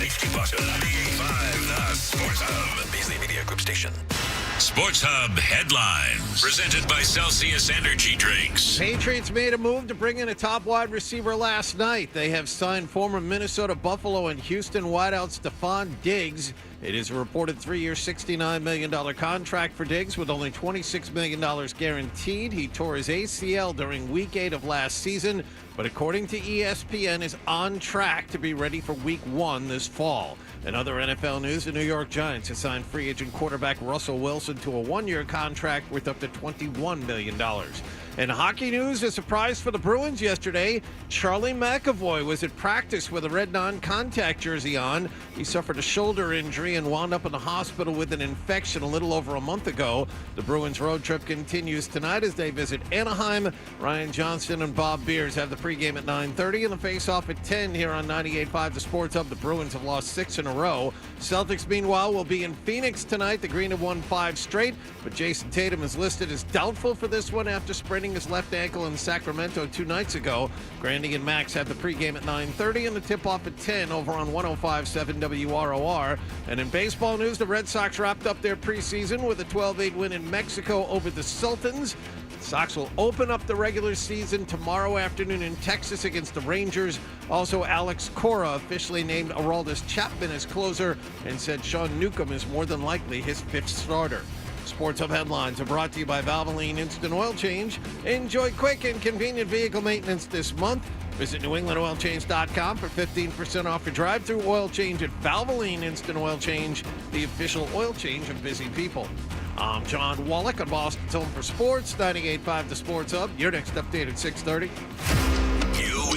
Keep watching 98.5, the Sports Hub. Beasley Media Group station. Sports Hub headlines. Presented by Celsius Energy Drinks. Patriots made a move to bring in a top wide receiver last night. They have signed former Minnesota, Buffalo, and Houston wideout Stephon Diggs. It is a reported 3-year, $69 million contract for Diggs with only $26 million guaranteed. He tore his ACL during Week 8 of last season, but according to ESPN, is on track to be ready for Week 1 this fall. In other NFL news, the New York Giants have signed free agent quarterback Russell Wilson to a 1-year contract worth up to $21 million. In hockey news, a surprise for the Bruins yesterday. Charlie McAvoy was at practice with a red non-contact jersey on. He suffered a shoulder injury and wound up in the hospital with an infection a little over a month ago. The Bruins road trip continues tonight as they visit Anaheim. Ryan Johnston and Bob Beers have the pregame at 9:30 and the face-off at 10 here on 98.5 The Sports Hub. The Bruins have lost 6 in a row. Celtics, meanwhile, will be in Phoenix tonight. The Green have won 5 straight, but Jason Tatum is listed as doubtful for this one after spraining his left ankle in Sacramento 2 nights ago. Grandy and Max have the pregame at 9:30 and the tip-off at 10 over on 105.7 WROR. And in baseball news, the Red Sox wrapped up their preseason with a 12-8 win in Mexico over the Sultans. The Sox will open up the regular season tomorrow afternoon in Texas against the Rangers. Also, Alex Cora officially named Aroldis Chapman as closer and said Sean Newcomb is more than likely his 5th starter. Sports Hub headlines are brought to you by Valvoline Instant Oil Change. Enjoy quick and convenient vehicle maintenance this month. Visit NewEnglandOilChange.com for 15% off your drive-through oil change at Valvoline Instant Oil Change, the official oil change of busy people. I'm John Wallach on Boston's Home for Sports, 98.5 The Sports Hub. Your next update at 6:30. New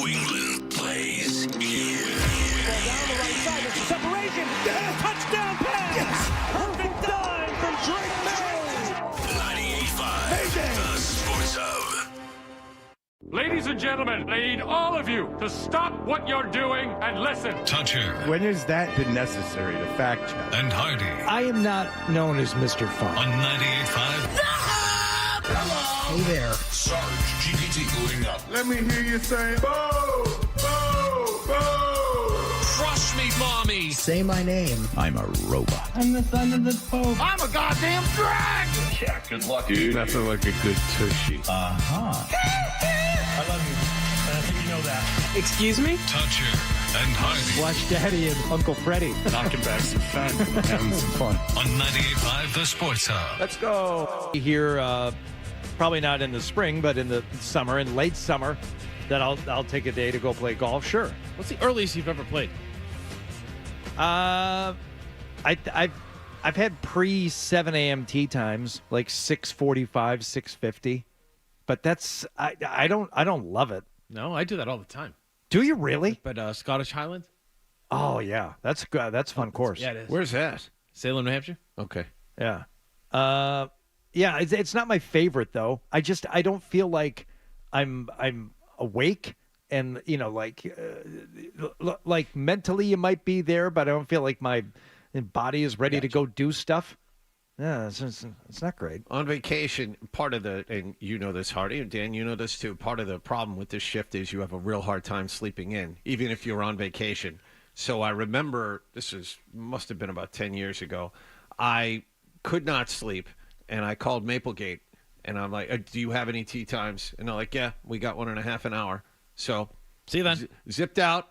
England plays here. Down the right side, there's a separation. Yeah. Touchdown pass. Yes. Perfect dive from Drake May. 98.5 The Sports Hub. Ladies and gentlemen, I need all of you to stop what you're doing and listen. Toucher When has that been necessary to fact check? and Hardy I am not known as Mr. Fun. on 98.5. Hey there. Sarge GPT going up. Let me hear you say, boo, boo, boo. Crush me, mommy. Say my name. I'm a robot. I'm the son of the Pope. I'm a goddamn drag. Yeah, good luck, dude. Nothing like a good tushy. I love you. And I think you know that. Excuse me? Toucher and Hardy Watch Daddy and Uncle Freddie. Knocking back some fun. Having some fun. on 98.5 The Sports Hub. Let's go. Here, probably not in the spring, but in the summer, in late summer, that I'll take a day to go play golf. Sure. What's the earliest you've ever played? I've had pre 7 a.m. tee times, like 6:45, 6:50, but that's I don't love it. No, I do that all the time. Do you really? But Scottish Highlands? Oh yeah, that's good. That's a fun course. Yeah, it is. Where's that? Salem, New Hampshire? Okay. Yeah. Yeah, it's not my favorite though. I don't feel like I'm awake and like mentally you might be there, but I don't feel like my body is ready to go do stuff. Yeah, it's not great. On vacation, part of and you know this, Hardy, and Dan, you know this too, part of the problem with this shift is you have a real hard time sleeping in, even if you're on vacation. So I remember, must have been about 10 years ago, I could not sleep, and I called Maplegate, and I'm like, do you have any tea times? And they're like, yeah, we got 1.5 an hour. So See you then. Zipped out,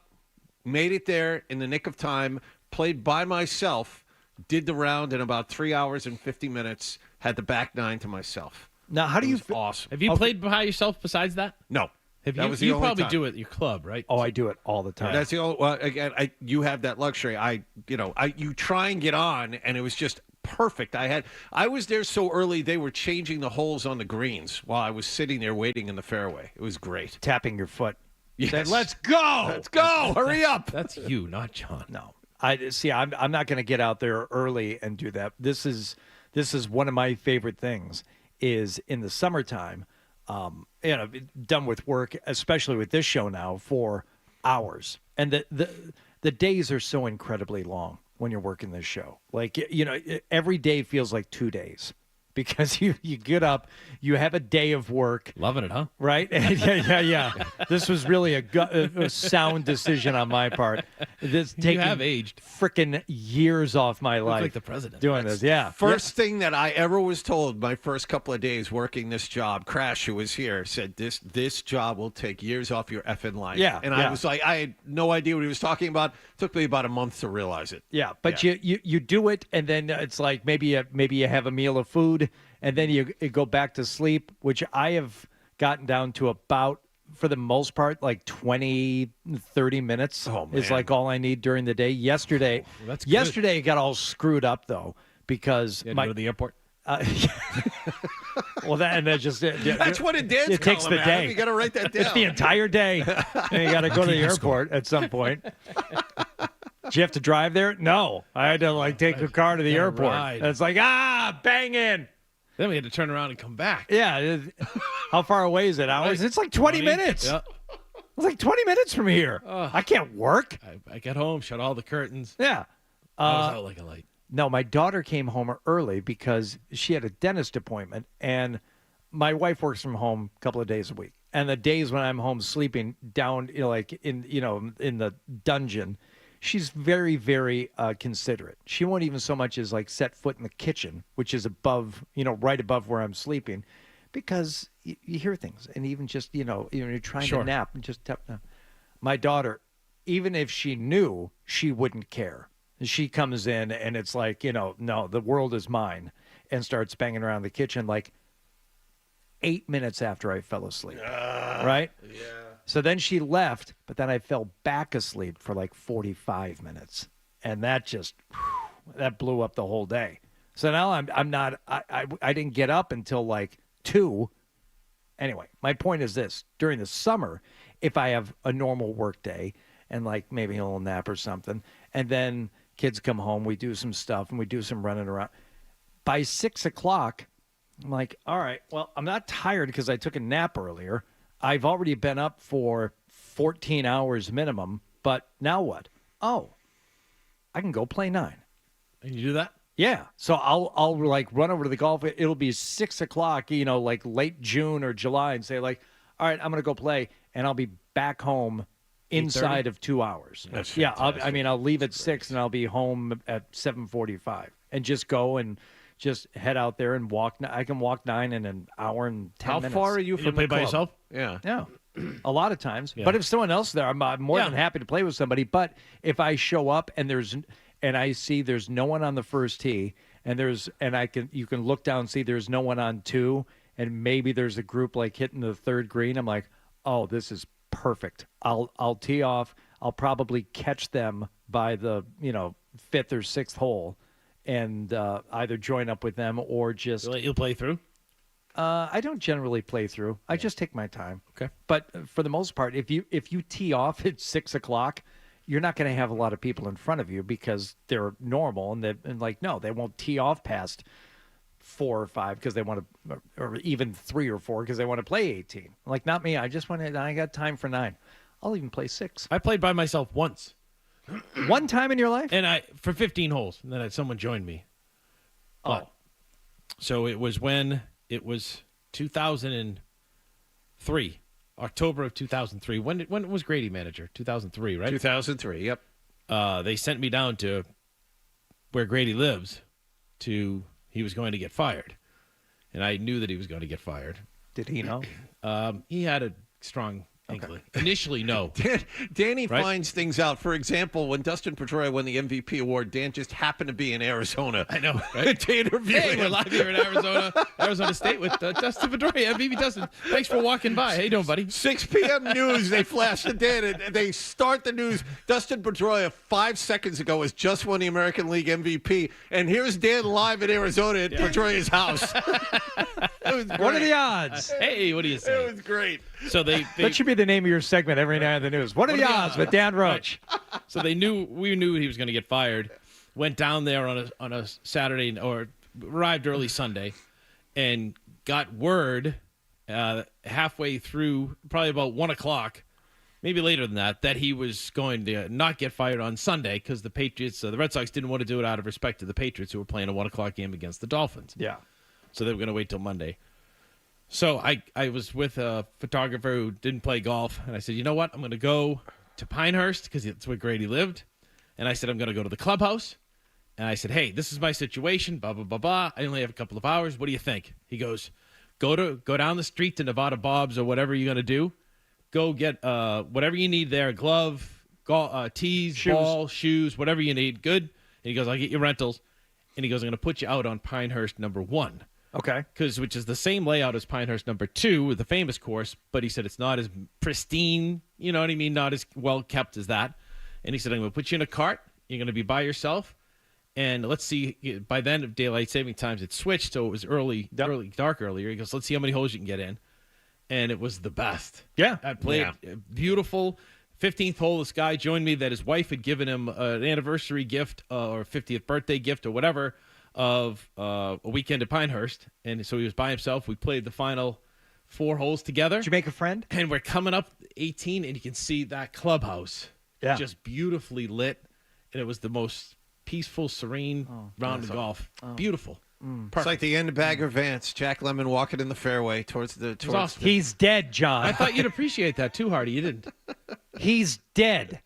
made it there in the nick of time, played by myself, did the round in about 3 hours and 50 minutes, had the back nine to myself. Now, how do you awesome. Have you played by yourself besides that? No. Have That you? was the You only probably time. do it at your club, right? Oh, I do it all the time. That's the only. Well, again, you have that luxury. You try and get on, and it was just perfect. I was there so early they were changing the holes on the greens while I was sitting there waiting in the fairway. It was great. Tapping your foot. Yes. Said, let's go. Let's go. Hurry up. That's you, not John. No, I'm not going to get out there early and do that. This is one of my favorite things. Is in the summertime. Done with work, especially with this show now, for hours. And the days are so incredibly long when you're working this show. Like, every day feels like 2 days. because you get up, you have a day of work, Loving it, huh? right? Yeah. This was really a sound decision on my part. This You taking have aged. freaking years off my life. like the president. doing this. Yeah. First thing that I ever was told my first couple of days working this job, Crash, who was here, said this job will take years off your effing life. Yeah, And yeah. I was like, I had no idea what he was talking about. Took me about a month to realize it. Yeah, but you do it, and then it's like maybe you have a meal of food, and then you go back to sleep, which I have gotten down to about, for the most part, like 20, 30 minutes is man. like all I need during the day. Yesterday, that's good. yesterday it got all screwed up though because You had to go to the airport. well, that just That's what it did. It takes the day. You got to write that down. It's the entire day, and you got to go to the airport at some point. Did you have to drive there? No, I had to take a car to the Gotta airport. ride. And it's like bang in. Then we had to turn around and come back. Yeah. How far away is it? Hours? It's like 20 minutes. Yeah. It's like 20 minutes from here. I can't work. I got home, shut all the curtains. Yeah. I was out like a light. No, my daughter came home early because she had a dentist appointment, and my wife works from home a couple of days a week. And the days when I'm home sleeping down, in the dungeon, she's very, very considerate. She won't even so much as set foot in the kitchen, which is above, right above where I'm sleeping, because you hear things, and even just, you're trying to nap and just my daughter, even if she knew, she wouldn't care. She comes in and it's like, no, the world is mine, and starts banging around the kitchen 8 minutes after I fell asleep. Right? Yeah. So then she left, but then I fell back asleep for 45 minutes. And that just, that blew up the whole day. So now I'm not, I didn't get up until 2. Anyway, my point is this. During the summer, if I have a normal work day and maybe a little nap or something, and then kids come home, we do some stuff and we do some running around. By 6 o'clock, I'm like, all right, well, I'm not tired because I took a nap earlier. I've already been up for 14 hours minimum, but now what? Oh, I can go play 9. And you do that? Yeah. So I'll run over to the golf. It'll be 6 o'clock, late June or July, and say all right, I'm going to go play, and I'll be back home inside of 2 hours. That's yeah. fantastic. I'll leave at 6 and I'll be home at 7:45 and just go and just head out there and walk. I can walk 9 in an hour and 10 minutes. How far are you from You play the by club? yourself? Yeah. Yeah, a lot of times. But if someone else there, I'm more than happy to play with somebody. But if I show up and I see there's no one on the first tee, and you can look down and see there's no one on 2, and maybe there's a group hitting the 3rd green, I'm like, oh, this is perfect. I'll tee off. I'll probably catch them by the 5th or 6th hole, and either join up with them or just. You'll play through? I don't generally play through. I just take my time. Okay. But for the most part, if you tee off at 6 o'clock, you're not going to have a lot of people in front of you because they're normal, and they won't tee off past 4 or 5 because they want to, or even 3 or 4 because they want to play 18. Not me. I got time for 9. I'll even play 6. I played by myself once. One time in your life? And for 15 holes, and then someone joined me. So it was when it was 2003, October of 2003. When was Grady manager? 2003, right? 2003, yep. They sent me down to where Grady lives. He was going to get fired, and I knew that he was going to get fired. Did he know? He had a strong inkling. Initially, no. Danny Right? finds things out. For example, when Dustin Pedroia won the MVP award, Dan just happened to be in Arizona. I know, right? to interview Hey, we're him. live here in Arizona State with Dustin Pedroia, MVP Dustin. Thanks for walking by. How you doing, buddy? 6 p.m. news, they flash the Dan, and they start the news. Dustin Pedroia, 5 seconds ago, has just won the American League MVP, and here's Dan live in Arizona at Pedroia's house. It was great. What are the odds? Hey, what do you say? It was great. So they That should be the name of your segment every night in the news. What are the odds with Dan Roche? so we knew he was going to get fired. Went down there on a Saturday or arrived early Sunday, and got word halfway through, probably about 1 o'clock, maybe later than that he was going to not get fired on Sunday because the Patriots, the Red Sox didn't want to do it out of respect to the Patriots who were playing a 1 o'clock game against the Dolphins. Yeah. So they were going to wait till Monday. So I was with a photographer who didn't play golf, and I said, you know what? I'm going to go to Pinehurst because that's where Grady lived. And I said, I'm going to go to the clubhouse. And I said, hey, this is my situation, blah, blah, blah, blah. I only have a couple of hours. What do you think? He goes, go down the street to Nevada Bob's or whatever you're going to do. Go get whatever you need there, glove, tees, Shoes. ball, shoes, whatever you need. Good. And he goes, I'll get you rentals. And he goes, I'm going to put you out on Pinehurst number 1. Okay. Which is the same layout as Pinehurst number 2, the famous course, but he said it's not as pristine, you know what I mean, not as well kept as that. And he said, I'm going to put you in a cart. You're going to be by yourself. And let's see, by then of daylight saving times, it switched, so it was dark earlier. He goes, let's see how many holes you can get in. And it was the best. Yeah. I played beautiful. 15th hole, this guy joined me that his wife had given him an anniversary gift or 50th birthday gift or whatever of a weekend at Pinehurst. And so he was by himself. We played the final 4 holes together. Did you make a friend? And we're coming up 18, and you can see that clubhouse just beautifully lit. And it was the most peaceful, serene round of golf. Beautiful. It's like the end of Bagger Vance. Jack Lemmon walking in the fairway towards the. awesome. He's dead, John. I thought you'd appreciate that too, Hardy. You didn't. He's dead.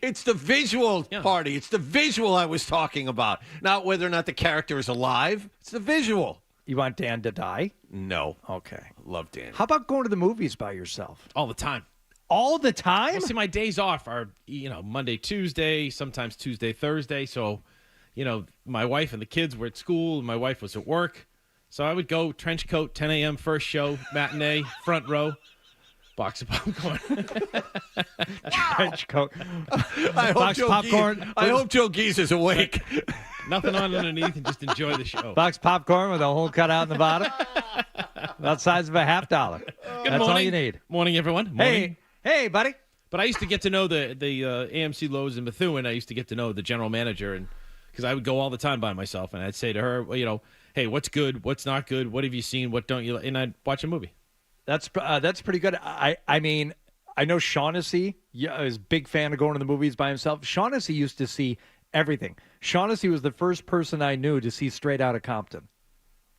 It's the visual party. It's the visual I was talking about. Not whether or not the character is alive. It's the visual. You want Dan to die? No. Okay. Love Dan. How about going to the movies by yourself? All the time. All the time? Well, see, my days off are, Monday, Tuesday, sometimes Tuesday, Thursday. So, my wife and the kids were at school. And my wife was at work. So I would go trench coat, 10 a.m. first show, matinee, front row, box of popcorn. Trench coat. I hope Joe Geese is awake. Nothing on underneath and just enjoy the show. Box popcorn with a hole cut out in the bottom. About the size of a $50. That's morning. all you need. Morning, everyone. Morning. Hey, buddy. But I used to get to know the AMC Lowe's in Methuen. I used to get to know the general manager, and because I would go all the time by myself, and I'd say to her, well, hey, what's good, what's not good, what have you seen, what don't you like? And I'd watch a movie. That's pretty good. I mean, I know Shaughnessy is a big fan of going to the movies by himself. Shaughnessy used to see everything. Shaughnessy was the first person I knew to see Straight Outta Compton,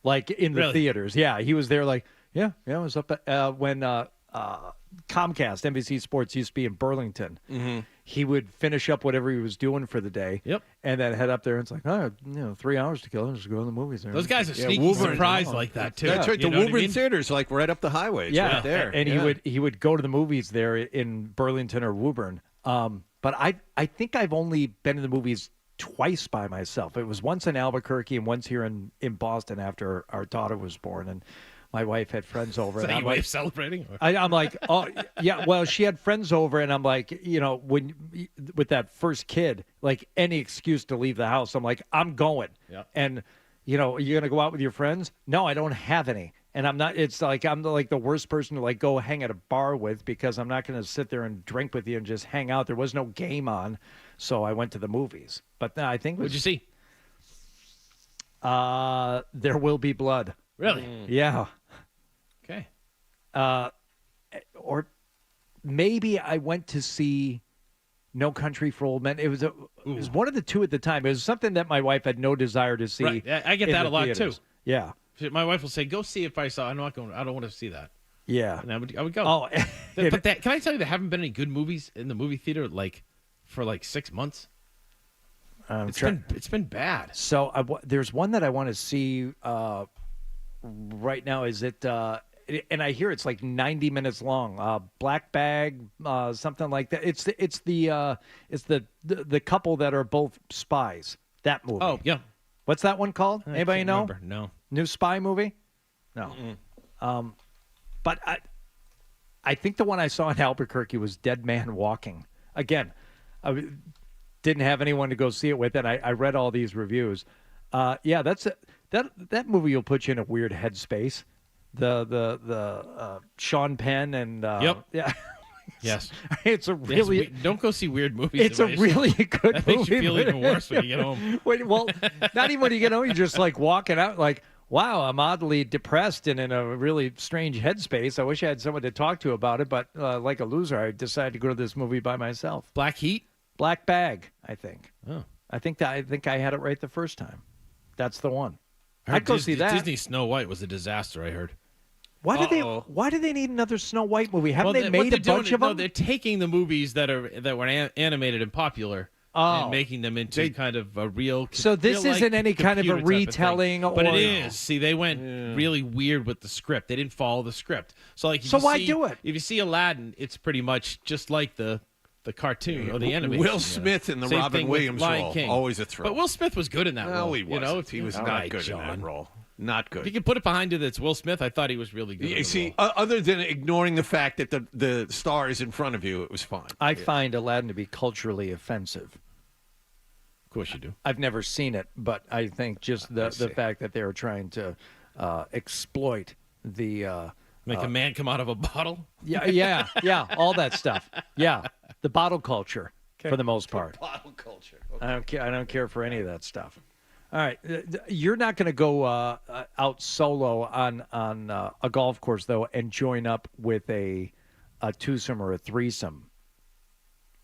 like in the theaters. Yeah, he was there. Like, I was up at, when Comcast, NBC Sports used to be in Burlington. Mm-hmm. He would finish up whatever he was doing for the day. Yep. And then head up there, and it's like, 3 hours to kill. Just go to the movies there. Those guys are sneaky surprised like that too. That's right. You the Woburn Theater's like right up the highway. It's right there. And he would go to the movies there in Burlington or Woburn. But I think I've only been to the movies twice by myself. It was once in Albuquerque and once here in Boston after our daughter was born. And my wife had friends over. Is that your way of celebrating? I'm like, oh, yeah. Well, she had friends over, and I'm like, when with that first kid, like any excuse to leave the house, I'm like, I'm going. Yeah. And you're gonna go out with your friends? No, I don't have any. And I'm not. It's like I'm the worst person to go hang at a bar with because I'm not gonna sit there and drink with you and just hang out. There was no game on, so I went to the movies. But I think what'd you see? There Will Be Blood. Really? Yeah. Okay. Or maybe I went to see No Country for Old Men. It was one of the two at the time. It was something that my wife had no desire to see. Right. I get that a lot theaters. too. Yeah. My wife will say, "Go see it by yourself." I'm not going. I don't want to see that. Yeah. And I would go. Oh, but can I tell you, there haven't been any good movies in the movie theater for 6 months. It's been bad. So there's one that I want to see right now. Is it? And I hear it's like 90 minutes long. Black Bag, something like that. It's the couple that are both spies. That movie. Oh yeah. What's that one called? Anybody know? Remember. No. New spy movie? No. But I think the one I saw in Albuquerque was Dead Man Walking. Again, I didn't have anyone to go see it with, and I read all these reviews. That movie will put you in a weird headspace. The Sean Penn and yep. Yeah. Yes. It's a really don't go see weird movies. It's a really good movie. That makes you feel even worse when you get home. Well, not even when you get home. You're just walking out like, wow, I'm oddly depressed and in a really strange headspace. I wish I had someone to talk to about it, but like a loser, I decided to go to this movie by myself. Black Heat? Black Bag, I think. Oh. I think I had it right the first time. That's the one. I'd go see that. Disney Snow White was a disaster, I heard. Why do they need another Snow White movie? Haven't they made a bunch of them? No, they're taking the movies that were animated and popular and making them into kind of a real. So this isn't any kind of a retelling, but it is. See, they went really weird with the script. They didn't follow the script. So like, why do it? If you see Aladdin, it's pretty much just like the cartoon or the animation. Will Smith in the Same Robin thing with Williams Lion Role, King. always a throw. But Will Smith was good in that role. No, he wasn't. He was not good in that John. role. Not good. If you can put it behind you that's Will Smith, I thought he was really good. You see, other than ignoring the fact that the star is in front of you, it was fine. I find Aladdin to be culturally offensive. Of course you do. I've never seen it, but I think just the fact that they were trying to exploit the make a man come out of a bottle. Yeah, all that stuff. Yeah, the bottle culture for the most part. Bottle culture. Okay. I don't care for any of that stuff. All right, you're not going to go out solo on a golf course though, and join up with a twosome or a threesome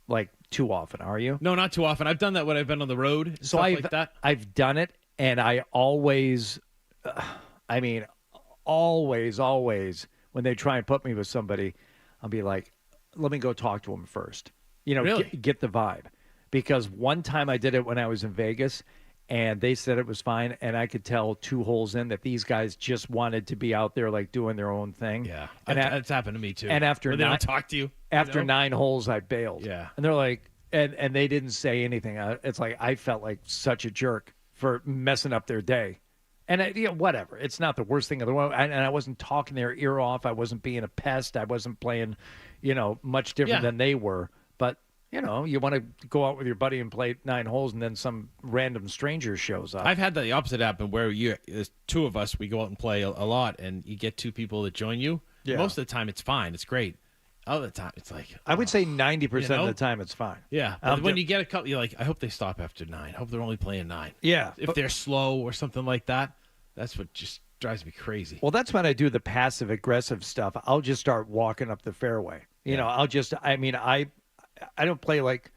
like too often, are you? No, not too often. I've done that when I've been on the road. So like that. I've done it, and I always, always when they try and put me with somebody, I'll be like, let me go talk to them first. Really? Get the vibe, because one time I did it when I was in Vegas. And they said it was fine, and I could tell 2 holes in that these guys just wanted to be out there, like, doing their own thing. Yeah, and that's happened to me, too. And after they don't talk to you. After 9 holes, I bailed. Yeah. And they're like, and they didn't say anything. It's like I felt like such a jerk for messing up their day. And, whatever. It's not the worst thing in the world. And I wasn't talking their ear off. I wasn't being a pest. I wasn't playing, much different than they were. But you want to go out with your buddy and play 9 holes, and then some random stranger shows up. I've had the opposite happen where there's 2 of us, we go out and play a lot, and you get 2 people that join you. Yeah. Most of the time, it's fine. It's great. Other time, it's like... I would say 90% of the time it's fine. Yeah. When you get a couple, you're like, I hope they stop after 9. I hope they're only playing 9. Yeah. If they're slow or something like that, that's what just drives me crazy. Well, that's when I do the passive-aggressive stuff. I'll just start walking up the fairway. I don't play like...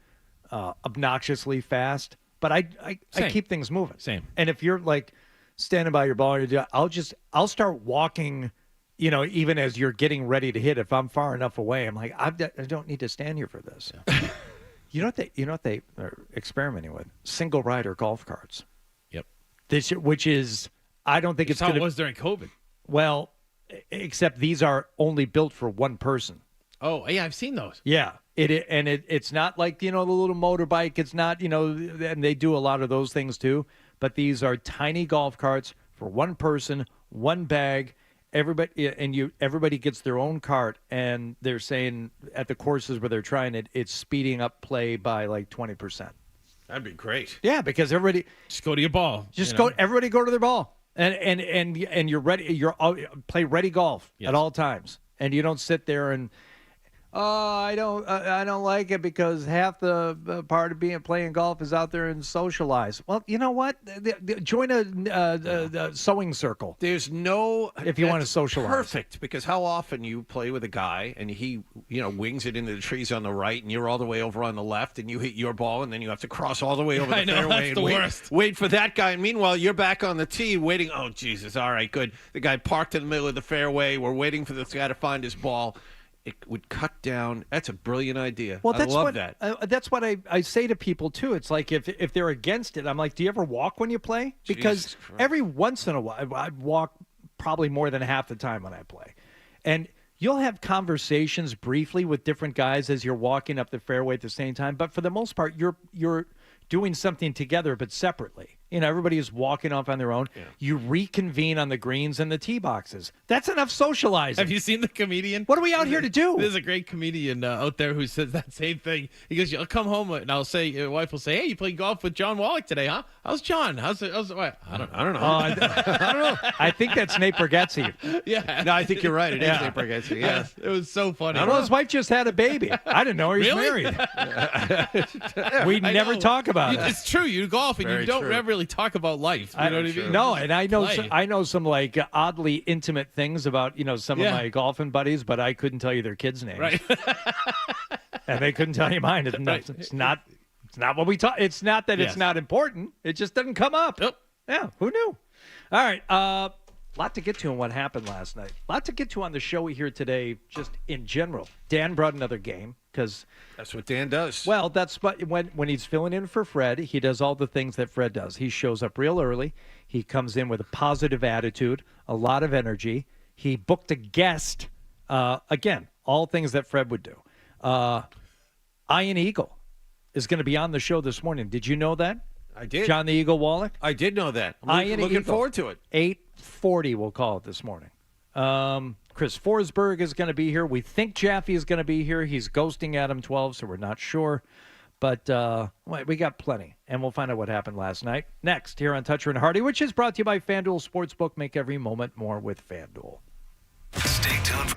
obnoxiously fast, but I keep things moving. Same. And if you're like standing by your ball, I'll start walking, even as you're getting ready to hit. If I'm far enough away, I'm like, I don't need to stand here for this. Yeah. You know what they are experimenting with? Single rider golf carts. Yep. Which is, I don't think it's how it was during COVID. Well, except these are only built for one person. Oh, yeah, I've seen those. Yeah. It's not like, the little motorbike. It's not, and they do a lot of those things too. But these are tiny golf carts for one person, one bag. Everybody gets their own cart, and they're saying at the courses where they're trying it, it's speeding up play by like 20%. That'd be great. Yeah, because everybody just go to your ball. Everybody go to their ball, and you're ready. Play ready golf at all times, and you don't sit there and. I don't like it because half the part of playing golf is out there and socialize. Well, you know what? Join a sewing circle. There's no if you want to socialize. Perfect, because how often you play with a guy and he wings it into the trees on the right and you're all the way over on the left and you hit your ball and then you have to cross all the way over the fairway and wait for that guy. And meanwhile, you're back on the tee waiting. Oh Jesus! All right, good. The guy parked in the middle of the fairway. We're waiting for this guy to find his ball. It would cut down. That's a brilliant idea. Well, I love that. That's what I say to people, too. It's like if they're against it, I'm like, do you ever walk when you play? Because every once in a while, I walk probably more than half the time when I play. And you'll have conversations briefly with different guys as you're walking up the fairway at the same time. But for the most part, you're doing something together but separately. Everybody is walking off on their own. Yeah. You reconvene on the greens and the tee boxes. That's enough socializing. Have you seen the comedian? What are we out here to do? There's a great comedian out there who says that same thing. He goes, "I'll come home and I'll say, your wife will say, hey, you played golf with John Wallach today, huh? How's John? How's what? I don't know. I don't know. I think that's Nate Bargatze. Yeah. No, I think you're right. It is Nate Bargatze. Yeah. It was so funny. Well, his wife just had a baby. I didn't know he was married. We never talk about it. It's true. You golf and you don't ever really talk about life. You know what I mean? No, and I know some like oddly intimate things about some of my golfing buddies, but I couldn't tell you their kids' names. Right. And they couldn't tell you mine. It's not what we talk. It's not that it's not important. It just doesn't come up. Yep. Yeah. Who knew? All right. Lot to get to on what happened last night. Lot to get to on the show here today, just in general. Dan brought another game because That's what Dan does. well, that's what when he's filling in for Fred, he does all the things that Fred does. He shows up real early. He comes in with a positive attitude, a lot of energy. He booked a guest. Again, all things that Fred would do. Ian Eagle is going to be on the show this morning. Did you know that? I did. John the Eagle Wallach? I did know that. I'm Ian looking Eagle. forward to it. 8:40, we'll call it this morning. Chris Forsberg is going to be here. We think Jaffe is going to be here. He's ghosting Adam 12, so we're not sure. But we got plenty, and we'll find out what happened last night. Next, here on Toucher and Hardy, which is brought to you by FanDuel Sportsbook. Make every moment more with FanDuel. Stay tuned.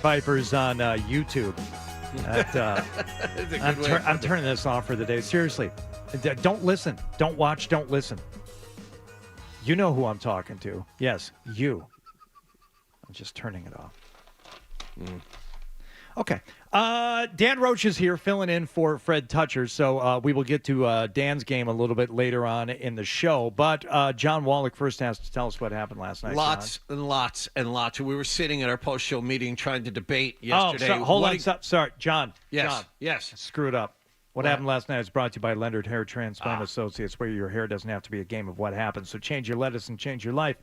Vipers on YouTube. I'm turning this off for the day. Seriously, don't listen. Don't watch. Don't listen. You know who I'm talking to. Yes, you. I'm just turning it off. Okay. Dan Roche is here filling in for Fred Toucher, so we will get to Dan's game a little bit later on in the show. But John Wallach first has to tell us what happened last night. Lots John. and lots and lots. We were sitting at our post-show meeting trying to debate yesterday. Hold on. Sorry, John. Yes, John. yes. Screw it up. What happened last night is brought to you by Leonard Hair Transplant Associates, where your hair doesn't have to be a game of what happens. So change your lettuce and change your life.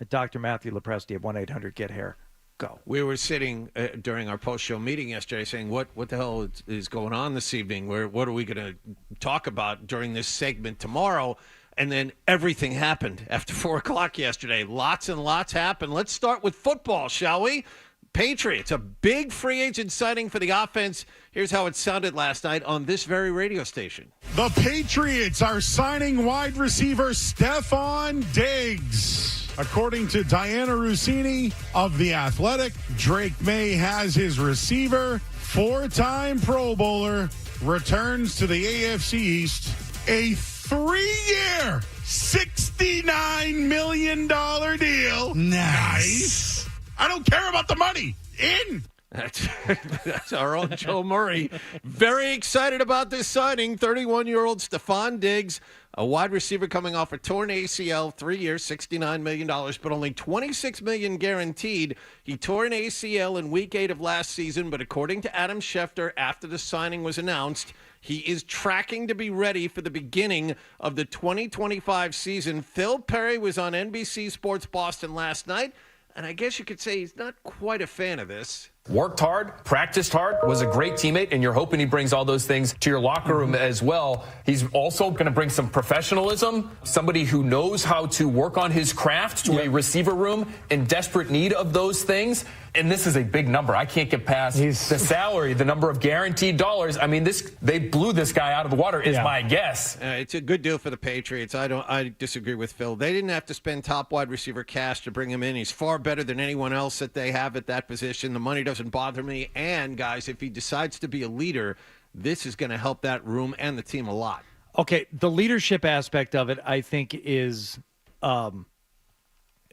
Dr. Matthew Lepresti at 1-800-GET-HAIR. Go. We were sitting during our post-show meeting yesterday saying, what the hell is going on this evening? What are we going to talk about during this segment tomorrow? And then everything happened after 4 o'clock yesterday. Lots and lots happened. Let's start with football, shall we? Patriots, a big free agent signing for the offense. Here's how it sounded last night on this very radio station. The Patriots are signing wide receiver Stephon Diggs. According to Diana Rossini of The Athletic, Drake May has his receiver, 4-time Pro Bowler, returns to the AFC East, a 3-year, $69 million deal. Nice. I don't care about the money. In. That's our own Joe Murray. Very excited about this signing. 31-year-old Stephon Diggs, a wide receiver coming off a torn ACL, 3 years, $69 million, but only $26 million guaranteed. He tore an ACL in Week 8 of last season, but according to Adam Schefter, after the signing was announced, he is tracking to be ready for the beginning of the 2025 season. Phil Perry was on NBC Sports Boston last night, and I guess you could say he's not quite a fan of this. Worked hard, practiced hard, was a great teammate, and you're hoping he brings all those things to your locker room as well. He's also going to bring some professionalism, somebody who knows how to work on his craft to a receiver room in desperate need of those things. And this is a big number. I can't get past the salary, the number of guaranteed dollars. I mean, they blew this guy out of the water, is my guess. It's a good deal for the Patriots. I disagree with Phil. They didn't have to spend top wide receiver cash to bring him in. He's far better than anyone else that they have at that position. The money doesn't bother me. And, guys, if he decides to be a leader, this is going to help that room and the team a lot. Okay, the leadership aspect of it, I think, is,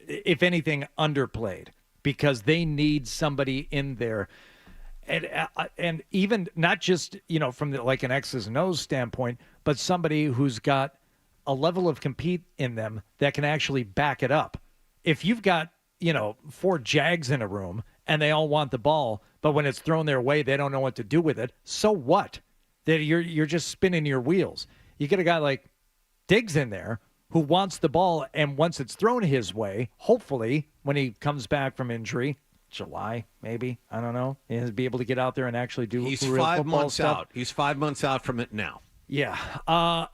if anything, underplayed. Because they need somebody in there, and even not just from like an X's and O's standpoint, but somebody who's got a level of compete in them that can actually back it up. If you've got 4 Jags in a room and they all want the ball, but when it's thrown their way, they don't know what to do with it. So what? That you're just spinning your wheels. You get a guy like Diggs in there who wants the ball, and once it's thrown his way, hopefully, when he comes back from injury, July, maybe, I don't know, he'll be able to get out there and actually do He's real 5 football months stuff. out. He's 5 months out from it now. Yeah.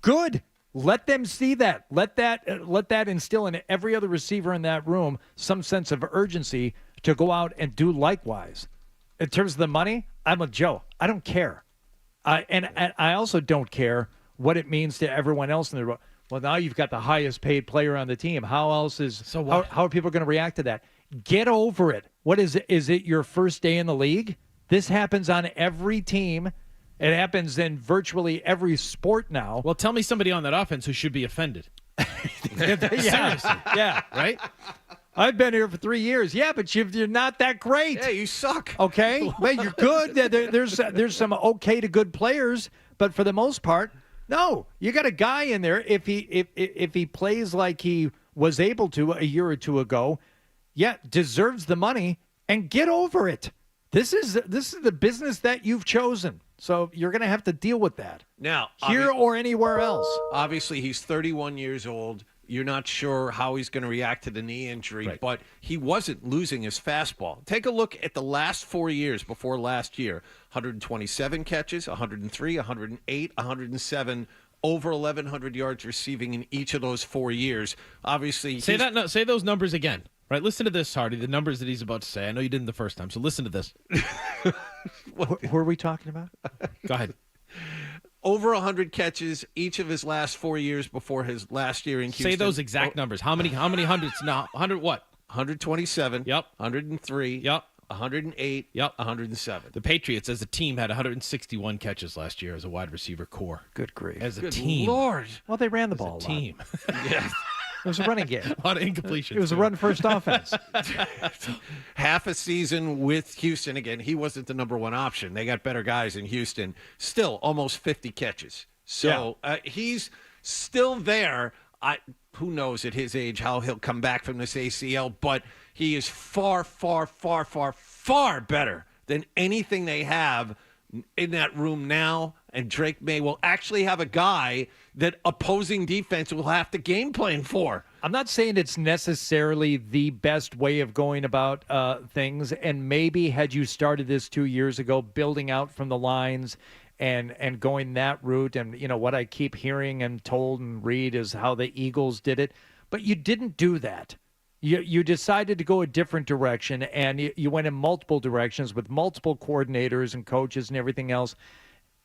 Good. Let them see that. Let that instill in every other receiver in that room some sense of urgency to go out and do likewise. In terms of the money, I'm with Joe. I don't care. And I also don't care what it means to everyone else in the room. Well, now you've got the highest paid player on the team. How else is how are people going to react to that? Get over it. What is it? Is it your first day in the league? This happens on every team. It happens in virtually every sport now. Well, tell me somebody on that offense who should be offended. Seriously. Yeah. Right? I've been here for 3 years. Yeah, but you're not that great. Yeah, you suck. Okay? Well, you're good. There's some okay to good players, but for the most part, no. You got a guy in there, if he plays like he was able to a year or two ago, deserves the money, and get over it. This is the business that you've chosen. So you're going to have to deal with that. Now, here or anywhere else. Obviously, he's 31 years old. You're not sure how he's going to react to the knee injury, but he wasn't losing his fastball. Take a look at the last 4 years before last year. 127 catches, 103, 108, 107, over 1,100 yards receiving in each of those 4 years. Obviously, say those numbers again. Right, listen to this, Hardy, the numbers that he's about to say. I know you didn't the first time, so listen to this. Who are we talking about? Go ahead. Over 100 catches each of his last 4 years before his last year in Houston. Say those exact numbers. How many hundreds now? 100 what? 127. Yep. 103. Yep. 108, Yep. 107. The Patriots, as a team, had 161 catches last year as a wide receiver core. Good grief. As a Good team. Lord. Well, they ran the As ball a a lot. team. Yes. It was a running game. A lot of incompletions. It was a too. run-first offense. Half a season with Houston. Again, he wasn't the number one option. They got better guys in Houston. Still almost 50 catches. So he's still there. Who knows at his age how he'll come back from this ACL, but he is far, far, far, far, far better than anything they have in that room now. And Drake May will actually have a guy that opposing defense will have to game plan for. I'm not saying it's necessarily the best way of going about things, and maybe had you started this 2 years ago, building out from the lines and going that route, and what I keep hearing and told and read is how the Eagles did it, but you didn't do that. You decided to go a different direction, and you went in multiple directions with multiple coordinators and coaches and everything else.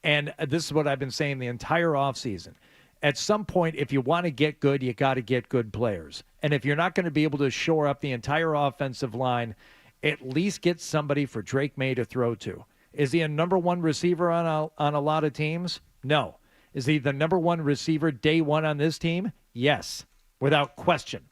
And this is what I've been saying the entire offseason. At some point, if you want to get good, you got to get good players. And if you're not going to be able to shore up the entire offensive line, at least get somebody for Drake May to throw to. Is he a number one receiver on a lot of teams? No. Is he the number one receiver day one on this team? Yes, without question.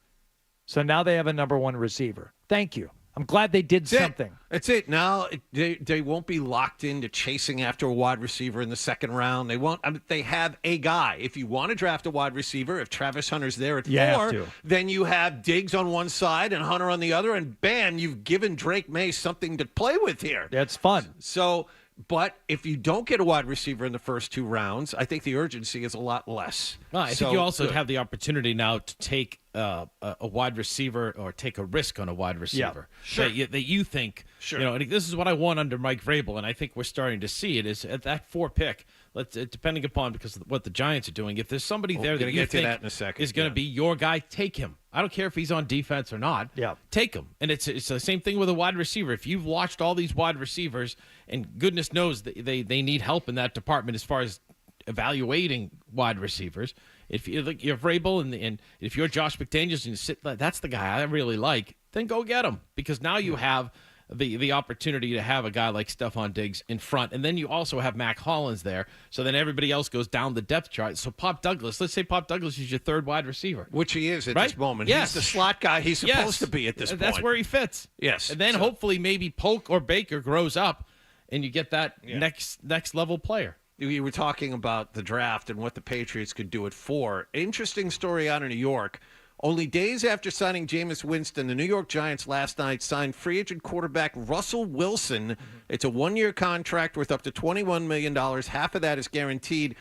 So now they have a number one receiver. Thank you. I'm glad they did something. That's it. Now they won't be locked into chasing after a wide receiver in the second round. They won't. They have a guy. If you want to draft a wide receiver, if Travis Hunter's there at 4, then you have Diggs on one side and Hunter on the other, and bam, you've given Drake May something to play with here. That's fun. So, but if you don't get a wide receiver in the first 2 rounds, I think the urgency is a lot less. Well, I think you also have the opportunity now to take a wide receiver or take a risk on a wide receiver sure. that you think, and this is what I want under Mike Vrabel, and I think we're starting to see it, is at that 4 pick, depending upon because of what the Giants are doing, if there's somebody there that you think is going to be your guy, take him. I don't care if he's on defense or not. Yeah. Take him. And it's the same thing with a wide receiver. If you've watched all these wide receivers, and goodness knows they need help in that department as far as evaluating wide receivers. If you're Vrabel and if you're Josh McDaniels and you sit, that's the guy I really like, then go get him, because now you have the opportunity to have a guy like Stephon Diggs in front, and then you also have Mac Hollins there, so then everybody else goes down the depth chart. So Pop Douglas, let's say Pop Douglas is your 3rd wide receiver. Which he is at right? this moment. Yes. He's the slot guy he's supposed to be at this point. That's where he fits. Yes. And then hopefully maybe Polk or Baker grows up, and you get that next level player. We were talking about the draft and what the Patriots could do at 4. Interesting story out of New York. Only days after signing Jameis Winston, the New York Giants last night signed free agent quarterback Russell Wilson. Mm-hmm. It's a 1-year contract worth up to $21 million. Half of that is guaranteed.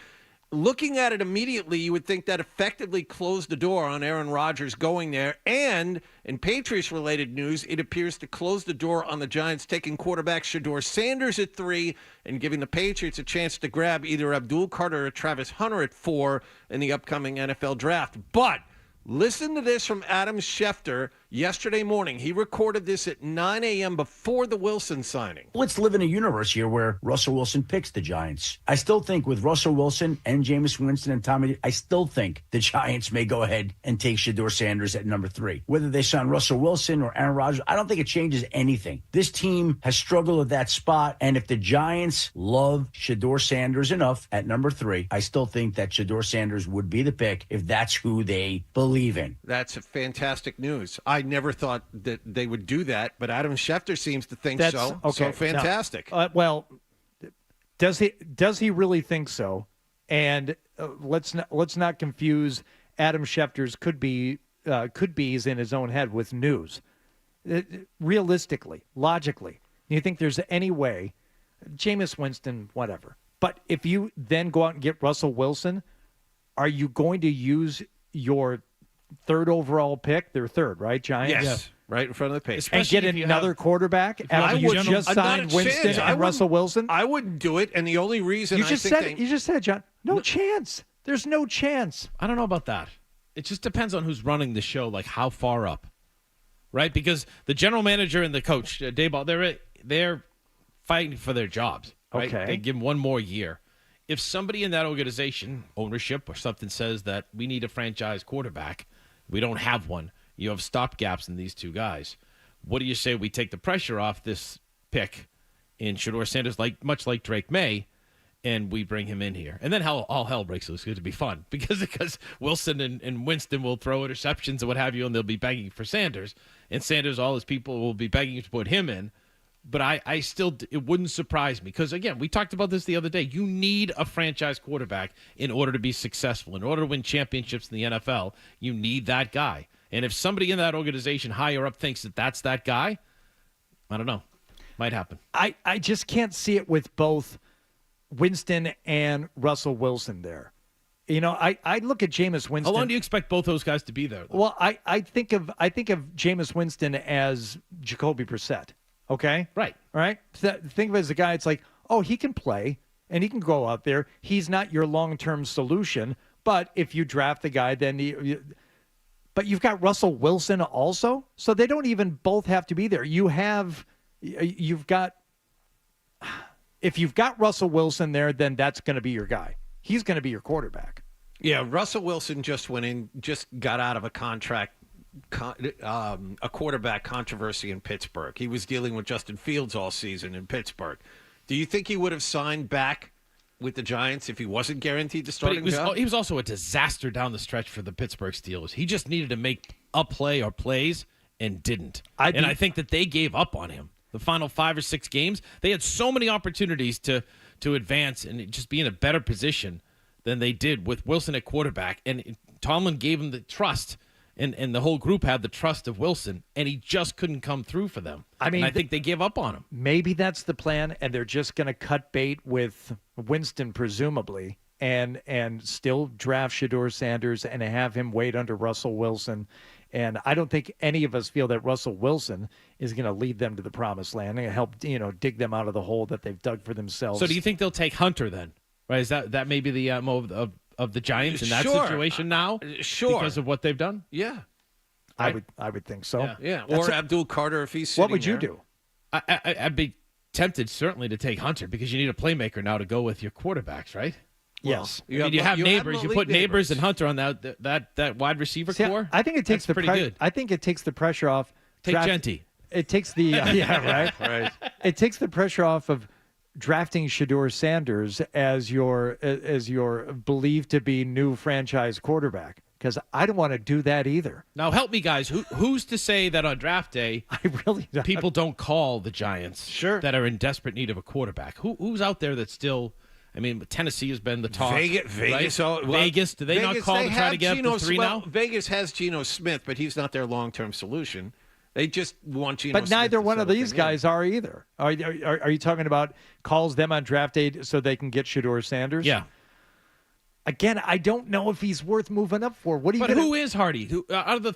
Looking at it immediately, you would think that effectively closed the door on Aaron Rodgers going there. And in Patriots-related news, it appears to close the door on the Giants taking quarterback Shedeur Sanders at 3 and giving the Patriots a chance to grab either Abdul Carter or Travis Hunter at 4 in the upcoming NFL draft. But listen to this from Adam Schefter yesterday morning. He recorded this at 9 a.m. before the Wilson signing. Let's live in a universe here where Russell Wilson picks the Giants. I still think with Russell Wilson and Jameis Winston and Tommy, I still think the Giants may go ahead and take Shedeur Sanders at number 3. Whether they sign Russell Wilson or Aaron Rodgers, I don't think it changes anything. This team has struggled at that spot, and if the Giants love Shedeur Sanders enough at number 3, I still think that Shedeur Sanders would be the pick if that's who they believe in. That's fantastic news. I never thought that they would do that, but Adam Schefter seems to think so. Okay. So fantastic. Now, well, does he really think so? And let's not confuse Adam Schefter's could be's in his own head with news. Realistically, logically, do you think there's any way, Jameis Winston, whatever, but if you then go out and get Russell Wilson, are you going to use your 3rd overall pick, their 3rd, right, Giants? Yes, right in front of the Patriots. And get another quarterback after you just signed Winston and Russell Wilson? I wouldn't do it, and the only reason you just said, John, no chance. There's no chance. I don't know about that. It just depends on who's running the show, like how far up, right? Because the general manager and the coach, Daboll, they're fighting for their jobs, right? Okay. They give them 1 more year. If somebody in that organization, ownership or something, says that we need a franchise quarterback, we don't have one, you have stopgaps in these 2 guys, what do you say we take the pressure off this pick in Shedeur Sanders, much like Drake May, and we bring him in here? And then all hell breaks loose. It's going to be fun because Wilson and Winston will throw interceptions and what have you, and they'll be begging for Sanders. And Sanders, all his people will be begging to put him in. But I still, it wouldn't surprise me because, again, we talked about this the other day. You need a franchise quarterback in order to be successful. In order to win championships in the NFL, you need that guy. And if somebody in that organization higher up thinks that that's that guy, I don't know. Might happen. I just can't see it with both Winston and Russell Wilson there. You know, I look at Jameis Winston. How long do you expect both those guys to be there, though? Well, I think of Jameis Winston as Jacoby Brissett. Okay? Right. Right? Think of it as a guy, it's like, oh, he can play and he can go out there. He's not your long-term solution, but if you draft the guy, then but you've got Russell Wilson also, so they don't even both have to be there. If you've got Russell Wilson there, then that's going to be your guy. He's going to be your quarterback. Yeah, Russell Wilson just got out of a quarterback controversy in Pittsburgh. He was dealing with Justin Fields all season in Pittsburgh. Do you think he would have signed back with the Giants if he wasn't guaranteed the starting job? He was also a disaster down the stretch for the Pittsburgh Steelers. He just needed to make a play or plays and didn't. I think that they gave up on him. The final 5 or 6 games, they had so many opportunities to advance and just be in a better position than they did with Wilson at quarterback. And Tomlin gave him the trust. And the whole group had the trust of Wilson, and he just couldn't come through for them. I think they gave up on him. Maybe that's the plan, and they're just going to cut bait with Winston, presumably, and still draft Shedeur Sanders and have him wait under Russell Wilson. And I don't think any of us feel that Russell Wilson is going to lead them to the promised land and help dig them out of the hole that they've dug for themselves. So do you think they'll take Hunter then? Right? Is that maybe the MO of the Giants in that situation now? Sure. Because of what they've done? Yeah. Right? I would think so. Yeah. Or Abdul Carter if he's sitting What would there. you do? I'd be tempted certainly to take Hunter because you need a playmaker now to go with your quarterbacks, right? Yes. You have Neighbors. You put Neighbors and Hunter on that wide receiver core. I think it takes pretty good. I think it takes the pressure off. Take Genty. It takes the right. It takes the pressure off of drafting Shedeur Sanders as your believed to be new franchise quarterback, because I don't want to do that either. Now help me, guys. Who's to say that on draft day I really don't. People don't call the Giants that are in desperate need of a quarterback? Who's out there that's still? I mean, Tennessee has been the talk. Vegas. Right? Vegas. Do they not call to try to get up to 3 now? Vegas has Geno Smith, but he's not their long-term solution. They just want Geno But Smith neither one of these in. guys are either. Are you talking about calls them on draft day so they can get Shedeur Sanders? Yeah. Again, I don't know if he's worth moving up for. Who is Hardy? Who out of the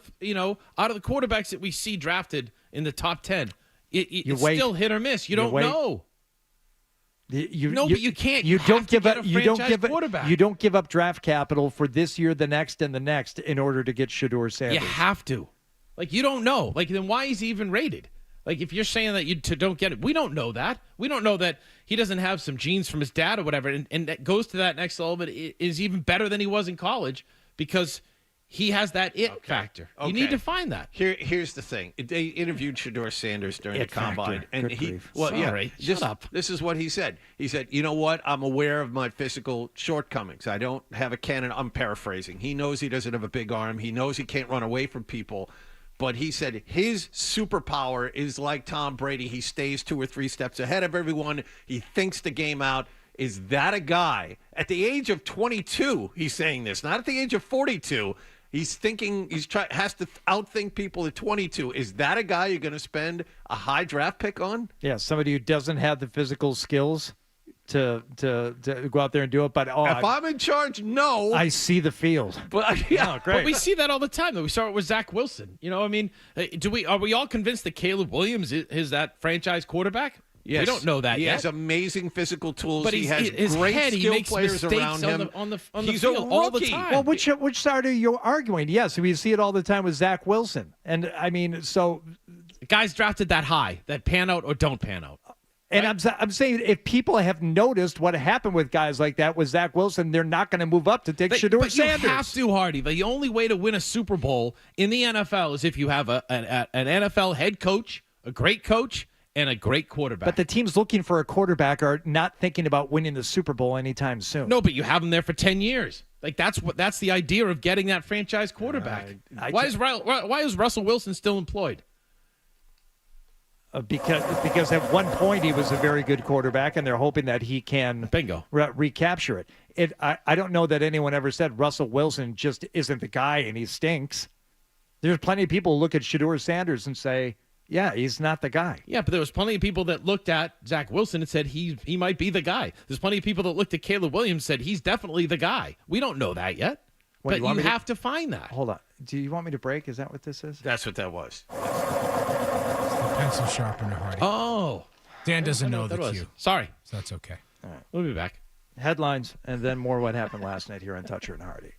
quarterbacks that we see drafted in the top 10, it's still hit or miss. You don't know. But you can't. You don't give up. You don't give up draft capital for this year, the next, and the next in order to get Shedeur Sanders. You have to. You don't know. Then why is he even rated? If you're saying that you don't get it, we don't know that. We don't know that he doesn't have some genes from his dad or whatever, and that goes to that next level. But is even better than he was in college because he has that factor. You need to find that. Here's the thing. They interviewed Shedeur Sanders during the combine. And Shut up. This is what he said. He said, you know what? I'm aware of my physical shortcomings. I don't have a cannon. I'm paraphrasing. He knows he doesn't have a big arm. He knows he can't run away from people. But he said his superpower is like Tom Brady. He stays 2 or 3 steps ahead of everyone. He thinks the game out. Is that a guy at the age of 22? He's saying this, not at the age of 42. He's thinking has to outthink people at 22. Is that a guy you're going to spend a high draft pick on? Yeah, somebody who doesn't have the physical skills to go out there and do it. But if I'm in charge, no. I see the field. But great. But we see that all the time. Though we saw it with Zach Wilson. Are we all convinced that Caleb Williams is that franchise quarterback? Yes. We don't know that yet. He has amazing physical tools. But he has great skill players around him. On the He's field a rookie. all the time. Well, which side are you arguing? Yes, we see it all the time with Zach Wilson. And, guys drafted that high, that pan out or don't pan out. And I'm saying if people have noticed what happened with guys like that with Zach Wilson, they're not going to move up to take Shedeur Sanders. You have to, Hardy. The only way to win a Super Bowl in the NFL is if you have an NFL head coach, a great coach, and a great quarterback. But the teams looking for a quarterback are not thinking about winning the Super Bowl anytime soon. No, but you have them there for 10 years. Like that's the idea of getting that franchise quarterback. Why is Russell Wilson still employed? Because at one point he was a very good quarterback, and they're hoping that he can recapture it. I don't know that anyone ever said Russell Wilson just isn't the guy and he stinks. There's plenty of people who look at Shedeur Sanders and say, yeah, he's not the guy. Yeah, but there was plenty of people that looked at Zach Wilson and said he might be the guy. There's plenty of people that looked at Caleb Williams and said he's definitely the guy. We don't know that yet, but you have to find that. Hold on. Do you want me to break? Is that what this is? That's what that was. Pencil sharpener, Hardy. Oh. Dan doesn't know the cue. Sorry. So that's okay. All right. We'll be back. Headlines and then more what happened last night here on Toucher and Hardy.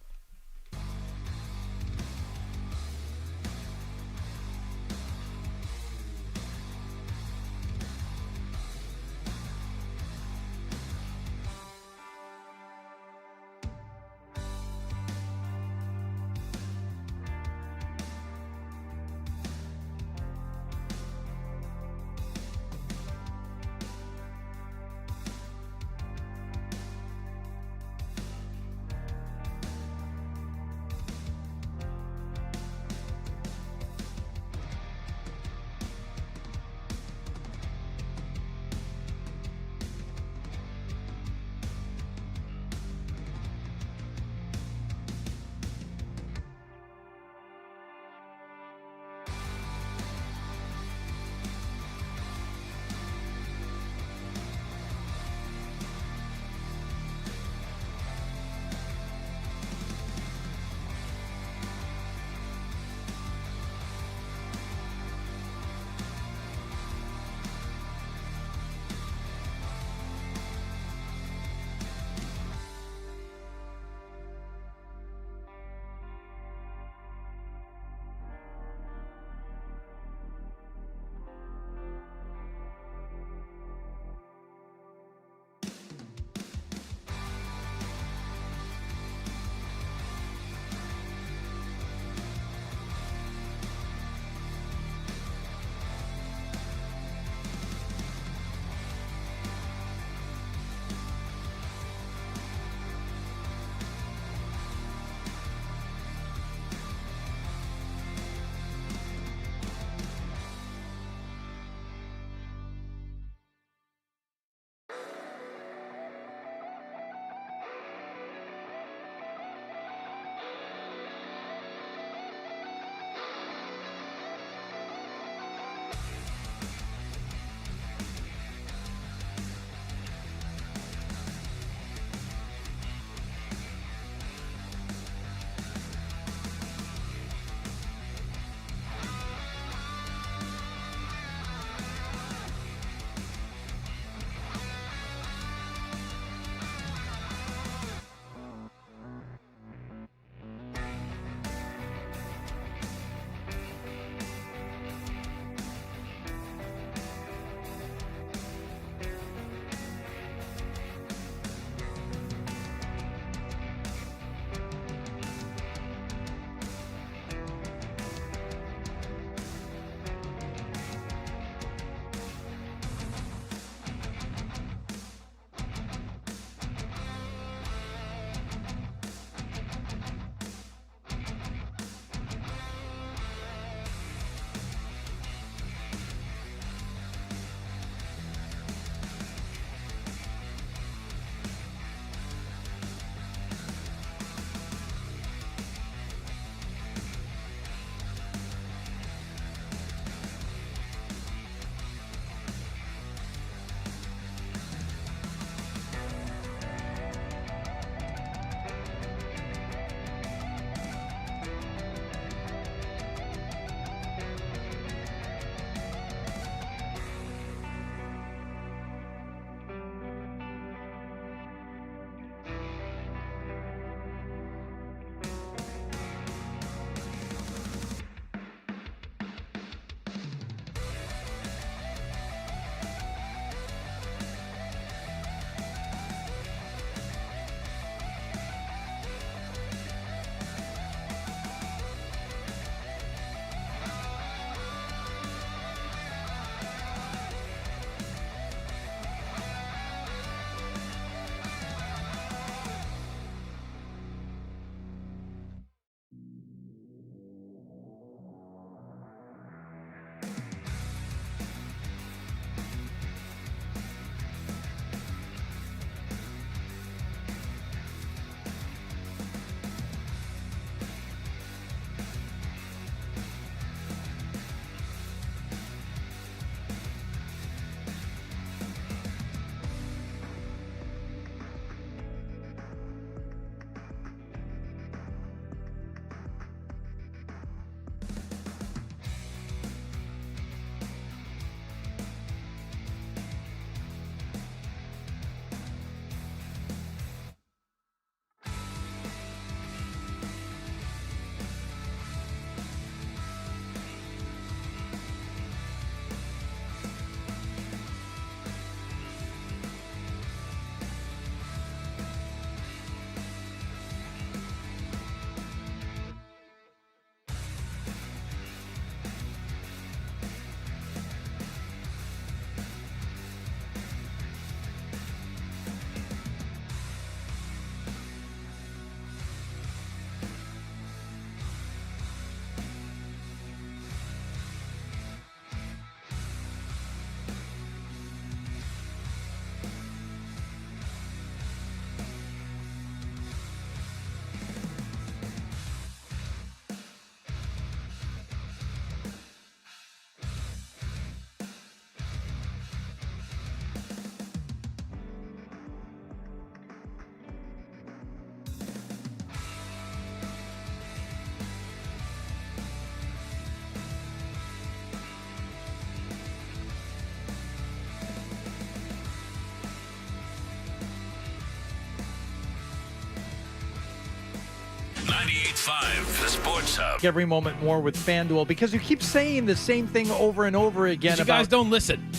98.5, the Sports Hub. Every moment more with FanDuel because you keep saying the same thing over and over again. You guys don't listen.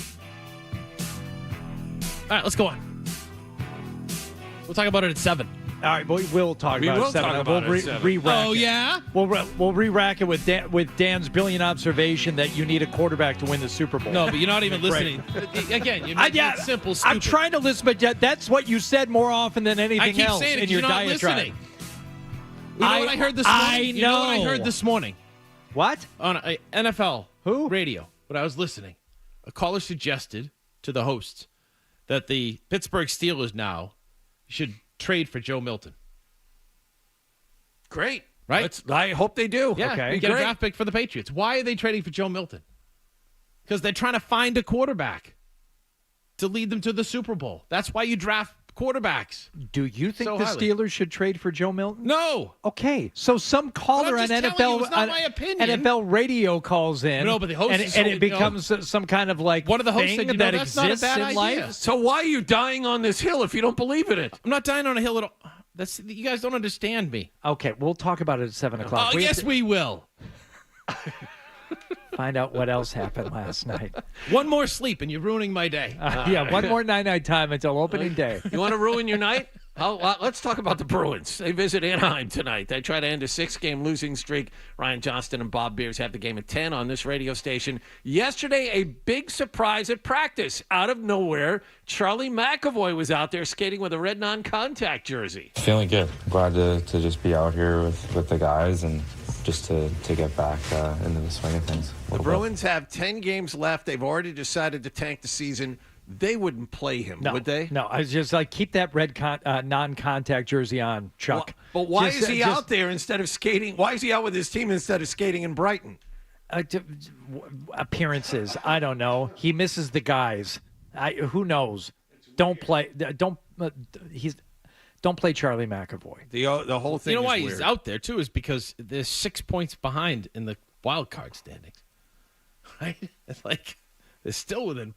All right, let's go on. We'll talk about it at 7. All right, we'll talk about it at 7. We'll re-rack Oh, it. yeah? We'll re-rack it with Dan's brilliant observation that you need a quarterback to win the Super Bowl. No, but you're not even listening. Again, you're making it simple, stupid. I'm trying to listen, but that's what you said more often than anything else saying it, in your you're not diatribe. listening. You know what I heard this morning? You know what I heard this morning? What? On NFL radio, when I was listening, a caller suggested to the hosts that the Pittsburgh Steelers now should trade for Joe Milton. Great. Right? I hope they do. Yeah, Okay. get a draft pick for the Patriots. Why are they trading for Joe Milton? Because they're trying to find a quarterback to lead them to the Super Bowl. That's why you draft quarterbacks. Do you think the highly. Steelers should trade for Joe Milton? No. Okay, so some caller on NFL radio calls in. No, but the host and it becomes some kind of like one of the hosts thing said, that that's not a exists bad in idea. life. So why are you dying on this hill if you don't believe in it? I'm not dying on a hill at all. You guys don't understand me. Okay, we'll talk about it at 7 o'clock. Oh, yes, we will. Find out what else happened last night. One more sleep, and you're ruining my day. One more night time until opening day. You want to ruin your night? Let's talk about the Bruins. They visit Anaheim tonight. They try to end a 6-game losing streak. Ryan Johnston and Bob Beers have the game at 10 on this radio station. Yesterday, a big surprise at practice. Out of nowhere, Charlie McAvoy was out there skating with a red non-contact jersey. Feeling good. Glad to just be out here with the guys and just to get back into the swing of things. The Bruins have 10 games left. They've already decided to tank the season. They wouldn't play him, would they? No, I was just like, keep that red non-contact jersey on, Chuck. But why is he out there instead of skating? Why is he out with his team instead of skating in Brighton? Appearances. I don't know. He misses the guys. Who knows? Don't play. Don't play Charlie McAvoy. The whole thing. You know is why weird. he's out there too is because they're 6 points behind in the wild card standings. Right? It's like they're still within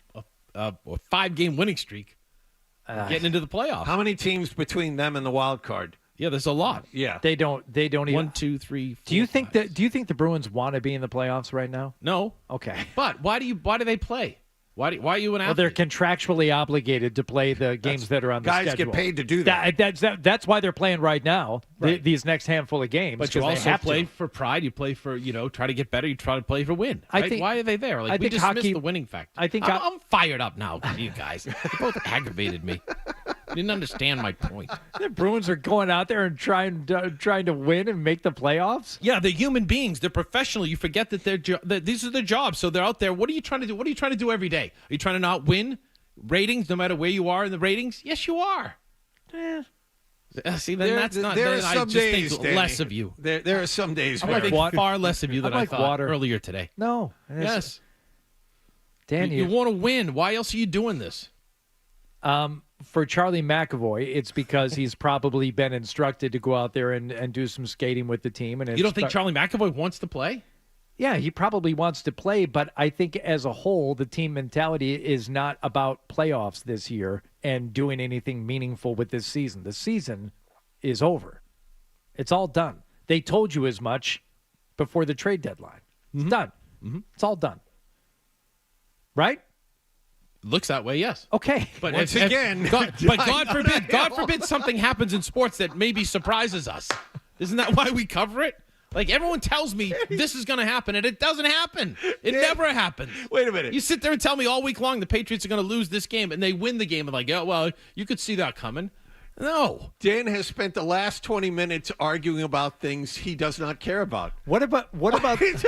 a 5-game winning streak, getting into the playoffs. How many teams between them and the wild card? Yeah, there's a lot. Yeah, they don't even. 1, 2, 3, 4, do you think 5. Do you think the Bruins want to be in the playoffs right now? No. Okay. But why do they play? Why are you an athlete? Well, they're contractually obligated to play the games that are on the guys schedule. get paid to do that. That's why they're playing right now. Right. These next handful of games. But you they also have play to. for pride. You play for try to get better. You try to play for win. Right? Why are they there? Like we dismiss the winning factor. I'm fired up now. You guys, you both aggravated me. You didn't understand my point. The Bruins are going out there and trying to win and make the playoffs. Yeah, they're human beings. They're professional. You forget that these are their jobs. So they're out there. What are you trying to do? What are you trying to do every day? Are you trying to not win ratings no matter where you are in the ratings? Yes, you are. See, then that's not. There are then I some just days, think Danny. less of you. There are some days. I think far less of you than I thought water. earlier today. No. Yes. Dan, you want to win. Why else are you doing this? For Charlie McAvoy, it's because he's probably been instructed to go out there and do some skating with the team. And you don't think Charlie McAvoy wants to play? Yeah, he probably wants to play, but I think as a whole, the team mentality is not about playoffs this year and doing anything meaningful with this season. The season is over. It's all done. They told you as much before the trade deadline. It's done. Mm-hmm. It's all done. Right? Looks that way, yes. Okay. But Once again, God forbid something happens in sports that maybe surprises us. Isn't that why we cover it? Like, everyone tells me this is going to happen, and it doesn't happen. It never happens. Wait a minute. You sit there and tell me all week long the Patriots are going to lose this game, and they win the game. And like, oh, well, you could see that coming. No. Dan has spent the last 20 minutes arguing about things he does not care about. What about He's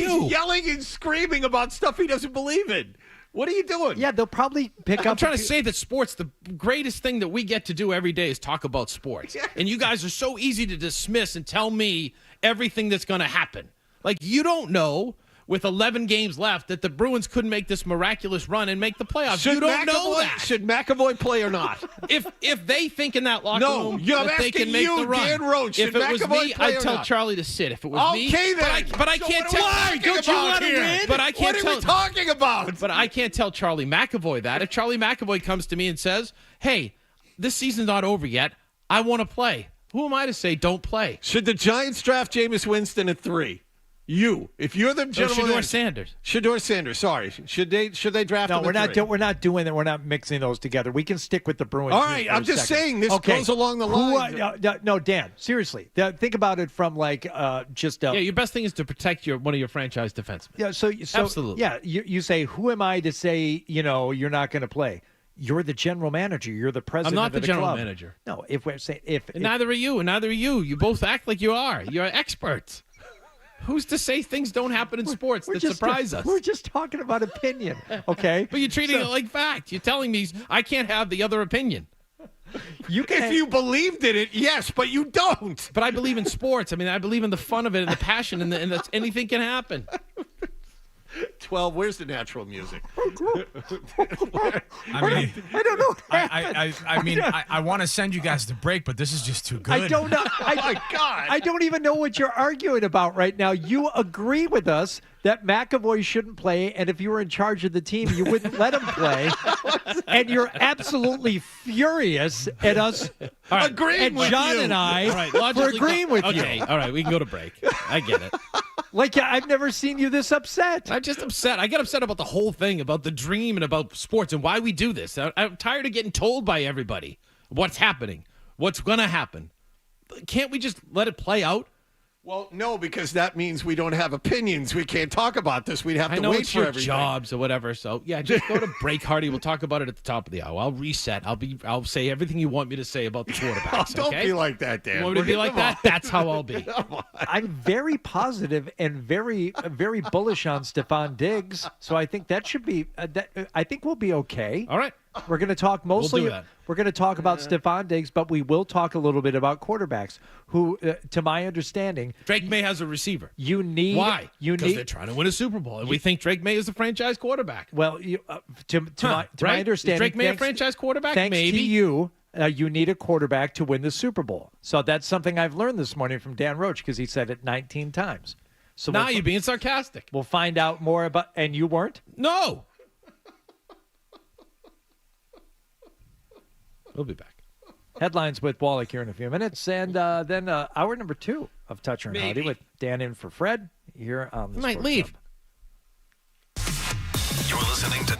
yelling and screaming about stuff he doesn't believe in. What are you doing? Yeah, they'll probably pick up. I'm trying to say that sports, the greatest thing that we get to do every day is talk about sports. Yeah. And you guys are so easy to dismiss and tell me everything that's going to happen. Like, you don't know with 11 games left that the Bruins couldn't make this miraculous run and make the playoffs. You don't know that. Should McAvoy play or not? If they think in that locker room that they can make the run. Dan Roche, if it was me, I'd tell not? Charlie to sit. If it was me, then. But I can't tell. Why? Don't you want to win? But I can't what are we talking about? But I can't tell Charlie McAvoy that. If Charlie McAvoy comes to me and says, "Hey, this season's not over yet. I want to play," Who am I to say don't play? Should the Giants draft Jameis Winston at 3? You, if you're the gentleman, Shedeur Sanders. Shedeur Sanders. Sorry, should they draft? No, him we're at not. 3? We're not doing that. We're not mixing those together. We can stick with the Bruins. All right, I'm just saying this goes along the line. No, Dan. Seriously, think about it from like just. Your best thing is to protect one of your franchise defensemen. Yeah. So absolutely. Yeah. You say, who am I to say you're not going to play? You're the general manager. You're the president. I'm not the general club. manager. No, if we're saying neither are you, and neither are you. You both act like you are. You're experts. Who's to say things don't happen in sports that surprise us? We're just talking about opinion, okay? But you're treating it like fact. You're telling me I can't have the other opinion. If you believed in it, yes, but you don't. But I believe in sports. I mean, I believe in the fun of it and the passion, and that anything can happen. 12. Where's the natural music? I don't know. I want to send you guys to break, but this is just too good. I don't know. Oh my God! I don't even know what you're arguing about right now. You agree with us that McAvoy shouldn't play, and if you were in charge of the team, you wouldn't let him play. And you're absolutely furious at us agreeing with John you. and I for agreeing with you. Okay, all right, we can go to break. I get it. Like, I've never seen you this upset. I'm just upset. I get upset about the whole thing, about the dream and about sports and why we do this. I'm tired of getting told by everybody what's happening, what's going to happen. Can't we just let it play out? Well, no, because that means we don't have opinions. We can't talk about this. We'd have to I know wait it's for your everything. jobs or whatever. So yeah, just go to break, Hardy. We'll talk about it at the top of the hour. I'll reset. I'll say everything you want me to say about the quarterbacks. Don't okay? be like that, Dan. You want me to be like that? That's how I'll be. I'm very positive and very, very bullish on Stephon Diggs. So I think that should be. I think we'll be okay. All right. We're going to talk mostly. We'll do that. We're going to talk about Stephon Diggs, but we will talk a little bit about quarterbacks. Who, to my understanding, Drake May has a receiver. You need why? Because they're trying to win a Super Bowl, and we think Drake May is the franchise quarterback. Well, to my understanding, is Drake May a franchise quarterback? Thanks Maybe. to you. You need a quarterback to win the Super Bowl. So that's something I've learned this morning from Dan Roche because he said it 19 times. So now you're being sarcastic. We'll find out more about. And you weren't? No. We'll be back. Headlines with Wallach here in a few minutes. And then hour number 2 of Toucher and Hardy with Dan in for Fred here on the Might Sports leave. Hub. You're listening to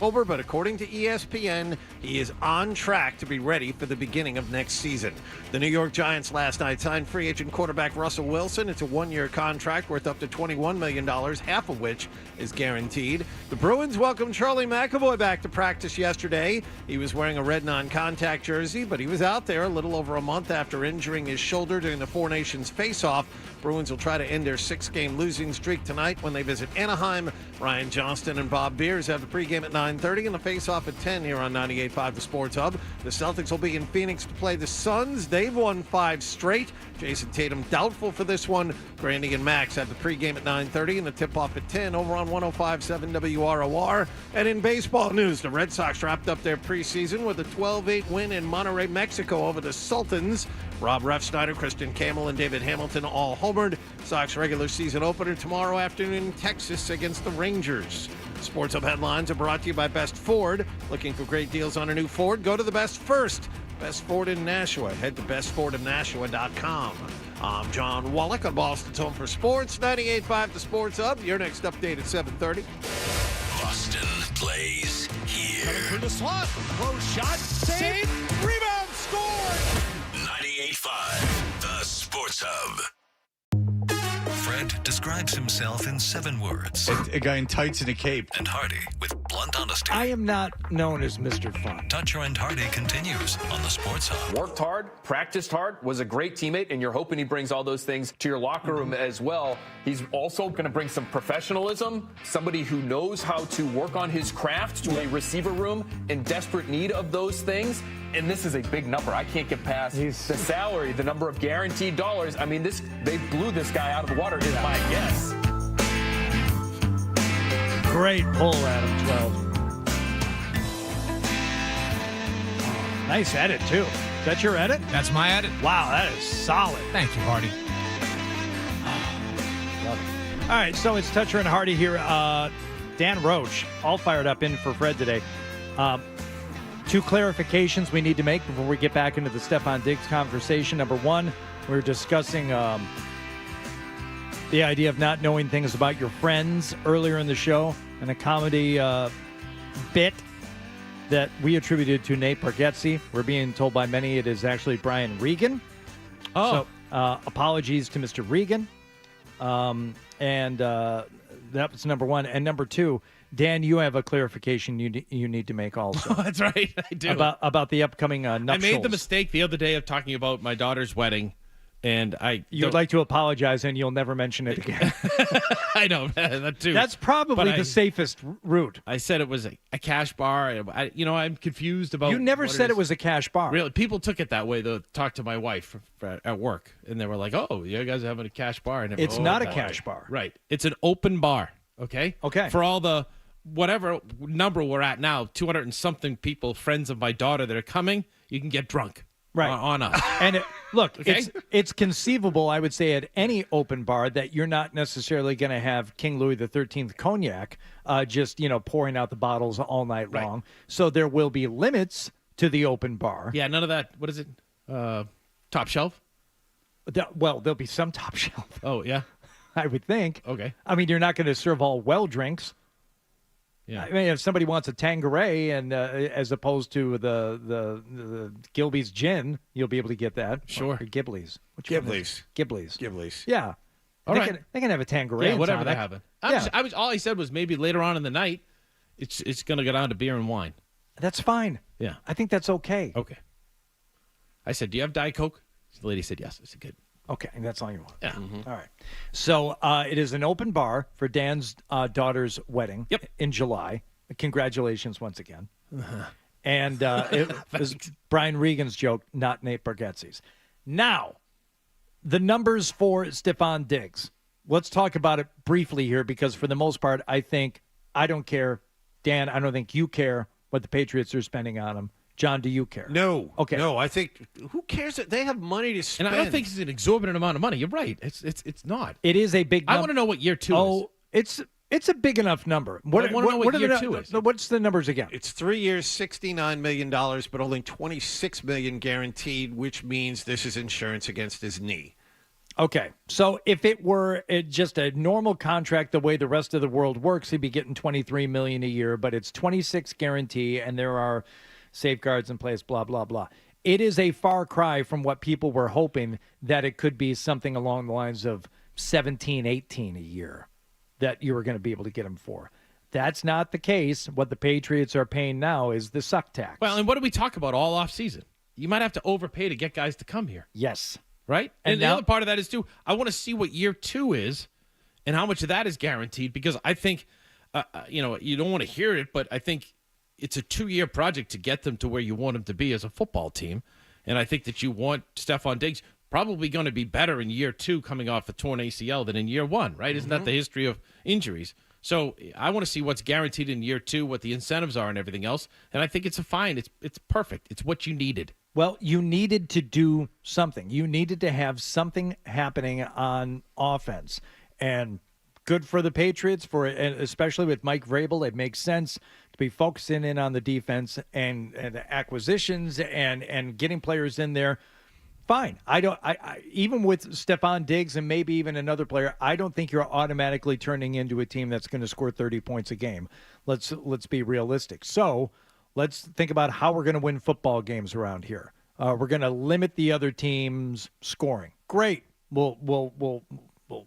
October, but according to ESPN, he is on track to be ready for the beginning of next season. The New York Giants last night signed free agent quarterback Russell Wilson. It's a one-year contract worth up to $21 million, half of which is guaranteed. The Bruins welcomed Charlie McAvoy back to practice yesterday. He was wearing a red non-contact jersey, but he was out there a little over a month after injuring his shoulder during the Four Nations face-off. Bruins will try to end their 6-game losing streak tonight when they visit Anaheim. Ryan Johnston and Bob Beers have the pregame at 9:30 and the face-off at 10 here on 98.5 The Sports Hub. The Celtics will be in Phoenix to play the Suns. They've won 5 straight. Jason Tatum doubtful for this one. Grandy and Max have the pregame at 9:30 and the tip-off at 10 over on 105.7 WROR. And in baseball news, the Red Sox wrapped up their preseason with a 12-8 win in Monterrey, Mexico over the Sultans. Rob Refsnyder, Kristen Campbell, and David Hamilton all homered. Sox regular season opener tomorrow afternoon in Texas against the Rangers. Sports Hub headlines are brought to you by Best Ford. Looking for great deals on a new Ford? Go to the Best First. Best Ford in Nashua. Head to bestfordofnashua.com. I'm John Wallach on Boston's Home for Sports. 98.5 The Sports Hub. Your next update at 7:30. Boston plays here. Coming through the slot. Close shot. Save. Rebound. Score. 98.5 The Sports Hub. Fred describes himself in 7 words. A guy in tights and a cape. And Hardy with blunt honesty. I am not known as Mr. Fun. Dutcher and Hardy continues on the Sports Hub. Worked hard, practiced hard, was a great teammate, and you're hoping he brings all those things to your locker room as well. He's also going to bring some professionalism, somebody who knows how to work on his craft to a receiver room in desperate need of those things. And this is a big number. I can't get past the salary, the number of guaranteed dollars. I mean, they blew this guy out of the water, is my guess. Great pull, Adam 12. Nice edit, too. Is that your edit? That's my edit. Wow, that is solid. Thank you, Hardy. Love it. All right, so it's Toucher and Hardy here. Dan Roche, all fired up in for Fred today. 2 clarifications we need to make before we get back into the Stephon Diggs conversation. Number one, we're discussing the idea of not knowing things about your friends earlier in the show, and a comedy bit that we attributed to Nate Bargatze. We're being told by many it is actually Brian Regan. Oh. So apologies to Mr. Regan. And that was number one. And number two, Dan, you have a clarification you need to make also. Oh, that's right. I do. About the upcoming nuptials. I made the mistake the other day of talking about my daughter's wedding, and you'd like to apologize, and you'll never mention it again. I know that too. That's probably the safest route. I said it was a cash bar. I'm confused about. You never said it was a cash bar. Really, people took it that way. Though, talked to my wife at work, and they were like, "Oh, you guys are having a cash bar." And it's not a cash bar, right? It's an open bar. Okay. Okay. For all the whatever number we're at now, 200 and something people, friends of my daughter that are coming, you can get drunk. Right. On us. And look, Okay? it's conceivable, I would say, at any open bar that you're not necessarily going to have King Louis XIII cognac just, pouring out the bottles all night long. So there will be limits to the open bar. Yeah, none of that. What is it? Top shelf? Well, there'll be some top shelf. Oh, yeah? I would think. Okay. I mean, you're not going to serve all well drinks. Yeah. I mean, if somebody wants a Tanqueray and as opposed to the Gilby's gin, you'll be able to get that. Sure. Or Ghibli's. Ghiblis. Yeah. All they right. They can have a Tanqueray. Yeah, whatever and they tonic. have. All I said was maybe later on in the night, it's going to go down to beer and wine. That's fine. Yeah. I think that's okay. Okay. I said, do you have Diet Coke? The lady said yes. I said, good. Okay, and that's all you want. Yeah. Mm-hmm. All right. So it is an open bar for Dan's daughter's wedding in July. Congratulations once again. Uh-huh. And it was Brian Regan's joke, not Nate Bargatze's. Now, the numbers for Stephon Diggs. Let's talk about it briefly here because for the most part, I don't care. Dan, I don't think you care what the Patriots are spending on him. John, do you care? No. Okay. No, I think who cares that they have money to spend? And I don't think it's an exorbitant amount of money. You're right. It's not. It is a big number. I want to know what year two is. It's a big enough number. I want to know what year two is. What's the numbers again? It's 3 years, $69 million, but only $26 million guaranteed, which means this is insurance against his knee. Okay, so if it were just a normal contract the way the rest of the world works, he'd be getting $23 million a year, but it's 26 guarantee, and there are safeguards in place, blah, blah, blah. It is a far cry from what people were hoping that it could be something along the lines of 17, 18 a year that you were going to be able to get him for. That's not the case. What the Patriots are paying now is the suck tax. Well, and what do we talk about all offseason? You might have to overpay to get guys to come here. Yes. Right? And the now, other part of that is, too, I want to see what year 2 is and how much of that is guaranteed, because I think, you don't want to hear it, but I think it's a 2-year project to get them to where you want them to be as a football team. And I think that you want Stephon Diggs probably going to be better in year 2 coming off a torn ACL than in year 1, right? Isn't that the history of injuries? So I want to see what's guaranteed in year 2, what the incentives are and everything else. And I think it's it's perfect. It's what you needed. Well, you needed to do something. You needed to have something happening on offense. And good for the Patriots, and especially with Mike Vrabel. It makes sense to be focusing in on the defense and acquisitions and getting players in there. Fine. I even with Stephon Diggs and maybe even another player, I don't think you're automatically turning into a team that's going to score 30 points a game. Let's be realistic. So let's think about how we're going to win football games around here. We're going to limit the other team's scoring. Great. We'll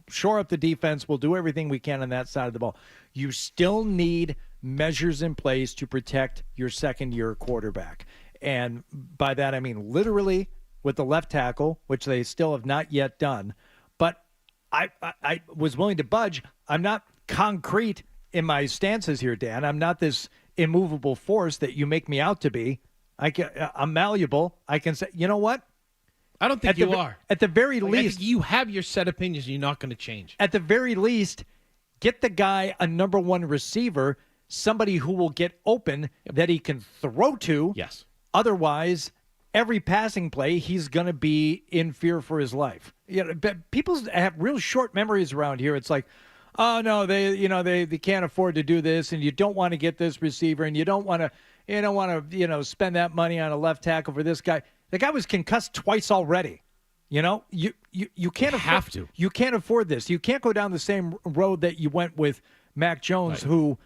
shore up the defense. We'll do everything we can on that side of the ball. You still need measures in place to protect your second-year quarterback. And by that, I mean literally with the left tackle, which they still have not yet done. But I was willing to budge. I'm not concrete in my stances here, Dan. I'm not this immovable force that you make me out to be. I'm malleable. I can say, you know what? I don't think you are. At the very least, I think you have your set opinions and you're not going to change. At the very least, get the guy a number 1 receiver, somebody who will get open that he can throw to. Yes. Otherwise, every passing play, he's going to be in fear for his life. People have real short memories around here. It's like, oh no, they can't afford to do this, and you don't want to get this receiver, and you don't want to spend that money on a left tackle for this guy. The guy was concussed twice already. You can't have to. You can't afford this. You can't go down the same road that you went with Mac Jones, right, who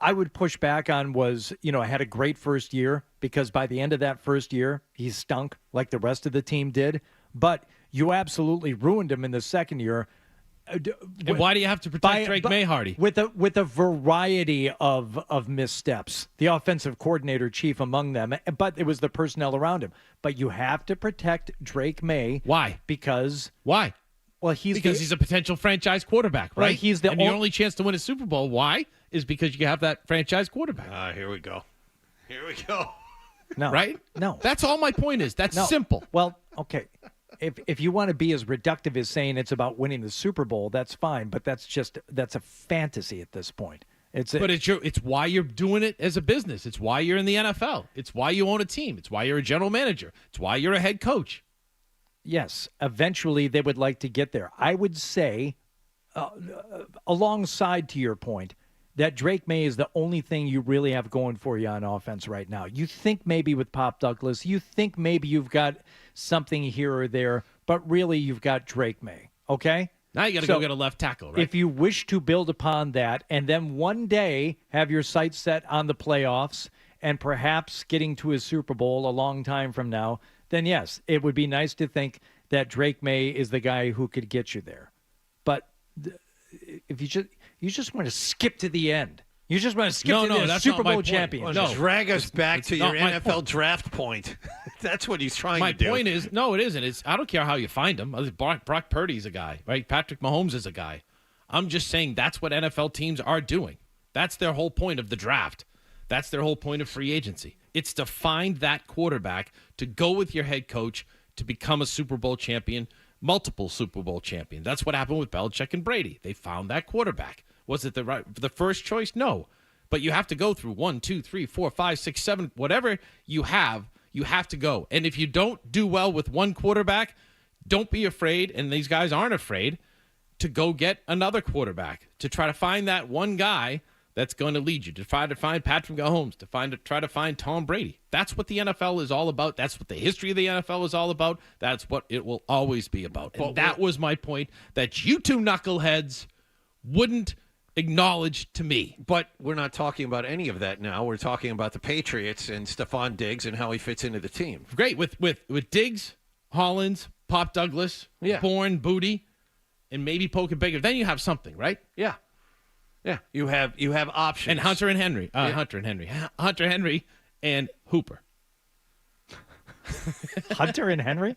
I would push back on was, had a great first year, because by the end of that first year, he stunk like the rest of the team did. But you absolutely ruined him in the second year. And why do you have to protect Drake May, Hardy? With a variety of missteps. The offensive coordinator chief among them, but it was the personnel around him. But you have to protect Drake May. Why? Why? Well, he's a potential franchise quarterback, right? Well, he's the only chance to win a Super Bowl. Why? Is because you have that franchise quarterback. Here we go. No. Right? No. That's all my point is. That's simple. Well, okay. If you want to be as reductive as saying it's about winning the Super Bowl, that's fine. But that's a fantasy at this point. It's why you're doing it as a business. It's why you're in the NFL. It's why you own a team. It's why you're a general manager. It's why you're a head coach. Yes, eventually they would like to get there. I would say, alongside to your point, that Drake May is the only thing you really have going for you on offense right now. You think maybe with Pop Douglas, you think maybe you've got something here or there, but really you've got Drake May, okay? Now you got to go get a left tackle, right? If you wish to build upon that and then one day have your sights set on the playoffs and perhaps getting to a Super Bowl a long time from now, then yes, it would be nice to think that Drake May is the guy who could get you there. But if you just want to skip to the end. You just want to skip to the Super Bowl champion. Drag us back to your NFL draft point. That's what he's trying to do. My point is, no, it isn't. I don't care how you find him. Brock Purdy's a guy, right? Patrick Mahomes is a guy. I'm just saying that's what NFL teams are doing. That's their whole point of the draft. That's their whole point of free agency. It's to find that quarterback, to go with your head coach, to become a Super Bowl champion, multiple Super Bowl champion. That's what happened with Belichick and Brady. They found that quarterback. Was it the first choice? No. But you have to go through 1, 2, 3, 4, 5, 6, 7, whatever you have to go. And if you don't do well with one quarterback, don't be afraid, and these guys aren't afraid, to go get another quarterback, to try to find that one guy that's going to lead you to try to find Patrick Mahomes, try to find Tom Brady. That's what the NFL is all about. That's what the history of the NFL is all about. That's what it will always be about. And that was my point, that you two knuckleheads wouldn't acknowledge to me. But we're not talking about any of that now. We're talking about the Patriots and Stephon Diggs and how he fits into the team. Great. With Diggs, Hollins, Pop Douglas, Bourne, Booty, and maybe Polk Baker. Then you have something, right? Yeah. Yeah. You have options. And Hunter and Henry. Hunter Henry and Hooper. Hunter and Henry?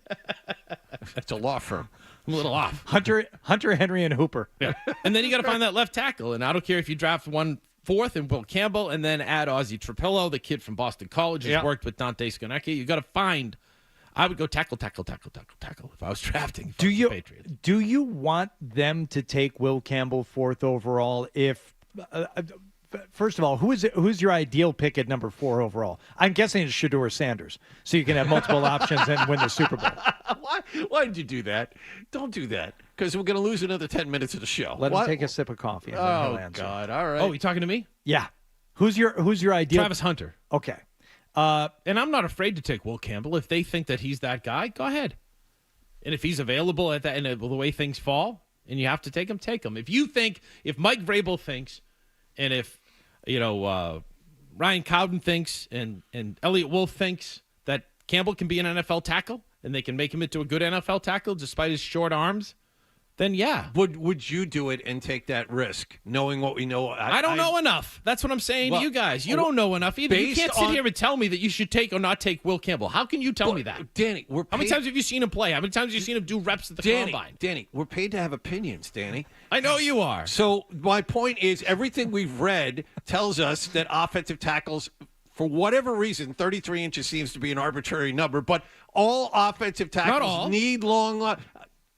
That's a law firm. I'm a little off. Hunter, Henry, and Hooper. Yeah. And then you got to find that left tackle. And I don't care if you draft 1/4 and Will Campbell and then add Ozzie Trapillo, the kid from Boston College, who's worked with Dante Scarnecchia. You got to find. I would go tackle if I was drafting. The Patriots. Do you want them to take Will Campbell 4th overall? If first of all, who's your ideal pick at number 4 overall? I'm guessing it's Shedeur Sanders, so you can have multiple options and win the Super Bowl. Why did you do that? Don't do that, because we're going to lose another 10 minutes of the show. Let him take a sip of coffee. And then he'll answer. God! All right. Oh, you talking to me? Yeah. Who's your ideal? Travis Hunter. Okay. And I'm not afraid to take Will Campbell. If they think that he's that guy, go ahead. And if he's available at that, and the way things fall, and you have to take him, take him. If Mike Vrabel thinks, and if Ryan Cowden thinks, and Elliott Wolf thinks that Campbell can be an NFL tackle, and they can make him into a good NFL tackle despite his short arms, then yeah. Would you do it and take that risk, knowing what we know? I don't know enough. That's what I'm saying to you guys. You don't know enough either. You can't sit here and tell me that you should take or not take Will Campbell. How can you tell me that? Danny, how many times have you seen him play? How many times have you seen him do reps at the combine? Danny, we're paid to have opinions, Danny. I know you are. So my point is, everything we've read tells us that offensive tackles, for whatever reason, 33 inches seems to be an arbitrary number, but all offensive tackles need long.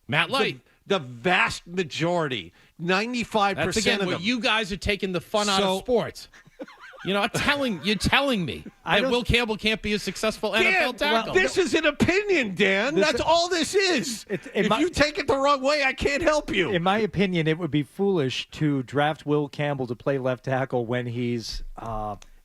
Matt Light. The vast majority, 95% That's again of what them. you guys are taking the fun out of sports. You're telling me that Will Campbell can't be a successful NFL tackle. Well, this is an opinion, Dan. That's all this is. If you take it the wrong way, I can't help you. In my opinion, it would be foolish to draft Will Campbell to play left tackle when he's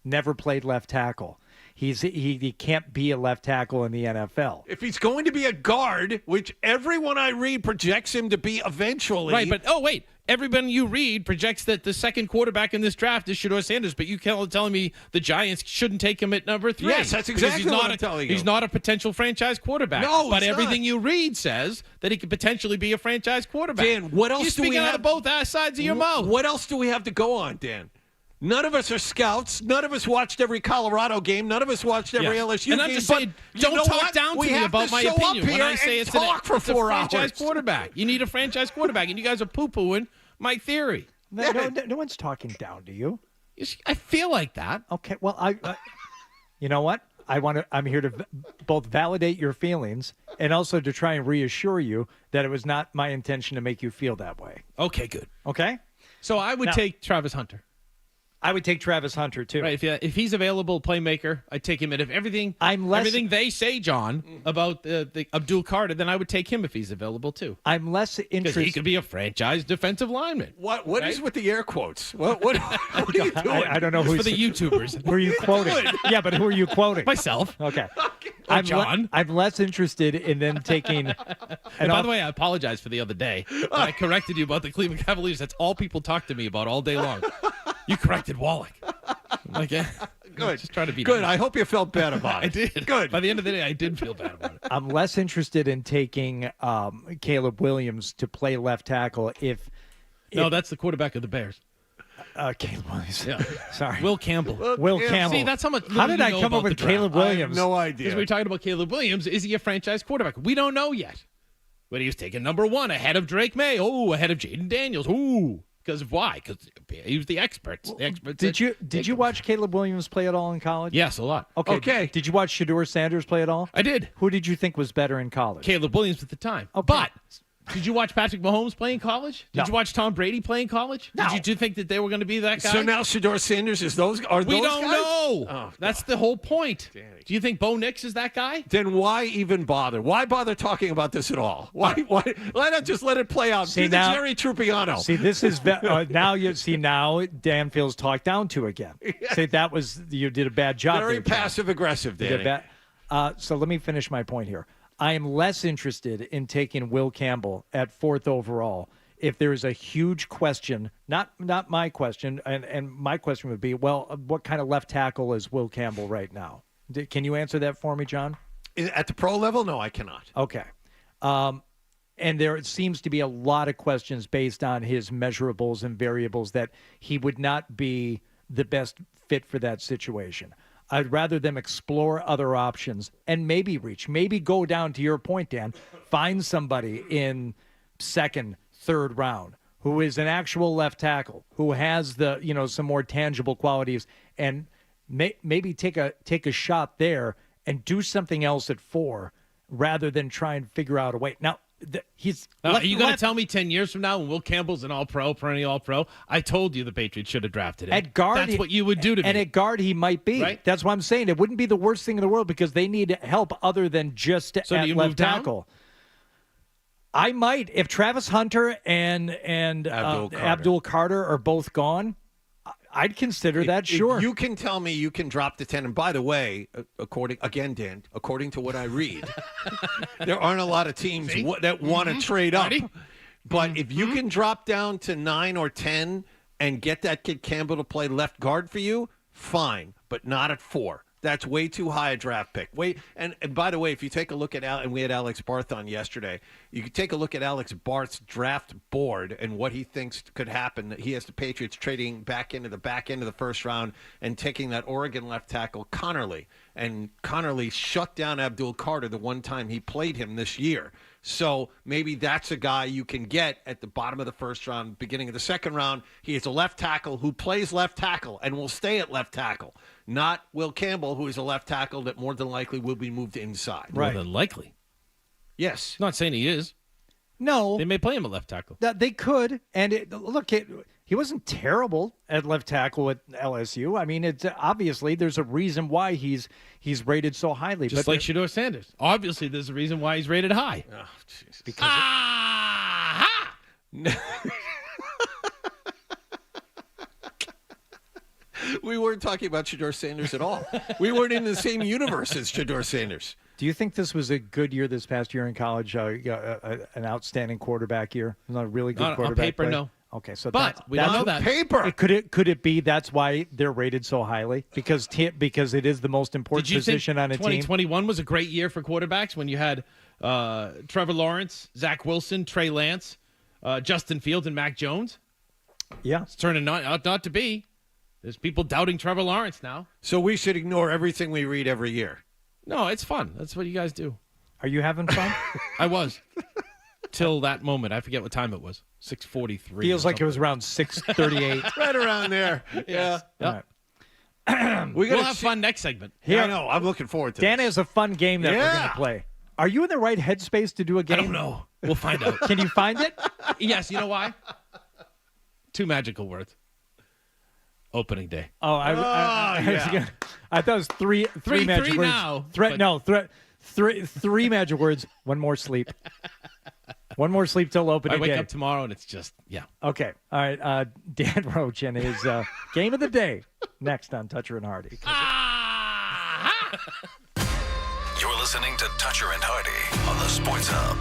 never played left tackle. He can't be a left tackle in the NFL. If he's going to be a guard, which everyone I read projects him to be eventually. Right, but wait. Everybody you read projects that the second quarterback in this draft is Shedeur Sanders, but you can't telling me the Giants shouldn't take him at number 3. Yes, that's exactly what I'm telling you. He's not a potential franchise quarterback. No, but he's everything not. you read says that he could potentially be a franchise quarterback. Dan, what else You're do we speaking out have? of both sides of your mouth. What else do we have to go on, Dan? None of us are scouts. None of us watched every Colorado game. None of us watched every LSU and game. I'm just saying, don't talk down to me about my opinion when I say it's a franchise quarterback. You need a franchise quarterback, and you guys are poo-pooing my theory. No one's talking down to you. I feel like that. Okay, well, I you know what? I'm here to both validate your feelings and also to try and reassure you that it was not my intention to make you feel that way. Okay, good. Okay? So I would take Travis Hunter. I would take Travis Hunter, too. Right, if he's available, playmaker, I'd take him. And if everything they say, John, about the Abdul Carter, then I would take him if he's available, too. I'm less interested. Because he could be a franchise defensive lineman. What is with the air quotes? What are you doing? I don't know who's for the YouTubers. Who are you quoting? Yeah, but who are you quoting? Myself. Okay. John. I'm less interested in them taking. And by the way, I apologize for the other day. I corrected you about the Cleveland Cavaliers. That's all people talk to me about all day long. You corrected Wallach. Okay. Good. Just trying to be good. nice. I hope you felt bad about it. I did. Good. By the end of the day, I did feel bad about it. I'm less interested in taking Caleb Williams to play left tackle if No, that's the quarterback of the Bears. Caleb Williams. Yeah. Sorry. Will Campbell. Will Campbell. See, that's how much. How did I come up with Caleb Williams? I have no idea. Because we're talking about Caleb Williams. Is he a franchise quarterback? We don't know yet. But he was taken number 1 ahead of Drake May. Oh, ahead of Jaden Daniels. Ooh. Because of why? Because he was the experts. The experts. Did you watch Caleb Williams play at all in college? Yes, a lot. Okay. Did you watch Shedeur Sanders play at all? I did. Who did you think was better in college? Caleb Williams at the time. Okay. But Did you watch Patrick Mahomes play in college? Did you watch Tom Brady play in college? No. Did you think that they were going to be that guy? So now Shedeur Sanders is those? Are we those don't guys? know. Oh, that's the whole point. Do you think Bo Nix is that guy? Then why even bother? Why bother talking about this at all? Why not just let it play out? See, Do now, the Jerry Trupiano. See, this is now Dan feels talked down to again. See, you did a bad job. Very passive aggressive, Danny. So let me finish my point here. I am less interested in taking Will Campbell at 4th overall if there is a huge question, not my question, and my question would be, well, what kind of left tackle is Will Campbell right now? Can you answer that for me, John? At the pro level? No, I cannot. Okay. And there seems to be a lot of questions based on his measurables and variables that he would not be the best fit for that situation. I'd rather them explore other options and maybe go down to your point, Dan, find somebody in 2nd, 3rd round who is an actual left tackle, who has some more tangible qualities, and maybe take a shot there and do something else at 4 rather than try and figure out a way. Now, are you going to tell me 10 years from now when Will Campbell's an all-pro, perennial all-pro? I told you the Patriots should have drafted him. At guard, that's what you would do to me. And at guard, he might be. Right? That's what I'm saying. It wouldn't be the worst thing in the world because they need help other than just so at do you left move down? tackle. I might. If Travis Hunter and Abdul Carter are both gone, I'd consider that, sure. If you can tell me you can drop to 10. And by the way, according to what I read, there aren't a lot of teams that want to trade up. But if you can drop down to 9 or 10 and get that kid Campbell to play left guard for you, fine, but not at 4. That's way too high a draft pick. And by the way, if you take a look at and we had Alex Barth on yesterday, you could take a look at Alex Barth's draft board and what he thinks could happen. He has the Patriots trading back into the back end of the 1st round and taking that Oregon left tackle Connerly. And Connerly shut down Abdul Carter the one time he played him this year. So maybe that's a guy you can get at the bottom of the 1st round, beginning of the 2nd round. He is a left tackle who plays left tackle and will stay at left tackle. Not Will Campbell, who is a left tackle that more than likely will be moved inside. More than likely. Yes. I'm not saying he is. No. They may play him at left tackle. They could. And he wasn't terrible at left tackle at LSU. I mean, it's obviously there's a reason why he's rated so highly. Just like Shedeur Sanders. Obviously, there's a reason why he's rated high. Oh, Jesus. Because we weren't talking about Shedeur Sanders at all. We weren't in the same universe as Shedeur Sanders. Do you think this was a good year this past year in college? An outstanding quarterback year? Not a really good quarterback on paper, play? No. Okay, so but we don't know that. Paper. Could it be that's why they're rated so highly? Because it is the most important position on a team? 2021 was a great year for quarterbacks when you had Trevor Lawrence, Zach Wilson, Trey Lance, Justin Fields, and Mac Jones? Yeah. It's turning out not to be. There's people doubting Trevor Lawrence now. So we should ignore everything we read every year. No, it's fun. That's what you guys do. Are you having fun? I was. Till that moment. I forget what time it was. 6:43. Feels like it was around 6:38. Right around there. Yeah. Yep. Right. We'll have fun next segment. Yeah, I know. I'm looking forward to Dan this. has a fun game that we're going to play. Are you in the right headspace to do a game? I don't know. We'll find out. Can you find it? Yes. You know why? 2 magical words. Opening day. Oh, I thought it was three magic words. Now, three magic words. One more sleep. One more sleep till opening day. I wake up tomorrow and it's just, Okay. All right. Dan Roche and his game of the day next on Toucher and Hardy. You're listening to Toucher and Hardy on the Sports Hub.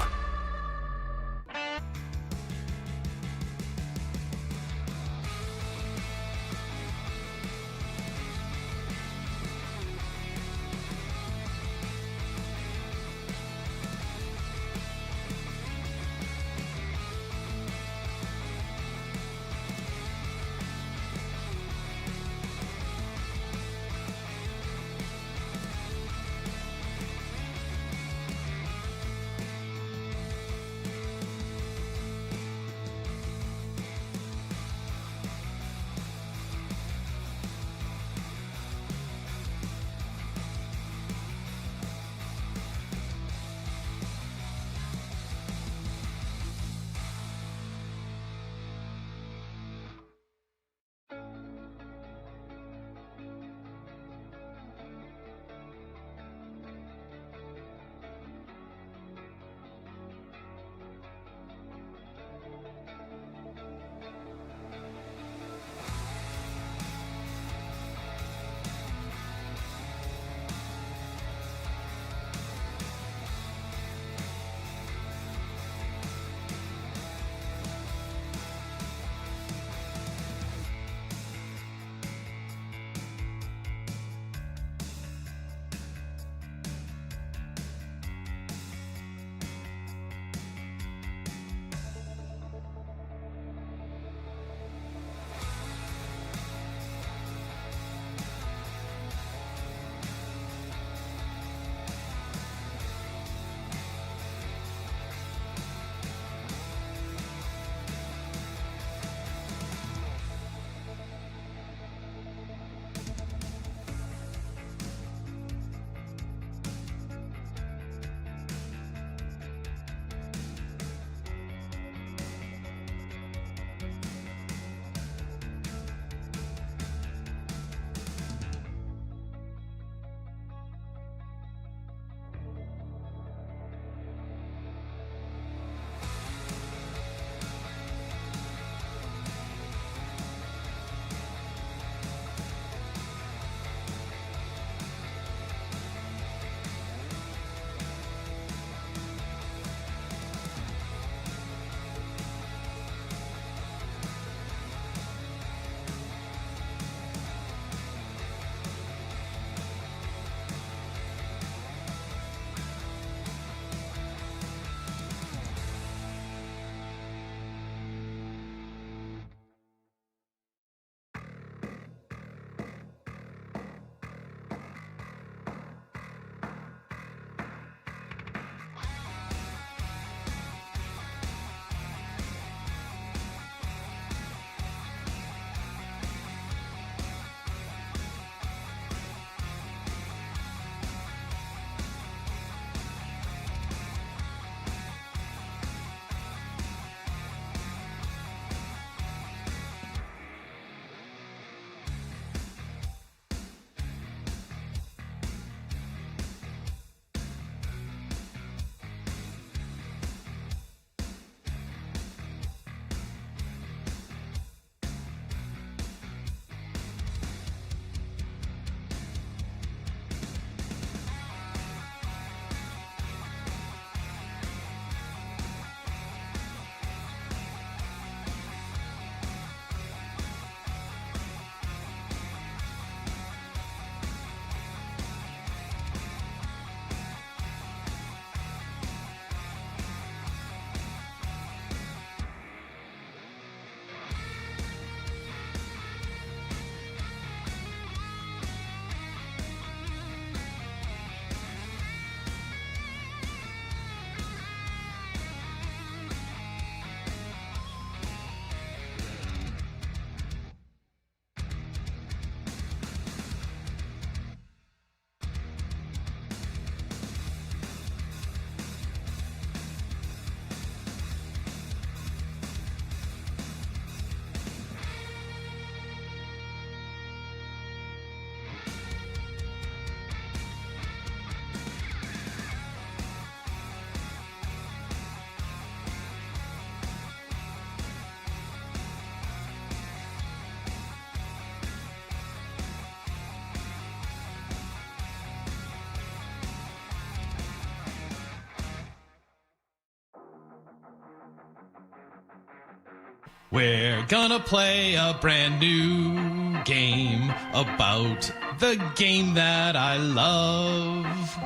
We're gonna play a brand new game about the game that I love.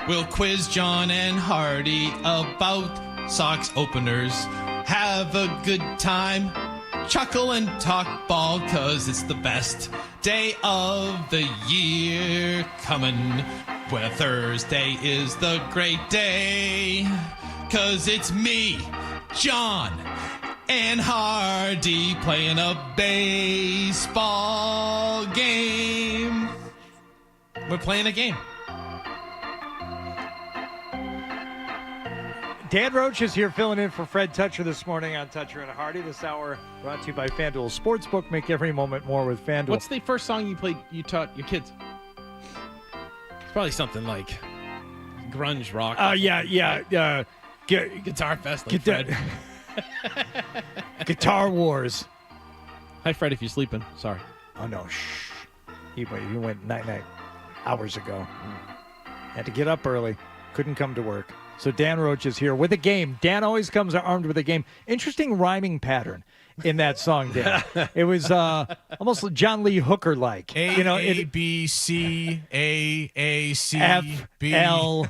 We'll quiz John and Hardy about Sox openers. Have a good time. Chuckle and talk ball, 'cause it's the best day of the year coming. Where Thursday is the great day. 'Cause it's me, John, and Hardy playing a baseball game. We're playing a game. Dan Roche is here filling in for Fred Toucher this morning on Toucher and Hardy. This hour brought to you by FanDuel Sportsbook. Make every moment more with FanDuel. What's the first song you taught your kids? It's probably something like grunge rock. Guitar Fest, like Fred. Guitar Wars. Hi, Fred, if you're sleeping. Sorry. Oh, no. Shh. He went night-night hours ago. Had to get up early. Couldn't come to work. So Dan Roche is here with a game. Dan always comes armed with a game. Interesting rhyming pattern in that song, Dan. It was almost John Lee Hooker-like. A, B, C, A, C, F, B. L,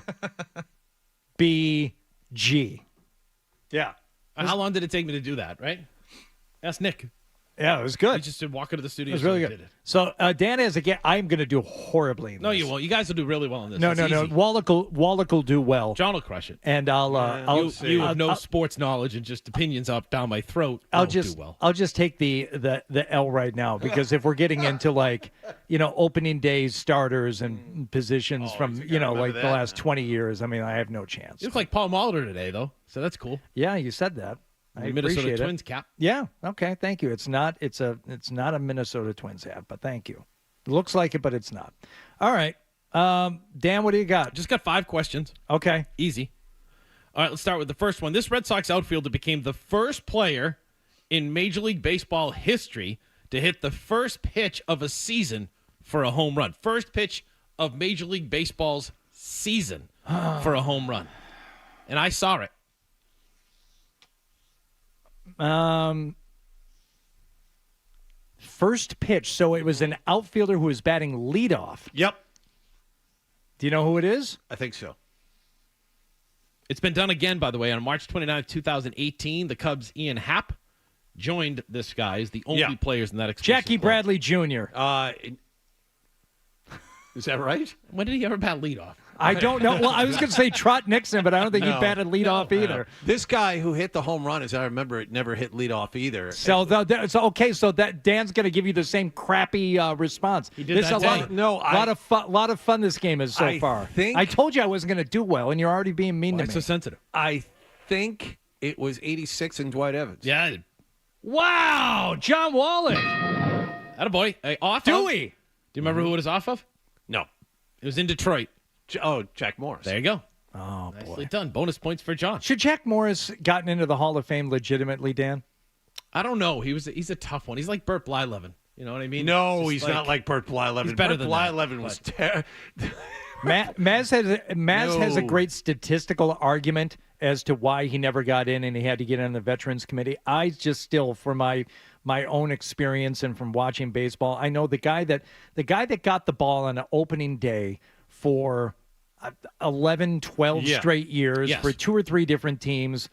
B, G. Yeah. How long did it take me to do that, right? That's Nick. Yeah, it was good. He just did walk into the studio. It was really so good. Did it. So Dan has a game. I'm going to do horribly in No, this. you won't. You guys will do really well in this. No. It's easy. Wallach will do well. John will crush it. And I'll You have no sports knowledge and just opinions up down my throat. I'll do just well. I'll just take the L right now, because if we're getting into opening day starters and positions from the last 20 years, I mean, I have no chance. You look like Paul Molitor today, though, so that's cool. Yeah, you said that. I The Minnesota appreciate Twins it. cap. Yeah. Okay. Thank you. It's not a Minnesota Twins hat, but thank you. It looks like it, but it's not. All right. Dan, what do you got? Just got 5 questions. Okay. Easy. All right, let's start with the first one. This Red Sox outfielder became the first player in Major League Baseball history to hit the first pitch of a season for a home run. First pitch of Major League Baseball's season for a home run. And I saw it. First pitch. So it was an outfielder who was batting leadoff. Yep. Do you know who it is? I think so. It's been done again, by the way. On March 29th, 2018, the Cubs' Ian Happ joined this guy as the only players in that exclusive Jackie club. Bradley Jr. Is that right? When did he ever bat leadoff? I don't know. Well, I was going to say Trot Nixon, but I don't think he batted leadoff either. This guy who hit the home run, as I remember it, never hit leadoff either. So that Dan's going to give you the same crappy response. He did that day. lot of fun this game is so far. I told you I wasn't going to do well, and you're already being mean to me. So sensitive. I think it was 86 and Dwight Evans. Yeah. Wow, John Wallach. Attaboy. Hey, off Dewey. Do you remember who it was off of? No. It was in Detroit. Jack Morris. There you go. Oh, Nicely boy. done. Bonus points for John. Should Jack Morris gotten into the Hall of Fame legitimately, Dan? I don't know. He's a tough one. He's like Burt Blyleven. You know what I mean? No, he's not like Burt Blyleven. He's better Burt than Blyleven that, was but- terrible. Maz has a No. great statistical argument as to why he never got in and he had to get on the Veterans Committee. I just still, for my own experience and from watching baseball, I know the guy that got the ball on an opening day for 11, 12 straight years for 2 or 3 different teams.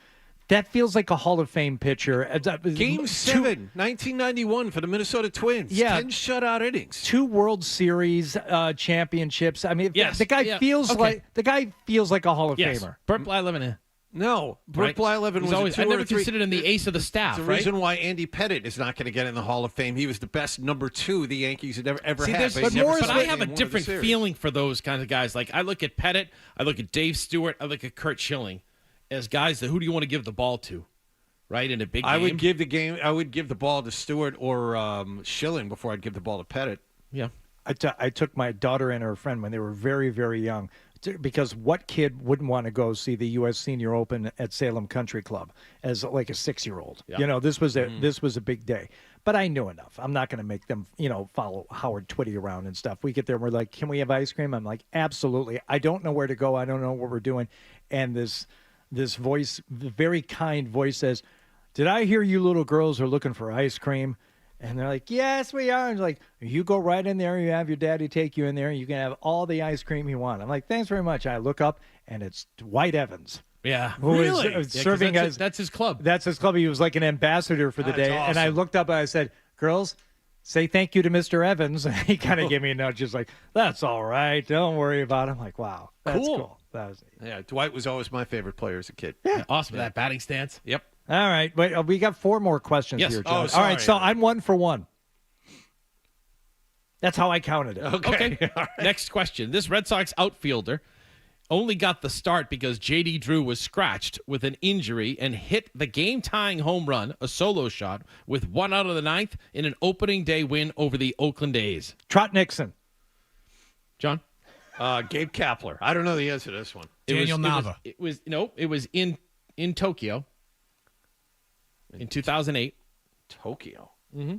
That feels like a Hall of Fame pitcher. Game 7, 1991 for the Minnesota Twins. Yeah. 10 shutout innings. 2 World Series championships. I mean, Yes. the guy feels like a Hall of Famer. Burt Blyleven. No, Burt Right? Blyleven was always. a 2 I never or 3. considered him the ace of the staff. It's the reason why Andy Pettitte is not going to get in the Hall of Fame. He was the best number 2 the Yankees had ever See, had. but he never I split have a in one of the different series. feeling for those kinds of guys. Like I look at Pettitte, I look at Dave Stewart, I look at Kurt Schilling as guys that who do you want to give the ball to, right? In a big game. I would give the ball to Stewart or Schilling before I'd give the ball to Pettitte. Yeah. I took my daughter and her friend when they were very, very young, because what kid wouldn't want to go see the U.S. Senior Open at Salem Country Club as like a 6-year-old? Yeah. You know, this was a big day. But I knew enough. I'm not going to make them, follow Howard Twitty around and stuff. We get there and we're like, can we have ice cream? I'm like, absolutely. I don't know where to go. I don't know what we're doing. And this voice, the very kind voice says, did I hear you little girls are looking for ice cream? And they're like, yes, we are. And like, you go right in there. You have your daddy take you in there. And you can have all the ice cream you want. I'm like, thanks very much. I look up, and it's Dwight Evans. Yeah, who is serving as that's his club. That's his club. He was like an ambassador for the day. Awesome. And I looked up and I said, girls, say thank you to Mr. Evans. And he kind of gave me a nudge, just like, that's all right. Don't worry about it. I'm like, wow, that's cool. That was Yeah, Dwight was always my favorite player as a kid. Yeah, awesome. That batting stance. Yep. All right. Wait, we got 4 more questions here, John. Oh, all right, so I'm 1 for 1. That's how I counted it. Okay. Right. Next question. This Red Sox outfielder only got the start because J.D. Drew was scratched with an injury and hit the game-tying home run, a solo shot, with 1 out of the 9th in an opening day win over the Oakland A's. Trot Nixon. John? Gabe Kapler. I don't know the answer to this one. Daniel Nava. It was in Tokyo in 2008. Tokyo. Mm-hmm.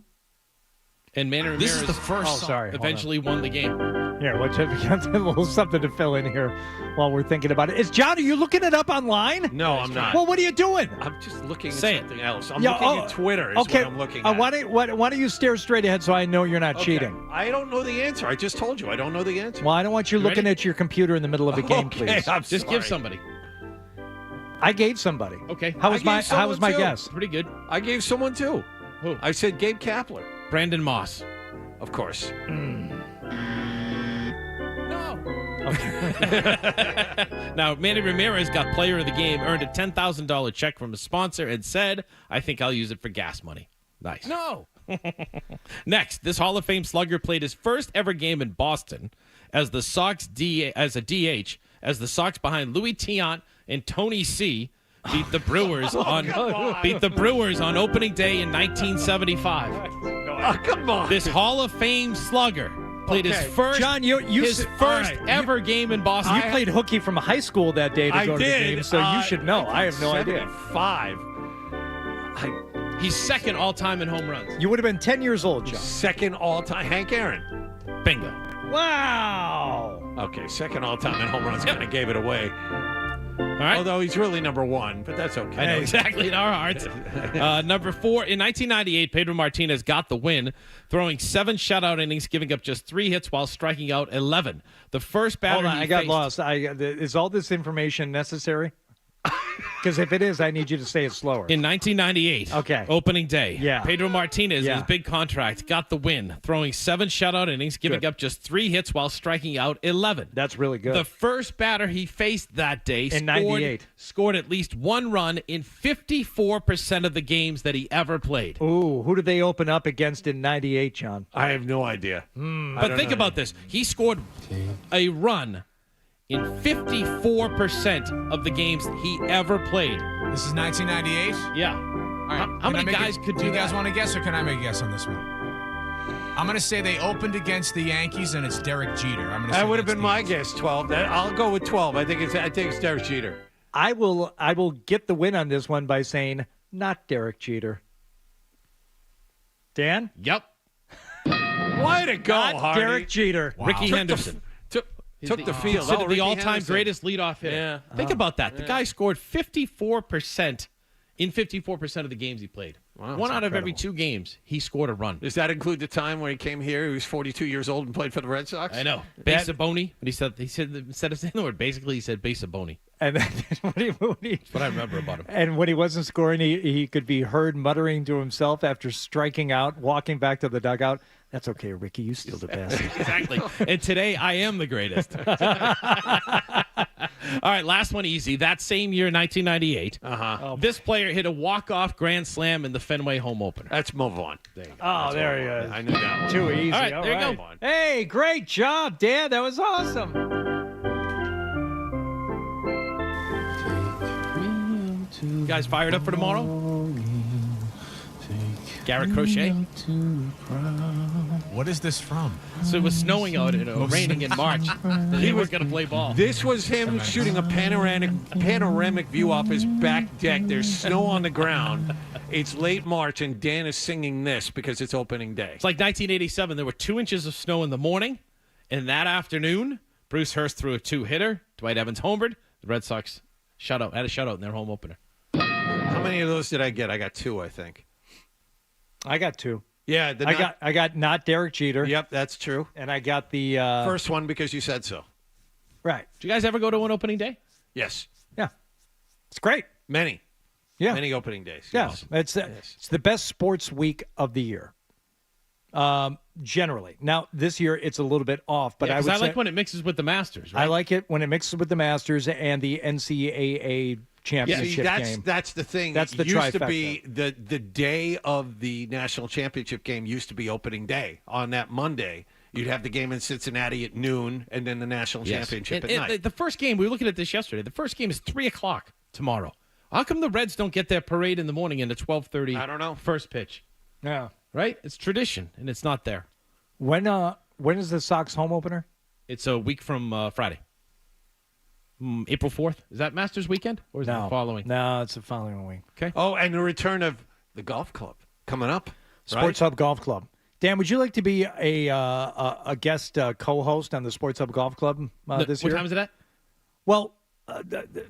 And Manny Ramirez This is the first eventually won the game. Here, let's have a little something to fill in here while we're thinking about it. John, are you looking it up online? No, I'm not. Well, what are you doing? I'm just looking at Say something else. I'm looking at Twitter is okay. what I'm looking at. Why don't you stare straight ahead so I know you're not cheating? I don't know the answer. I just told you I don't know the answer. Well, I don't want you looking at your computer in the middle of a game, please. Just give somebody. I gave somebody. Okay. How was my guess? Pretty good. I gave someone too. Who? I said Gabe Kapler. Brandon Moss. Of course. No. Okay. Now, Manny Ramirez got player of the game, earned a $10,000 check from a sponsor, and said, I think I'll use it for gas money. Nice. No. Next, this Hall of Fame slugger played his first ever game in Boston as the Sox as a DH, as the Sox behind Louis Tiant and Tony C beat the Brewers on opening day in 1975. Oh, come on. This Hall of Fame slugger played his first ever game in Boston. You played hooky from high school that day to go to the game, so you should know. I have no idea. 5. He's second all-time in home runs. You would have been 10 years old, John. Second all-time. Hank Aaron. Bingo. Wow. Okay, second all-time in home runs. Kind of gave it away. All right. Although he's really number 1, but that's okay. I know exactly in our hearts. Number 4, in 1998, Pedro Martinez got the win, throwing 7 shutout innings, giving up just 3 hits while striking out 11. The first batter. Hold on, I got lost. Is all this information necessary? Because if it is, I need you to say it slower. In 1998, opening day, Pedro Martinez, in his big contract, got the win, throwing 7 shutout innings, giving up just 3 hits while striking out 11. That's really good. The first batter he faced that day scored at least 1 run in 54% of the games that he ever played. Ooh, who did they open up against in 98, John? I have no idea. But think about this. He scored a run in 54% of the games he ever played. This is 1998? Yeah. All right. How many guys could do that? Do you guys want to guess, or can I make a guess on this one? I'm going to say they opened against the Yankees, and it's Derek Jeter. That would have been my guess, 12. I'll go with 12. I think it's Derek Jeter. I will get the win on this one by saying not Derek Jeter. Dan? Yep. Way to go, not Hardy. Derek Jeter. Wow. Ricky Henderson. Took the field. Considered the Ricky all-time Henderson. greatest leadoff hitter. Yeah. Think about that. The guy scored 54% in 54% of the games he played. Wow, 1 out of incredible. every 2 games, he scored a run. Does that include the time when he came here? He was 42 years old and played for the Red Sox? I know. Base-a-bony. He said instead of saying the word, basically he said base-a-bony. And then That's what I remember about him. And when he wasn't scoring, he could be heard muttering to himself after striking out, walking back to the dugout. That's okay, Ricky. You still the best. Exactly. And today, I am the greatest. All right, last one easy. That same year, 1998, this player hit a walk-off grand slam in the Fenway home opener. Let's move on. There you go. There he is. I knew that one. Too easy. All right, there you go. Hey, great job, Dan. That was awesome. You guys fired up for tomorrow? Garrett Crochet. What is this from? So it was snowing out and raining in March. He was going to play ball. This was him shooting a panoramic view off his back deck. There's snow on the ground. It's late March, and Dan is singing this because it's opening day. It's like 1987. There were 2 inches of snow in the morning, and that afternoon, Bruce Hurst threw a 2-hitter. Dwight Evans homered. The Red Sox had a shutout in their home opener. How many of those did I get? I got 2, I think. I got 2. Yeah, I got not Derek Jeter. Yep, that's true. And I got the first one because you said so. Right. Did you guys ever go to an opening day? Yes. Yeah. It's great. Many. Yeah. Many opening days. Yes. It's the best sports week of the year. Generally. Now, this year it's a little bit off, but I like when it mixes with the Masters, right? I like it when it mixes with the Masters and the NCAA championship game. That's the thing. That's the used trifecta. to be the day of the national championship game used to be opening day. On that Monday, you'd have the game in Cincinnati at noon, and then the national championship at night. The first game, we were looking at this yesterday. The first game is 3:00 tomorrow. How come the Reds don't get their parade in the morning and the 12:30? I don't know. First pitch. Yeah. Right? It's tradition, and it's not there. When is the Sox home opener? It's a week from Friday. April 4th. Is that Masters weekend? Or is it the following? No, it's the following week. Okay. Oh, and the return of the golf club coming up. Sports Hub Golf Club. Dan, would you like to be a guest co-host on the Sports Hub Golf Club this year? What time is it at? Well,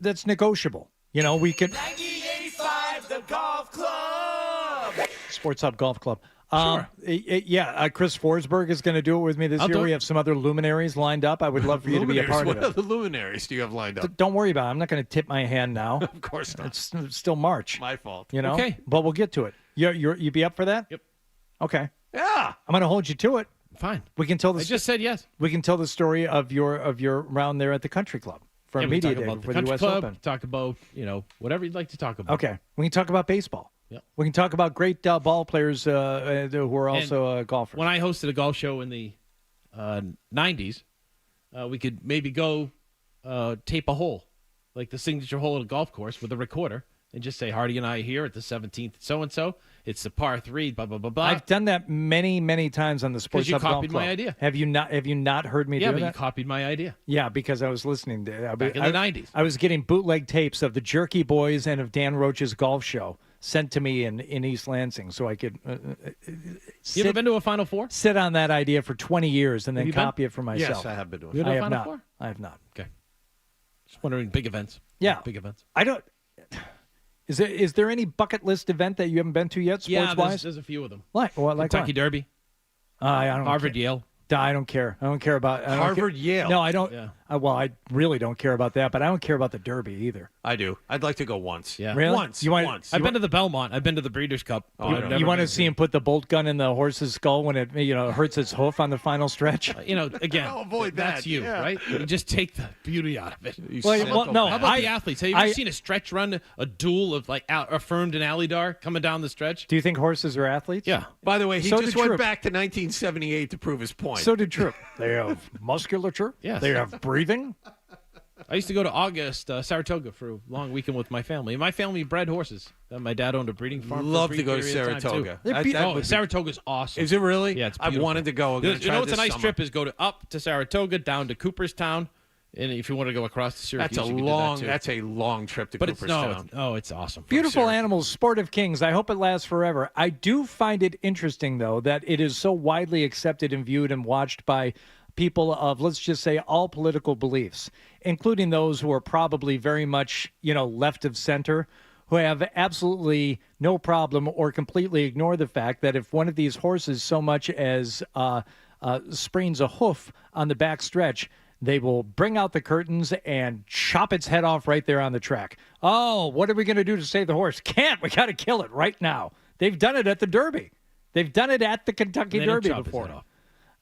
that's negotiable. You know, we could... 9085 The Golf Club! Sports Hub Golf Club. Sure. Chris Forsberg is going to do it with me this year. We have some other luminaries lined up. I would love for you to be a part What of it. other luminaries do you have lined up? Don't worry about it. I'm not going to tip my hand now. Of course not. It's still March. My fault. You know? Okay. But we'll get to it. You be up for that? Yep. Okay. Yeah. I'm going to hold you to it. Fine. We can tell I just said yes. We can tell the story of your round there at the country club for we media talk day about before the the country U.S. club, Open. talk about, whatever you'd like to talk about. Okay. We can talk about baseball. Yep. We can talk about great ball players who are also golfers. When I hosted a golf show in the 90s, we could maybe go tape a hole, like the signature hole at a golf course with a recorder, and just say, Hardy and I are here at the 17th so-and-so. It's the par 3, blah, blah, blah, blah. I've done that many, many times on the Sports you Hub Golf copied Club. my idea. Have you not heard me do Yeah, that? but you copied my idea. Yeah, because I was listening to Back in the 90s. I was getting bootleg tapes of the Jerky Boys and of Dan Roche's golf show sent to me in East Lansing so I could You ever been to a Final Four? sit on that idea for 20 years and then Have you copy it for myself. Yes, I have been to You it. been to I a have Final not. Four? I have not. Okay. Just wondering, big events. Yeah. Big events. I don't. Is there any bucket list event that you haven't been to yet, Yeah, sports-wise? there's a few of them. Like Kentucky what? Derby, I don't Harvard, care. Yale. I don't care. I don't care about Harvard, Yale. No, I don't. Yeah. Well, I really don't care about that, but I don't care about the Derby either. I do. I'd like to go once. Yeah. Really? Once. You want- once. I've been to the Belmont. I've been to the Breeders' Cup. Oh, I don't know. You want to see him put the bolt gun in the horse's skull when it hurts its hoof on the final stretch? Again, I'll avoid that's that, you, yeah. right? You just take the beauty out of it. No. How about the athletes? Have you ever seen a stretch run, a duel of like Affirmed and Alidar coming down the stretch? Do you think horses are athletes? Yeah. By the way, he So just did went Troop. back to 1978 to prove his point. So did Troop. They have musculature. Yes. They have breathing. I used to go to August, Saratoga for a long weekend with my family. And my family bred horses. My dad owned a breeding farm. Love for a to go to brief period of time, Saratoga. too. That would be- Saratoga's awesome. Is it really? Yeah, it's I've beautiful. wanted to go. I'm gonna You try know what's a this nice summer. trip is go up to Saratoga, down to Cooperstown, and if you want to go across to Syracuse, That's a you can do long. that too. That's a long trip to But it's Cooperstown. it's awesome. Beautiful animals, sportive kings. I hope it lasts forever. I do find it interesting, though, that it is so widely accepted and viewed and watched by people of, let's just say, all political beliefs, including those who are probably very much, left of center, who have absolutely no problem or completely ignore the fact that if one of these horses so much as sprains a hoof on the back stretch, they will bring out the curtains and chop its head off right there on the track. Oh, what are we going to do to save the horse? Can't. We got to kill it right now. They've done it at the Derby. They've done it at the Kentucky They don't Derby chop his before. head off.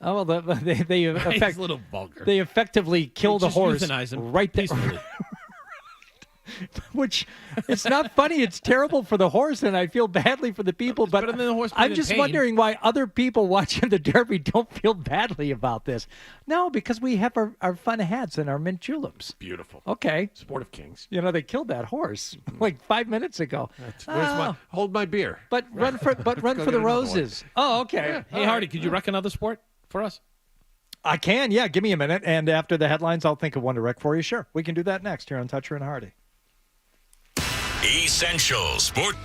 Oh, well, they It's a little vulgar. They effectively kill the Just horse euthanize him right there. peacefully. Which, it's not funny. It's terrible for the horse, and I feel badly for the people. But better than the horse being I'm in just pain. wondering why other people watching the Derby don't feel badly about this. No, because we have our fun hats and our mint juleps. Beautiful. Okay. Sport of kings. They killed that horse like 5 minutes ago. Hold my beer. But run for go the get another one. roses. Oh, okay. Hey, Hardy, could you wreck another sport for us? I can, yeah. Give me a minute, and after the headlines, I'll think of one to wreck for you. Sure, we can do that next here on Toucher and Hardy. Essential Sport.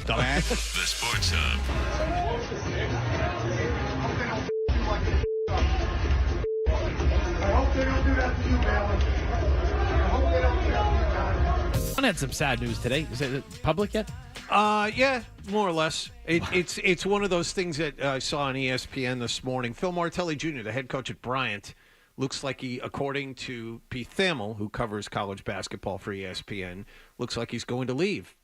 dumbass. The Sports Hub. I hope they don't do that to you, Baylor. I hope they don't do that to you, guys. I had some sad news today. Is it public yet? Yeah, more or less. It's one of those things that I saw on ESPN this morning. Phil Martelli Jr., the head coach at Bryant, looks like he, according to Pete Thamel, who covers college basketball for ESPN, looks like he's going to leave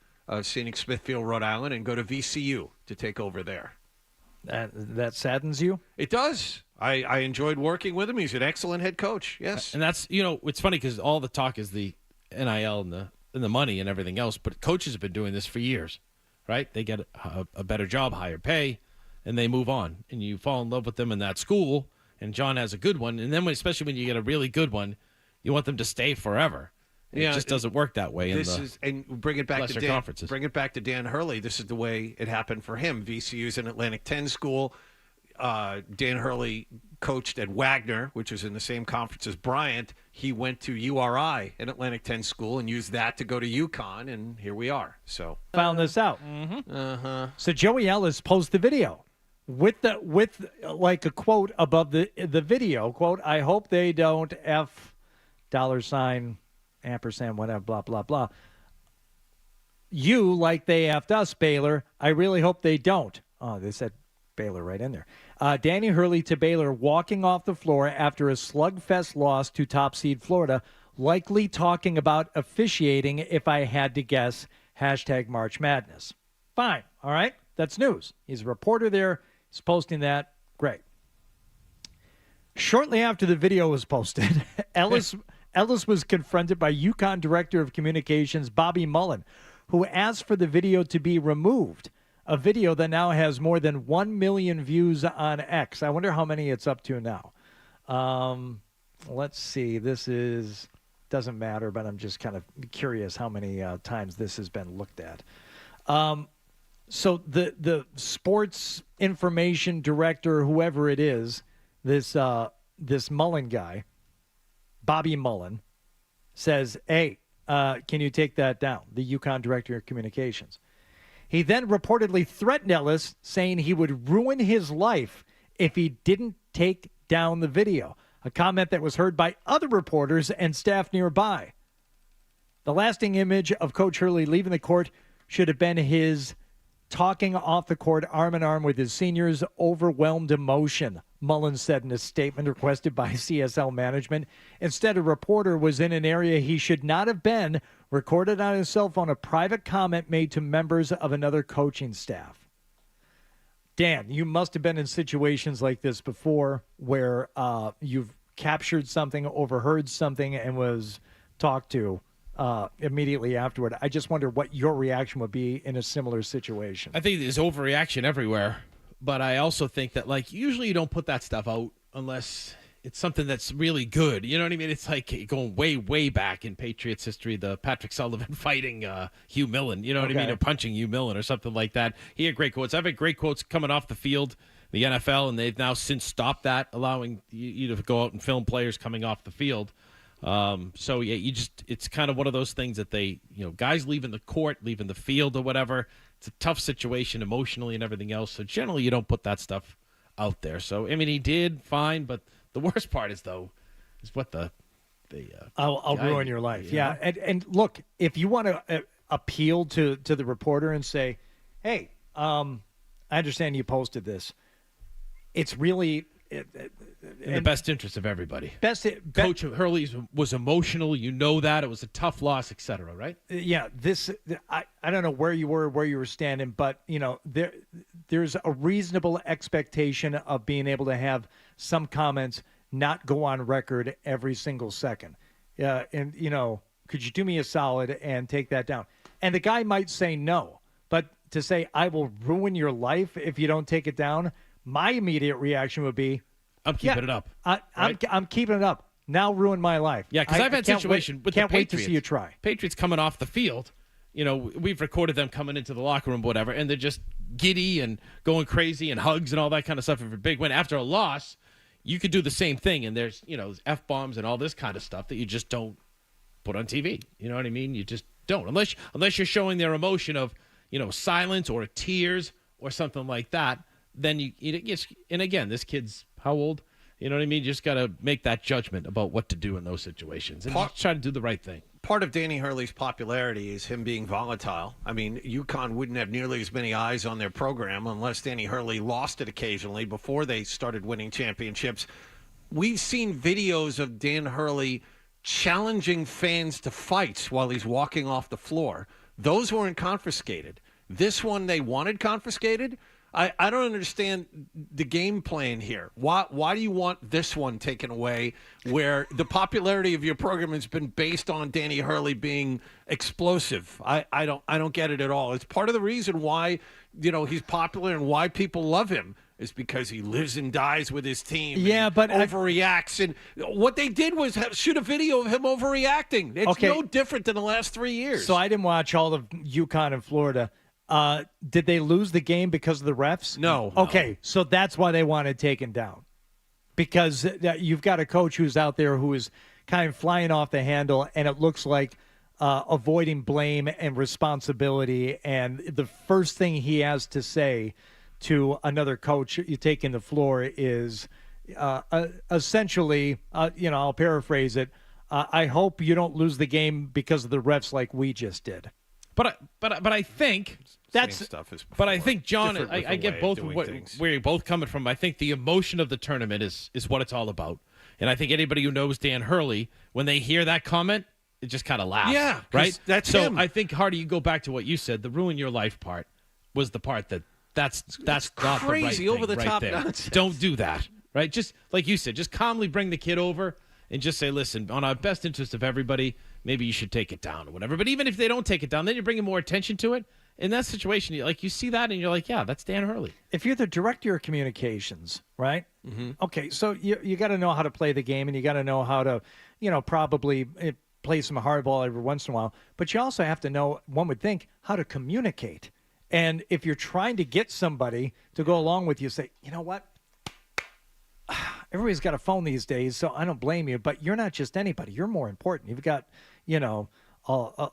scenic Smithfield, Rhode Island, and go to VCU to take over there. That saddens you? It does. I enjoyed working with him. He's an excellent head coach. Yes. And that's, it's funny because all the talk is the NIL and the money and everything else, but coaches have been doing this for years, right? They get a better job, higher pay, and they move on. And you fall in love with them in that school, and John has a good one. And then especially when you get a really good one, you want them to stay forever. And it just doesn't work that way and bring it back to Dan, conferences. Bring it back to Dan Hurley. This is the way it happened for him. VCU's an Atlantic 10 school. Dan Hurley coached at Wagner, which is in the same conference as Bryant. He went to URI, an Atlantic 10 school, and used that to go to UConn, and here we are. So found this out. So Joey Ellis posted the video with like a quote above the video. Quote, I hope they don't F $, ampersand, whatever, blah, blah, blah. You, like they F'd us, Baylor. I really hope they don't. Oh, they said Baylor right in there. Danny Hurley to Baylor walking off the floor after a slugfest loss to top seed Florida, likely talking about officiating if I had to guess, #March Madness. Fine. All right. That's news. He's a reporter there. He's posting that. Great. Shortly after the video was posted, Ellis was confronted by UConn Director of Communications Bobby Mullen, who asked for the video to be removed. A video that now has more than 1 million views on X. I wonder how many it's up to now. Let's see. Doesn't matter, but I'm just kind of curious how many times this has been looked at. So the sports information director, whoever it is, this Mullen guy, Bobby Mullen, says, hey, can you take that down? The UConn Director of Communications. He then reportedly threatened Ellis, saying he would ruin his life if he didn't take down the video, a comment that was heard by other reporters and staff nearby. The lasting image of Coach Hurley leaving the court should have been his talking off the court arm in arm with his seniors' overwhelmed emotion, Mullen said in a statement requested by CSL management. Instead, a reporter was in an area he should not have been, recorded on his cell phone a private comment made to members of another coaching staff. Dan, you must have been in situations like this before where you've captured something, overheard something, and was talked to immediately afterward. I just wonder what your reaction would be in a similar situation. I think there's overreaction everywhere, but I also think that, usually you don't put that stuff out unless it's something that's really good. You know what I mean? It's like going way, way back in Patriots history, the Patrick Sullivan fighting Hugh Millen, you know what I mean? Or punching Hugh Millen or something like that. He had great quotes. I've had great quotes coming off the field, the NFL, and they've now since stopped that, allowing you to go out and film players coming off the field. So yeah, it's kind of one of those things that they, guys leaving the court, leaving the field or whatever. It's a tough situation emotionally and everything else. So generally you don't put that stuff out there. So, I mean, he did fine, but the worst part is what I'll ruin your life. Yeah. And look, if you want to appeal to the reporter and say, hey, I understand you posted this. It's really in the best interest of everybody. Coach Hurley was emotional. You know that. It was a tough loss, et cetera, right? Yeah. I don't know where you were standing, but, there's a reasonable expectation of being able to have some comments not go on record every single second. And, could you do me a solid and take that down? And the guy might say no, but to say, I will ruin your life if you don't take it down, my immediate reaction would be, I'm keeping it up. I'm keeping it up. Now ruin my life. Yeah, because I've had situations with the Patriots. Can't wait to see you try. Patriots coming off the field, we've recorded them coming into the locker room, whatever, and they're just giddy and going crazy and hugs and all that kind of stuff for a big win. After a loss, you could do the same thing, and there's, F-bombs and all this kind of stuff that you just don't put on TV. You know what I mean? You just don't. Unless you're showing their emotion of, silence or tears or something like that, then and again, this kid's how old? You know what I mean? You just got to make that judgment about what to do in those situations and just try to do the right thing. Part of Danny Hurley's popularity is him being volatile. I mean, UConn wouldn't have nearly as many eyes on their program unless Danny Hurley lost it occasionally before they started winning championships. We've seen videos of Dan Hurley challenging fans to fights while he's walking off the floor. Those weren't confiscated. This one they wanted confiscated. I don't understand the game plan here. Why do you want this one taken away where the popularity of your program has been based on Danny Hurley being explosive? I don't get it at all. It's part of the reason why he's popular and why people love him is because he lives and dies with his team. Yeah, but overreacts. And what they did was shoot a video of him overreacting. It's no different than the last 3 years. So I didn't watch all of UConn and Florida. Did they lose the game because of the refs? No. Okay, so that's why they want it taken down. Because you've got a coach who's out there who is kind of flying off the handle, and it looks like avoiding blame and responsibility. And the first thing he has to say to another coach you taking the floor is essentially, I'll paraphrase it, I hope you don't lose the game because of the refs like we just did. But I think that's stuff is. But I think John, I get both where you're both coming from. I think the emotion of the tournament is what it's all about, and I think anybody who knows Dan Hurley, when they hear that comment, it just kind of laughs. Yeah, right. That's so him. I think Hardy, you go back to what you said. The ruin your life part was the part that's not crazy the right over the thing top right there. nonsense. Don't do that. Right. Just like you said, just calmly bring the kid over and just say, listen, on our best interest of everybody, maybe you should take it down or whatever. But even if they don't take it down, then you're bringing more attention to it. In that situation, you see that and you're like, yeah, that's Dan Hurley. If you're the director of communications, right? Mm-hmm. Okay, so you got to know how to play the game, and you got to know how to, probably play some hardball every once in a while. But you also have to know, one would think, how to communicate. And if you're trying to get somebody to go along with you, say, you know what? Everybody's got a phone these days, so I don't blame you. But you're not just anybody. You're more important. You've got, a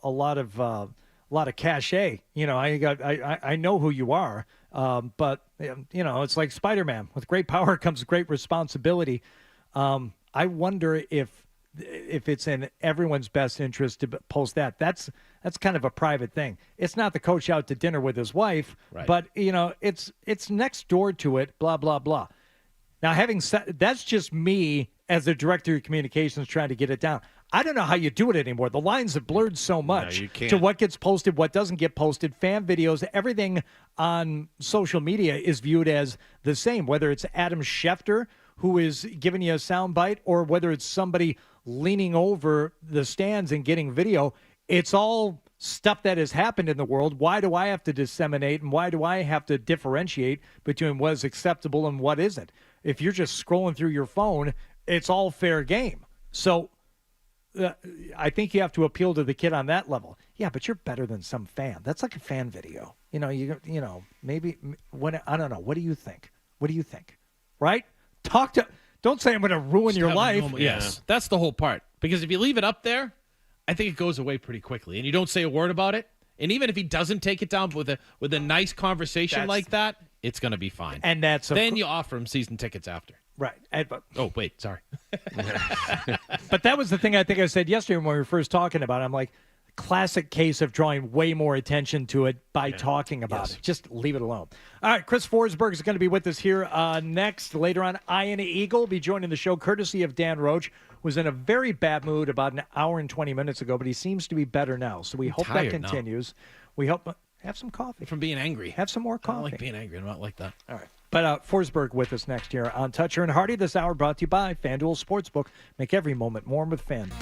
lot of cachet. I know who you are. But it's like Spider-Man. With great power comes great responsibility. I wonder if it's in everyone's best interest to post that. That's kind of a private thing. It's not the coach out to dinner with his wife, right. But it's next door to it. Blah blah blah. Now, having said, that's just me as the director of communications trying to get it down. I don't know how you do it anymore. The lines have blurred so much to what gets posted, what doesn't get posted, fan videos, everything on social media is viewed as the same, whether it's Adam Schefter, who is giving you a soundbite, or whether it's somebody leaning over the stands and getting video. It's all stuff that has happened in the world. Why do I have to disseminate, and why do I have to differentiate between what is acceptable and what isn't? If you're just scrolling through your phone, it's all fair game. So I think you have to appeal to the kid on that level. Yeah, but you're better than some fan. That's like a fan video. Maybe when I don't know. What do you think? What do you think? Right? Don't say I'm going to ruin your life. Yes, that's the whole part. Because if you leave it up there, I think it goes away pretty quickly, and you don't say a word about it. And even if he doesn't take it down with a nice conversation like that, it's going to be fine. And then you offer him season tickets after. Right. Oh, wait, sorry. But that was the thing I think I said yesterday when we were first talking about it. I'm like, classic case of drawing way more attention to it by talking about it. Just leave it alone. All right, Chris Forsberg is going to be with us here next. Later on, Ian Eagle will be joining the show courtesy of Dan Roche, who was in a very bad mood about an hour and 20 minutes ago, but he seems to be better now. So we hope that continues. We hope have some coffee. From being angry. Have some more coffee. I don't like being angry. I'm not like that. All right. But Forsberg with us next here on Toucher and Hardy. This hour brought to you by FanDuel Sportsbook. Make every moment warm with FanDuel.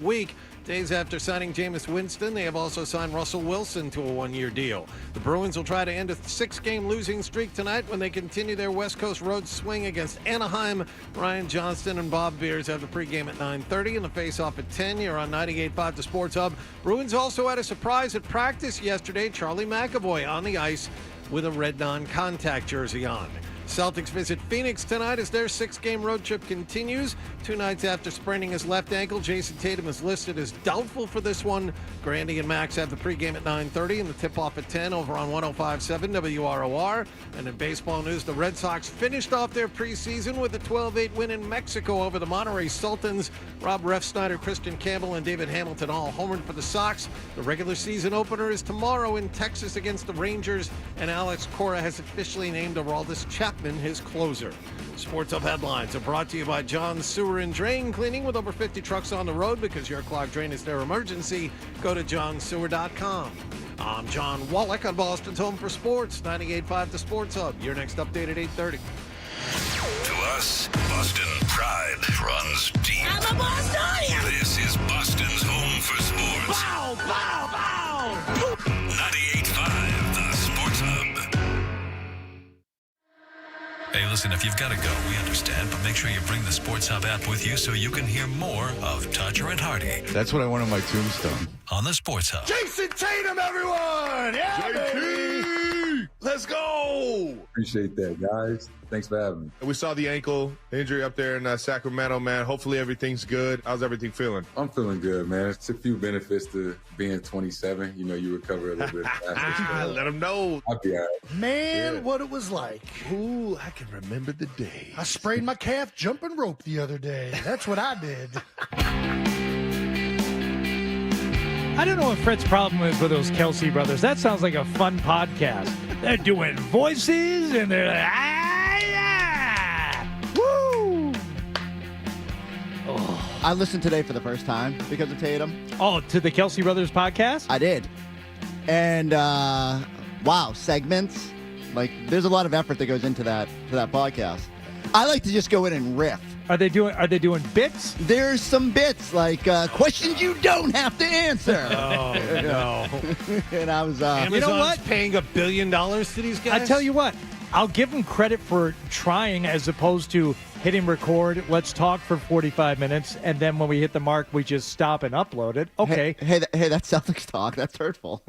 week. Days after signing Jameis Winston, they have also signed Russell Wilson to a one-year deal. The Bruins will try to end a 6-game losing streak tonight when they continue their West Coast road swing against Anaheim. Ryan Johnston and Bob Beers have the pregame at 9:30 and the face-off at 10. You're on 98.5 The Sports Hub. Bruins also had a surprise at practice yesterday. Charlie McAvoy on the ice with a red non-contact jersey on. Celtics visit Phoenix tonight as their 6-game road trip continues. 2 nights after spraining his left ankle, Jason Tatum is listed as doubtful for this one. Grandy and Max have the pregame at 9:30 and the tip-off at 10 over on 105.7 WROR. And in baseball news, the Red Sox finished off their preseason with a 12-8 win in Mexico over the Monterrey Sultans. Rob Refsnyder, Christian Campbell, and David Hamilton all homered for the Sox. The regular season opener is tomorrow in Texas against the Rangers, and Alex Cora has officially named Aroldis Chapman his closer. Sports Hub headlines are brought to you by John Sewer and Drain Cleaning. With over 50 trucks on the road, because your clogged drain is their emergency, go to johnsewer.com. I'm John Wallach on Boston's Home for Sports, 98.5 The Sports Hub. Your next update at 8:30. To us, Boston pride runs deep. I'm a Bostonian! This is Boston's Home for Sports. Bow, bow, bow! 98.5 The Sports Hub. Hey, listen, if you've got to go, we understand, but make sure you bring the Sports Hub app with you so you can hear more of Todger and Hardy. That's what I want on my tombstone. On the Sports Hub. Jason Tatum, everyone! Yeah, JT! Let's go! Appreciate that, guys. Thanks for having me. We saw the ankle injury up there in Sacramento, man. Hopefully everything's good. How's everything feeling? I'm feeling good, man. It's a few benefits to being 27. You know, you recover a little bit faster. Let them know. I'll be all right. Man, what it was like. Ooh, I can remember the day. I sprayed my calf jumping rope the other day. That's what I did. I don't know what Fred's problem is with those Kelsey brothers. That sounds like a fun podcast. They're doing voices and they're like, woo! Oh. I listened today for the first time because of Tatum. Oh, to the Kelsey brothers podcast? I did. And, wow, segments. Like, there's a lot of effort that goes into that podcast. I like to just go in and riff. Are they doing bits? There's some bits, like questions you don't have to answer. Oh, no. And I was, Amazon's you know what? paying $1 billion to these guys? I tell you what, I'll give them credit for trying as opposed to hitting record. Let's talk for 45 minutes, and then when we hit the mark, we just stop and upload it. Okay. Hey, that's Celtics talk. That's hurtful.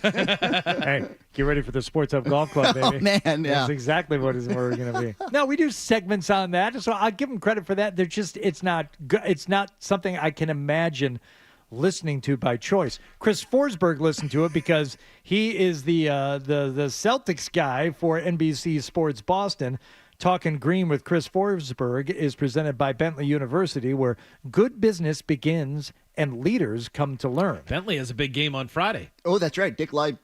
Hey, get ready for the Sports Hub Golf Club, baby. Oh, man, yeah. That's exactly what we're going to be. No, we do segments on that, so I'll give them credit for that. They're just, it's not something I can imagine listening to by choice. Chris Forsberg listened to it because he is the Celtics guy for NBC Sports Boston. Talking Green with Chris Forsberg is presented by Bentley University, where good business begins and leaders come to learn. Bentley has a big game on Friday. Oh, that's right. Dick Leip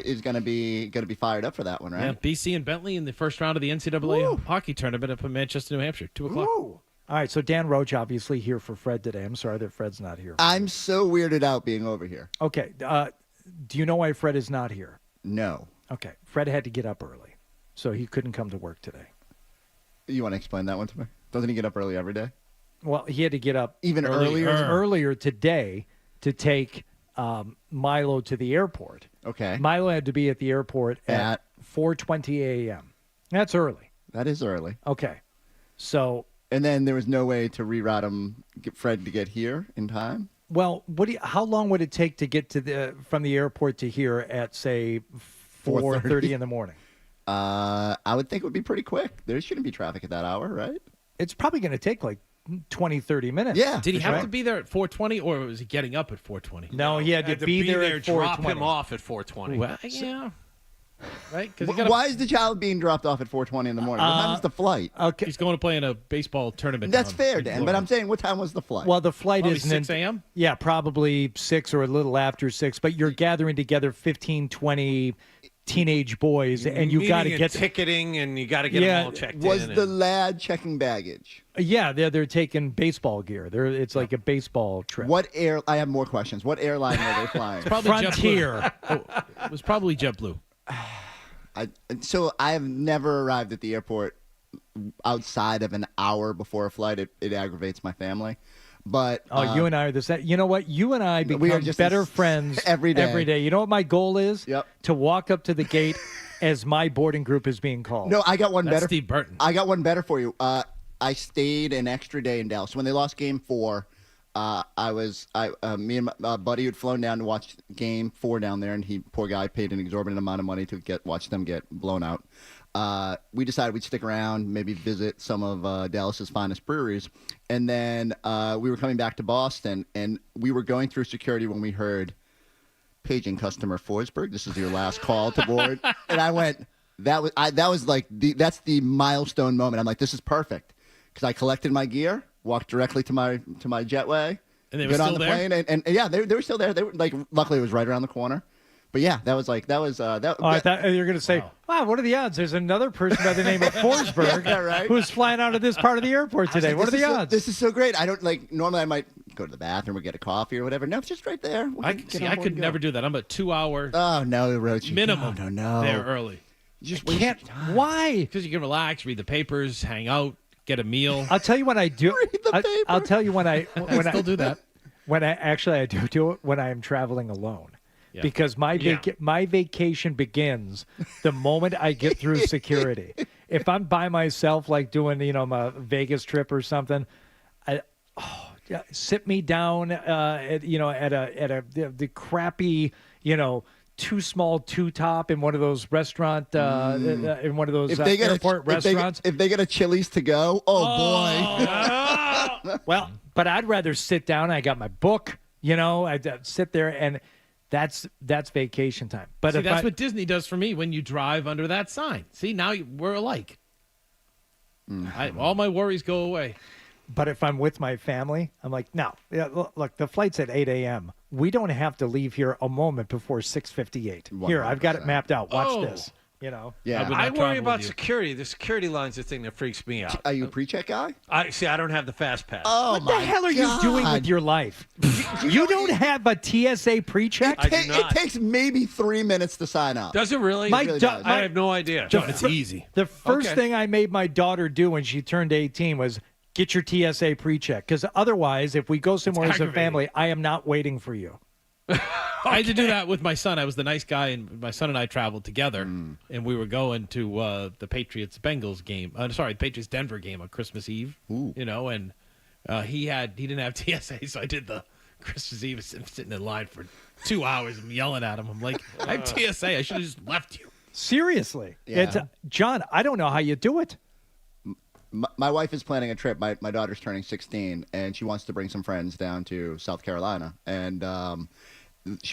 is going to be fired up for that one, right? Yeah, BC and Bentley in the first round of the NCAA hockey tournament up in Manchester, New Hampshire, 2 o'clock. All right, so Dan Roche obviously here for Fred today. I'm sorry that Fred's not here. I'm so weirded out being over here. Okay, do you know why Fred is not here? No. Okay, Fred had to get up early, so he couldn't come to work today. You want to explain that one to me? Doesn't he get up early every day? Well, he had to get up even earlier today to take Milo to the airport. Okay. Milo had to be at the airport at 4:20 a.m. That's early. That is early. Okay. So. And then there was no way to reroute him, get Fred to get here in time? Well, how long would it take to get from the airport to here at, say, 4:30 in the morning? I would think it would be pretty quick. There shouldn't be traffic at that hour, right? It's probably going to take like 20, 30 minutes. Yeah. Did he have to be there at 4:20, or was he getting up at 4:20? No, he had to be there at 4:20. Drop him off at 4:20. Well, yeah. Right? Why is the child being dropped off at 4:20 in the morning? What time is the flight? Okay. He's going to play in a baseball tournament. That's fair, Dan, but I'm saying what time was the flight? Well, the flight is 6 a.m.? Yeah, probably 6 or a little after 6, but you're gathering together 15, 20 teenage boys, and you got to get ticketing, and you got to get them all checked in. Was the lad checking baggage? Yeah, they're taking baseball gear. It's like a baseball trip. I have more questions. What airline are they flying? Frontier. It was probably JetBlue. So I have never arrived at the airport outside of an hour before a flight. It aggravates my family. But you and I are the same. You know what? You and I become just better friends every day. Every day. You know what my goal is? Yep. To walk up to the gate as my boarding group is being called. No, I got one That's better. Steve Burton. I got one better for you. I stayed an extra day in Dallas. When they lost Game 4, me and my buddy had flown down to watch Game 4 down there, and poor guy, paid an exorbitant amount of money to watch them get blown out. We decided we'd stick around, maybe visit some of Dallas's finest breweries, and then we were coming back to Boston, and we were going through security when we heard paging customer Forsberg. This is your last call to board, and I went. That's the milestone moment. I'm like, this is perfect because I collected my gear, walked directly to my jetway, and they were got still on the there? plane, and yeah, they were still there. They were luckily it was right around the corner. But yeah, that was. I thought you were going to say, wow, what are the odds? There's another person by the name of Forsberg right? who's flying out of this part of the airport today. What are the odds? This is so great. I don't normally I might go to the bathroom or get a coffee or whatever. No, it's just right there. I could never do that. I'm a 2-hour Oh no, Roche. minimum No. there early. Just can't. Why? Because you can relax, read the papers, hang out, get a meal. I'll tell you when I do. Read the paper. I'll tell you when I still do that. When I do it when I am traveling alone. Yeah. Because my vacation begins the moment I get through security. If I'm by myself, like doing my Vegas trip or something, sit me down at the crappy too small, too top in one of those restaurant in one of those airport restaurants. If they get a Chili's to go, boy. Well, but I'd rather sit down. I got my book. I'd sit there and. That's vacation time. But see, that's what Disney does for me when you drive under that sign. See, now we're alike. All my worries go away. But if I'm with my family, I'm like, no. Yeah, look, the flight's at 8 a.m. We don't have to leave here a moment before 6:58. Here, I've got it mapped out. Watch this. Yeah. I worry about security. The security line's the thing that freaks me out. Are you a pre-check guy? I don't have the fast pass. Oh, what the hell are you doing with your life? You don't have a TSA pre-check? It takes maybe 3 minutes to sign up. Does it really? I have no idea. John, it's easy. The first thing I made my daughter do when she turned 18 was get your TSA pre-check. Because otherwise, if we go somewhere as a family, I am not waiting for you. I had to do that with my son. I was the nice guy, and my son and I traveled together, and we were going to the Patriots-Bengals game. The Patriots-Denver game on Christmas Eve. Ooh. And he didn't have TSA, so I did the Christmas Eve. I'm sitting in line for 2 hours. I'm yelling at him. I'm like, I have TSA. I should have just left you. Seriously. Yeah. John, I don't know how you do it. My wife is planning a trip. My daughter's turning 16, and she wants to bring some friends down to South Carolina. And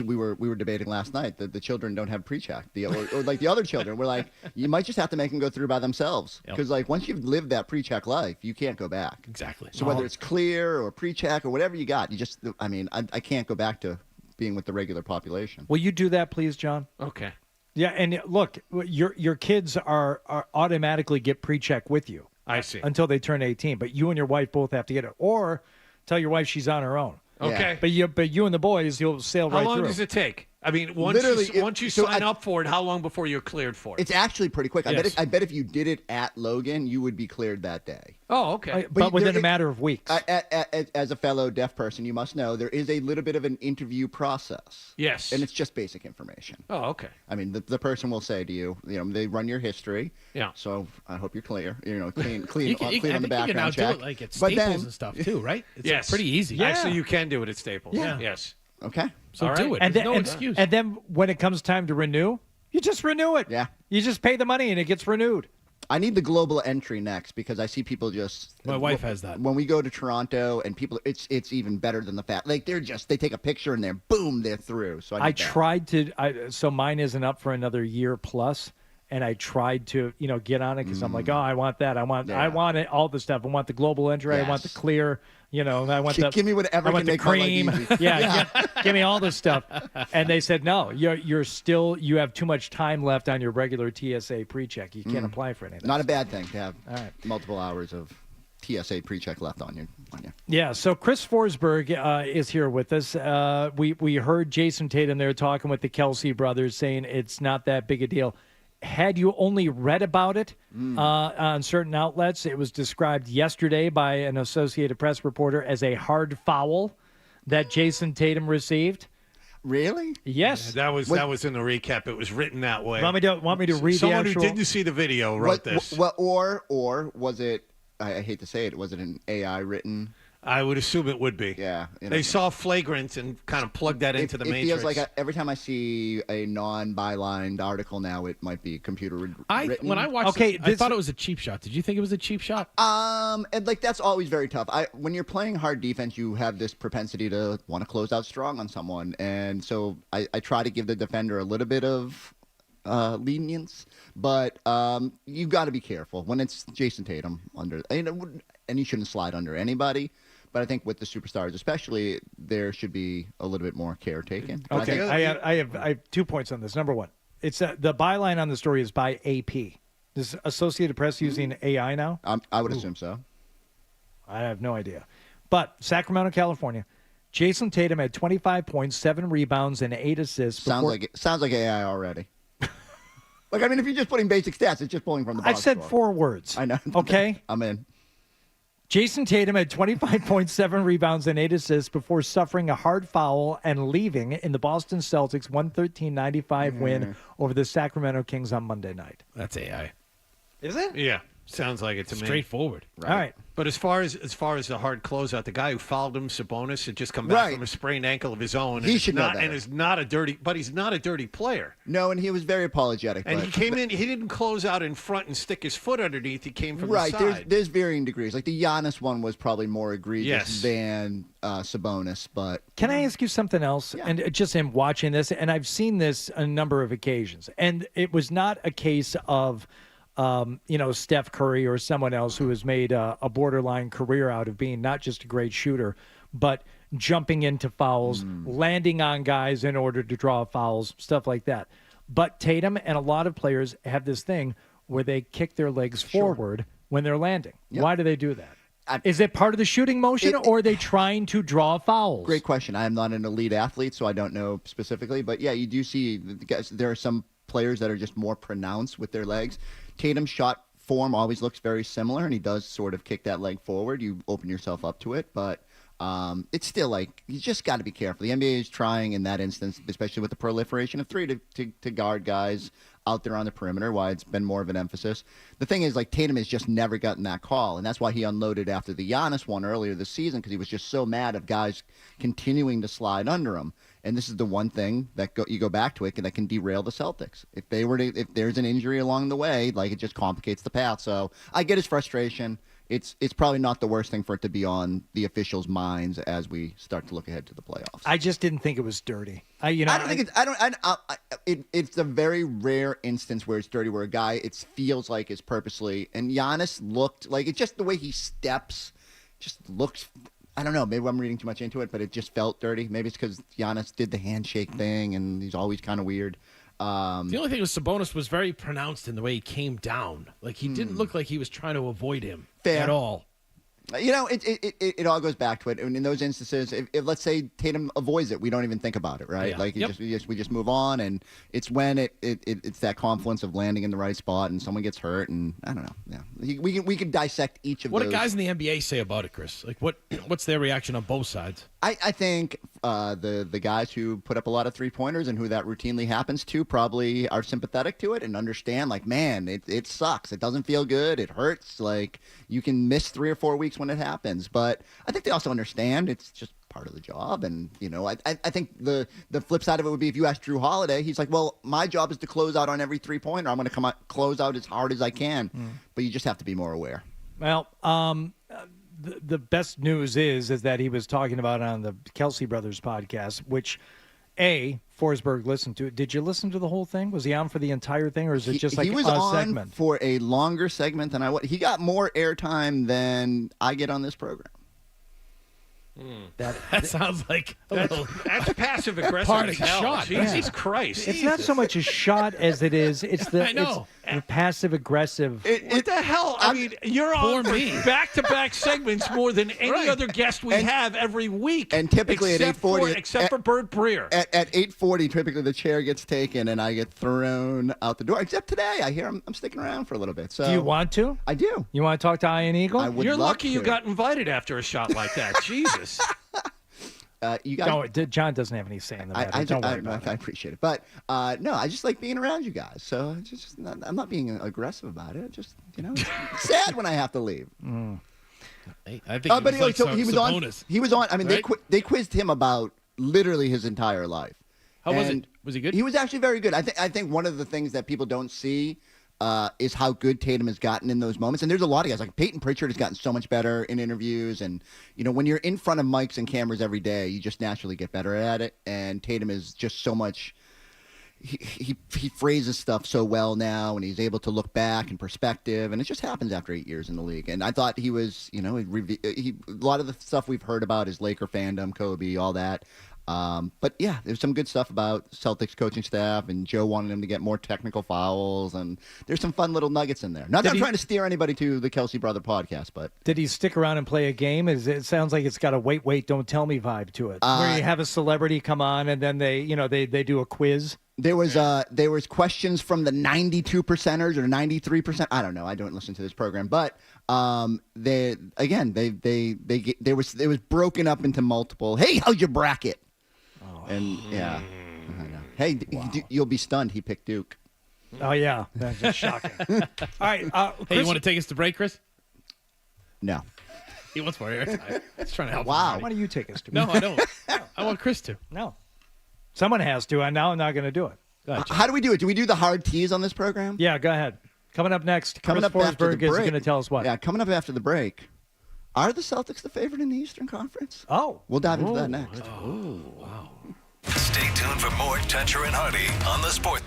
we were debating last night that the children don't have pre-check. Or like the other children, we're like, you might just have to make them go through by themselves. Because once you've lived that pre-check life, you can't go back. Exactly. So whether it's clear or pre-check or whatever you got, I can't go back to being with the regular population. Will you do that, please, John? Okay. Yeah, and look, your kids are automatically get pre-check with you. I see. Until they turn 18, but you and your wife both have to get it, or tell your wife she's on her own. Okay. But you and the boys, you'll sail right through. How long does it take? I mean, once you sign up for it, how long before you're cleared for it? It's actually pretty quick. Yes. I bet if you did it at Logan, you would be cleared that day. Oh, okay. But within a matter of weeks. As a fellow deaf person, you must know there is a little bit of an interview process. Yes. And it's just basic information. Oh, okay. I mean, the person will say to you, they run your history. Yeah. So I hope you're clear. Clean I on the think background you can now check. do it like at Staples and stuff too, right? It's pretty easy. Yeah. Actually, you can do it at Staples. Yeah. Yes. Okay. So do it. And There's then, no excuse. And then when it comes time to renew, you just renew it. Yeah. You just pay the money and it gets renewed. I need the global entry next because I see people just. My wife has that. When we go to Toronto and people, it's even better than the fact. Like they take a picture and they're through. So I tried to. So mine isn't up for another year plus. And I tried to, get on it because I'm like, oh, I want that. I want it, all the stuff. I want the global entry. Yes. I want the clear. I want the. Give me whatever. I want can the make my life cream. easy. Yeah, give me all this stuff. And they said, no, you have too much time left on your regular TSA pre-check. You can't apply for anything. Not a bad thing to have multiple hours of TSA pre-check left on you. Yeah, so Chris Forsberg is here with us. We heard Jason Tatum there talking with the Kelsey brothers saying it's not that big a deal. had you only read about it on certain outlets, it was described yesterday by an Associated Press reporter as a hard foul that Jason Tatum received. Really? Yes. That was in the recap. It was written that way. Want me to read Someone the actual... who didn't see the video wrote this. Or was it? I hate to say it. Was it an AI written? I would assume it would be. Yeah. They saw flagrant and kind of plugged that into the matrix. It feels like every time I see a non-bylined article now, it might be computer written. When I watched it, I thought it was a cheap shot. Did you think it was a cheap shot? And like that's always very tough. When you're playing hard defense, you have this propensity to want to close out strong on someone, and so I try to give the defender a little bit of lenience, but you got to be careful when it's Jason Tatum and he shouldn't slide under anybody. But I think with the superstars, especially, there should be a little bit more care taken. Okay, I have 2 points on this. Number one, it's the byline on the story is by AP. Is Associated Press using AI now? I would assume so. I have no idea. But Sacramento, California, Jason Tatum had 25 points, 7 rebounds, and 8 assists. Sounds like AI already. Like, I mean, if you're just putting basic stats, it's just pulling from the box I've said score. 4 words. I know. Okay? I'm in. Jason Tatum had 25.7 rebounds and 8 assists before suffering a hard foul and leaving in the Boston Celtics 113-95 win over the Sacramento Kings on Monday night. That's AI. Is it? Yeah. Sounds like it to me. Straightforward. Right. All right. But as far as the hard closeout, the guy who fouled him, Sabonis, had just come back from a sprained ankle of his own. He should know that. And is not a dirty, but he's not a dirty player. No, and he was very apologetic. And he came in, he didn't close out in front and stick his foot underneath. He came from the right. side. There's varying degrees. Like the Giannis one was probably more egregious than Sabonis. But can I ask you something else? Yeah. And just in watching this, and I've seen this a number of occasions, and it was not a case of Steph Curry or someone else who has made a borderline career out of being not just a great shooter, but jumping into fouls, landing on guys in order to draw fouls, stuff like that. But Tatum and a lot of players have this thing where they kick their legs forward when they're landing. Yep. Why do they do that? Is it part of the shooting motion, or are they trying to draw fouls? Great question. I am not an elite athlete, so I don't know specifically. But, yeah, you do see there are some players that are just more pronounced with their legs. Tatum's shot form always looks very similar, and he does sort of kick that leg forward. You open yourself up to it, but it's still like you just got to be careful. The NBA is trying in that instance, especially with the proliferation of three, to guard guys out there on the perimeter, why it's been more of an emphasis. The thing is, like, Tatum has just never gotten that call, and that's why he unloaded after the Giannis one earlier this season, because he was just so mad of guys continuing to slide under him. And this is the one thing that you go back to it that can derail the Celtics. If there's an injury along the way, like, it just complicates the path. So I get his frustration. It's probably not the worst thing for it to be on the officials' minds as we start to look ahead to the playoffs. I just didn't think it was dirty. It's a very rare instance where it's dirty, where a guy it feels like is purposely. And Giannis looked like it's just the way he steps, just looks. I don't know. Maybe I'm reading too much into it, but it just felt dirty. Maybe it's because Giannis did the handshake thing, and he's always kind of weird. The only thing was Sabonis was very pronounced in the way he came down. Like, he didn't look like he was trying to avoid him at all. You know, it all goes back to it. And in those instances, if let's say Tatum avoids it, we don't even think about it, right? Yeah. Like we just move on, and it's when it's that confluence of landing in the right spot and someone gets hurt, and I don't know. Yeah, we can dissect each of what those. What do guys in the NBA say about it, Chris? Like, what's their reaction on both sides? I think the guys who put up a lot of 3-pointers and who that routinely happens to probably are sympathetic to it and understand, like, man, it sucks. It doesn't feel good. It hurts. Like, you can miss 3 or 4 weeks when it happens. But I think they also understand it's just part of the job. And, you know, I think the flip side of it would be if you ask Drew Holiday, he's like, well, my job is to close out on every 3-pointer. I'm going to come out, close out as hard as I can. But you just have to be more aware. Well, the best news is that he was talking about it on the Kelsey Brothers podcast, which Forsberg listened to. Did you listen to the whole thing? Was he on for the entire thing, or is it just like he was a on segment? For a longer segment than he got more airtime than I get on this program. That sounds like that's passive aggressive. Parting as hell. shot. Jesus Christ! It's not so much a shot as it is. It's the I know. It's the passive aggressive. What the hell? I mean, you're on for back-to-back segments more than any other guest we have every week. And typically at 8:40, except for Bert Breer. At 8:40, typically the chair gets taken and I get thrown out the door. Except today, I hear I'm sticking around for a little bit. So Do you want to? I do. You want to talk to Iron Eagle? I would You're love lucky to. you got invited after a shot like that. Jesus. You guys. No, John doesn't have any say in the matter. Don't worry about it. I appreciate it, but no, I just like being around you guys. So I'm not being aggressive about it. Just it's sad when I have to leave. Hey, I think But he was Sabonis. He was on. I mean, right? they quizzed him about literally his entire life. How was it? Was he good? He was actually very good. I think one of the things that people don't see is how good Tatum has gotten in those moments. And there's a lot of guys like Peyton Pritchard has gotten so much better in interviews. And when you're in front of mics and cameras every day, you just naturally get better at it. And Tatum is just so much. He phrases stuff so well now, and he's able to look back in perspective, and it just happens after 8 years in the league. And I thought he was, a lot of the stuff we've heard about is Laker fandom, Kobe, all that. But yeah, there's some good stuff about Celtics coaching staff and Joe wanting him to get more technical fouls, and there's some fun little nuggets in there. Not that I'm trying to steer anybody to the Kelsey Brother podcast, but did he stick around and play a game? It sounds like it's got a wait, don't tell me vibe to it, where you have a celebrity come on and then they do a quiz. There was questions from the 92%ers or 93%. I don't know. I don't listen to this program, but it was broken up into multiple. Hey, how's your bracket? And yeah, I know. Hey, you'll be stunned. He picked Duke. Oh yeah, that's just shocking. All right, hey, you want to take us to break, Chris? No. He wants more airtime. He's trying to help. Wow. Why don't you take us to? No, I don't. I want Chris to. No. Someone has to, and now I'm not going to do it. Go ahead, how do we do it? Do we do the hard tease on this program? Yeah, go ahead. Coming up next, Coming Chris up after the Forsberg is break. going to tell us what. Yeah, coming up after the break. Are the Celtics the favorite in the Eastern Conference? Oh. We'll dive into that next. Oh, wow. Stay tuned for more Toucher and Hardy on the Sports.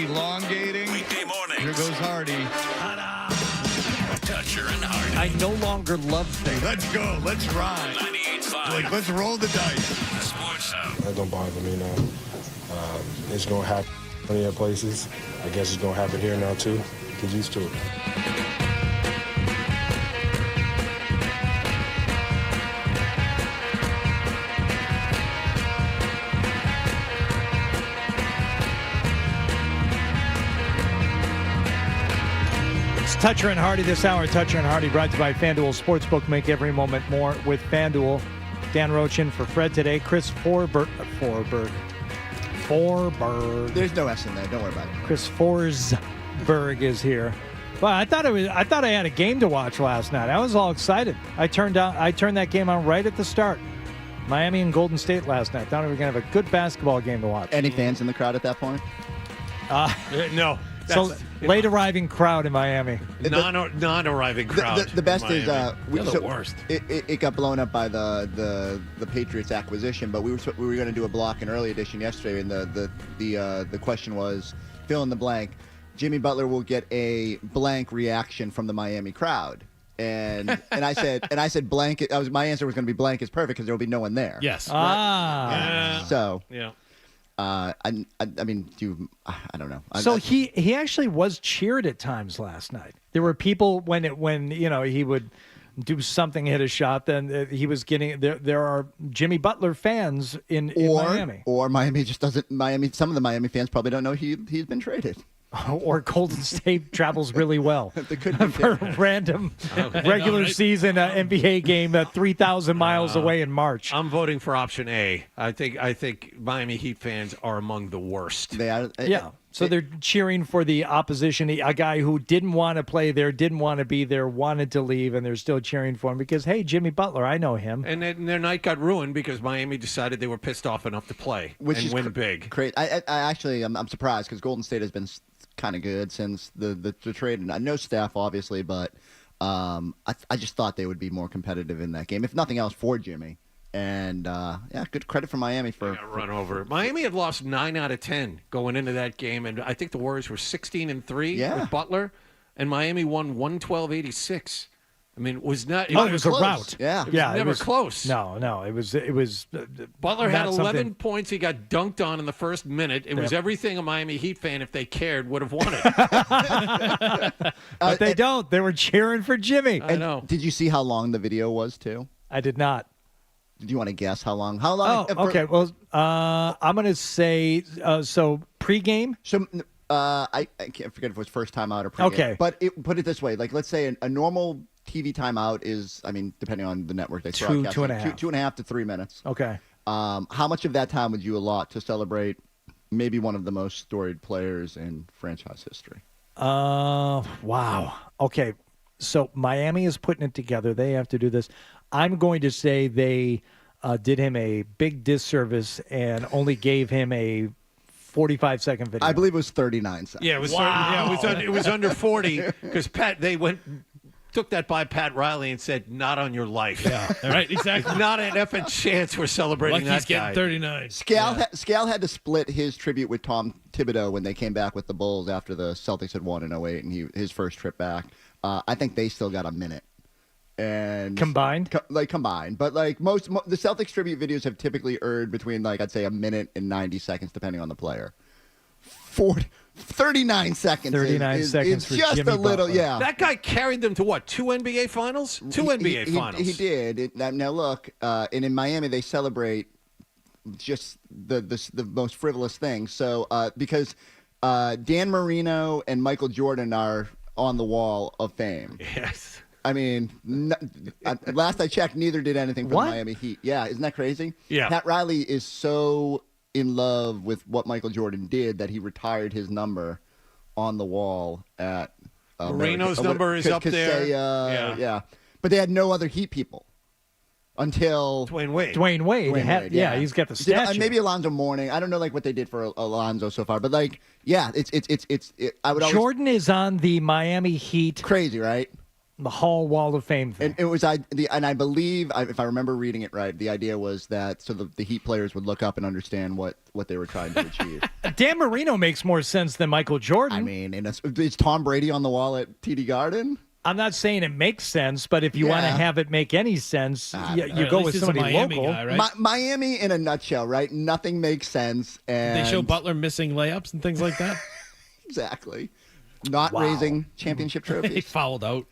elongating. Weekday morning. Here goes Hardy. Toucher and Hardy. I no longer love things. Let's go. Let's ride. 98.5. Like, let's roll the dice. Sports Hub. That don't bother me now. It's going to happen plenty of places. I guess it's going to happen here now, too. Get used to it. Toucher and Hardy this hour. Toucher and Hardy brought to you by FanDuel Sportsbook. Make every moment more with FanDuel. Dan Roche in for Fred today. Chris Forberg. There's no S in there. Don't worry about it. Chris Forsberg is here. Well, I thought I had a game to watch last night. I was all excited. I turned that game on right at the start. Miami and Golden State last night. Thought we were going to have a good basketball game to watch. Any fans in the crowd at that point? No. So late arriving crowd in Miami. Non-arriving crowd. The best is the worst. It got blown up by the Patriots acquisition, but we were going to do a block in early edition yesterday, and the question was fill in the blank. Jimmy Butler will get a blank reaction from the Miami crowd, and I said blank. My answer was going to be blank is perfect because there will be no one there. Yes. Yeah. So yeah. I mean, I don't know. So he actually was cheered at times last night. There were people when he would do something, hit a shot, then he was getting there are Jimmy Butler fans in Miami. Or Miami just doesn't. Some of the Miami fans probably don't know he's been traded. Or Golden State travels really well for a random regular season NBA game 3,000 miles away in March. I'm voting for option A. I think Miami Heat fans are among the worst. They are. Yeah. So they're cheering for the opposition, a guy who didn't want to play there, didn't want to be there, wanted to leave, and they're still cheering for him because, hey, Jimmy Butler, I know him. And then their night got ruined because Miami decided they were pissed off enough to play and win big. Great. I'm surprised because Golden State has been kind of good since the trade. And no staff, obviously, but I just thought they would be more competitive in that game, if nothing else, for Jimmy. And good credit for Miami for run over. Miami had lost 9 out of 10 going into that game, and I think the Warriors were 16-3 with Butler, and Miami won 112-86. I mean, it was not. It was a rout. Yeah, it was never close. No, it was. Butler had 11 points. He got dunked on in the first minute. It was everything a Miami Heat fan, if they cared, would have wanted. But they don't. They were cheering for Jimmy. I know. Did you see how long the video was too? I did not. Do you want to guess how long? Oh, okay. Well, I'm going to say so pregame. So I can't forget if it was first time out or pregame. Okay. But put it this way: like, let's say a normal TV timeout is, depending on the network they broadcast, 2.5 to 3 minutes. Okay. How much of that time would you allot to celebrate maybe one of the most storied players in franchise history? Wow. Okay. So Miami is putting it together. They have to do this. I'm going to say they did him a big disservice and only gave him a 45-second video. I believe it was 39 seconds. Yeah, it was. It was under 40 because took that by Pat Riley and said, "Not on your life." Yeah, right, exactly. Not an effing chance we're celebrating that he's guy. Getting 39. Scal had to split his tribute with Tom Thibodeau when they came back with the Bulls after the Celtics had won in 2008 and his first trip back. I think they still got a minute. And combined, but like most the Celtics tribute videos have typically earned between I'd say a minute and 90 seconds depending on the player. 39 seconds. 39 seconds it's for just Jimmy a little, Butler. yeah. That guy carried them to what? 2 NBA finals? NBA finals. He did. Now look, and in Miami they celebrate just the most frivolous things. So because Dan Marino and Michael Jordan are on the wall of fame. Yes. I mean, last I checked, neither did anything for the Miami Heat. Yeah, isn't that crazy? Yeah. Pat Riley is so in love with what Michael Jordan did that he retired his number on the wall at Marino's number is up there. Yeah. But they had no other Heat people until Dwayne Wade. Dwayne Wade, yeah, he's got the statue. Maybe Alonzo Mourning. I don't know what they did for Alonzo so far, but it's I would always, Jordan is on the Miami Heat. Crazy, right? The Hall Wall of Fame thing. And it was and I believe, if I remember reading it right, the idea was that so the Heat players would look up and understand what they were trying to achieve. Dan Marino makes more sense than Michael Jordan. I mean, is Tom Brady on the wall at TD Garden? I'm not saying it makes sense, but if you want to have it make any sense, you go with somebody local. Guy, right? Miami in a nutshell, right? Nothing makes sense. And They show Butler missing layups and things like that. Exactly. Not raising championship trophies. He fouled out.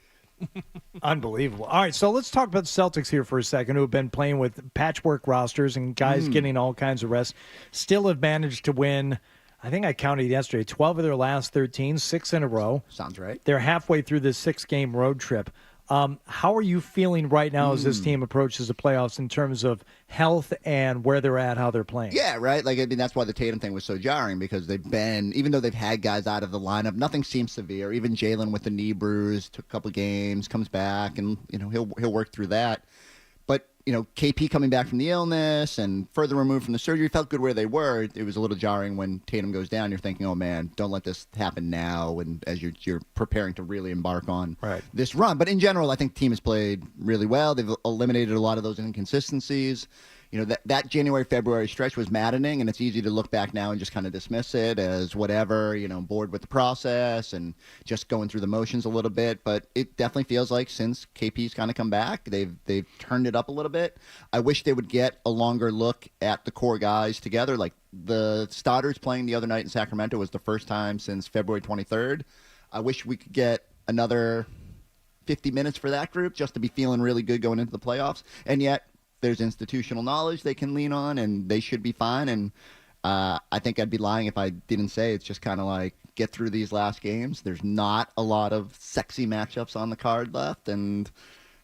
Unbelievable. All right, so let's talk about the Celtics here for a second, who have been playing with patchwork rosters and guys getting all kinds of rest. Still have managed to win, I think I counted yesterday, 12 of their last 13, 6 in a row. Sounds right. They're halfway through this 6-game road trip. How are you feeling right now as this team approaches the playoffs in terms of health and where they're at, how they're playing? Yeah, right. Like, I mean, that's why the Tatum thing was so jarring, because they've been, even though they've had guys out of the lineup, nothing seems severe. Even Jalen with the knee bruise, took a couple games, comes back, and he'll work through that. But KP coming back from the illness and further removed from the surgery, felt good where they were. It was a little jarring when Tatum goes down. You're thinking, oh man, don't let this happen now, and as you're preparing to really embark on this run. But in general, I think the team has played really well. They've eliminated a lot of those inconsistencies. That January-February stretch was maddening, and it's easy to look back now and just kind of dismiss it as whatever, bored with the process and just going through the motions a little bit. But it definitely feels like since KP's kind of come back, they've turned it up a little bit. I wish they would get a longer look at the core guys together. Like the starters playing the other night in Sacramento was the first time since February 23rd. I wish we could get another 50 minutes for that group just to be feeling really good going into the playoffs. And yet, there's institutional knowledge they can lean on, and they should be fine. And I think I'd be lying if I didn't say it's just kind of like get through these last games. There's not a lot of sexy matchups on the card left, and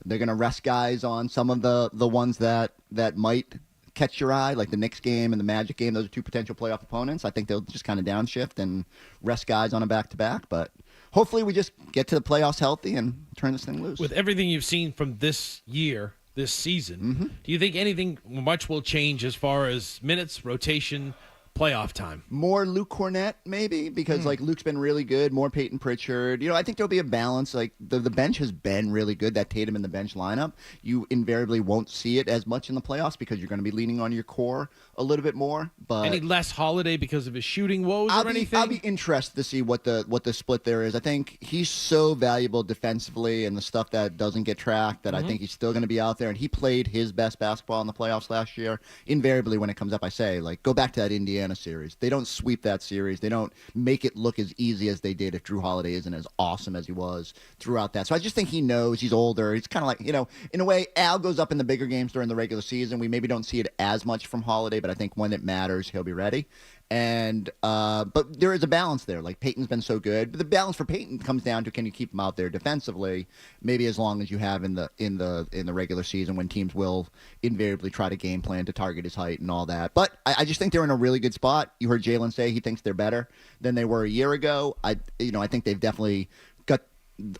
they're going to rest guys on some of the ones that might catch your eye, like the Knicks game and the Magic game. Those are two potential playoff opponents. I think they'll just kind of downshift and rest guys on a back-to-back. But hopefully we just get to the playoffs healthy and turn this thing loose. With everything you've seen from this year, this season, do you think anything much will change as far as minutes, rotation, playoff time? More Luke Cornett, maybe, because like Luke's been really good. More Peyton Pritchard. I think there'll be a balance. Like the bench has been really good. That Tatum in the bench lineup, you invariably won't see it as much in the playoffs because you're going to be leaning on your core a little bit more. But any less Holiday because of his shooting woes or anything? I'll be interested to see what the split there is. I think he's so valuable defensively and the stuff that doesn't get tracked that I think he's still going to be out there. And he played his best basketball in the playoffs last year. Invariably, when it comes up, I say, like, go back to that Indiana series. They don't sweep that series. They don't make it look as easy as they did if Drew Holiday isn't as awesome as he was throughout that. So I just think he knows. He's older. He's kind of like, in a way, Al goes up in the bigger games during the regular season. We maybe don't see it as much from Holiday, but I think when it matters, he'll be ready. And but there is a balance there. Like Peyton's been so good, but the balance for Peyton comes down to can you keep him out there defensively, maybe as long as you have in the regular season when teams will invariably try to game plan to target his height and all that. But I just think they're in a really good spot. You heard Jalen say he thinks they're better than they were a year ago. I think they've definitely got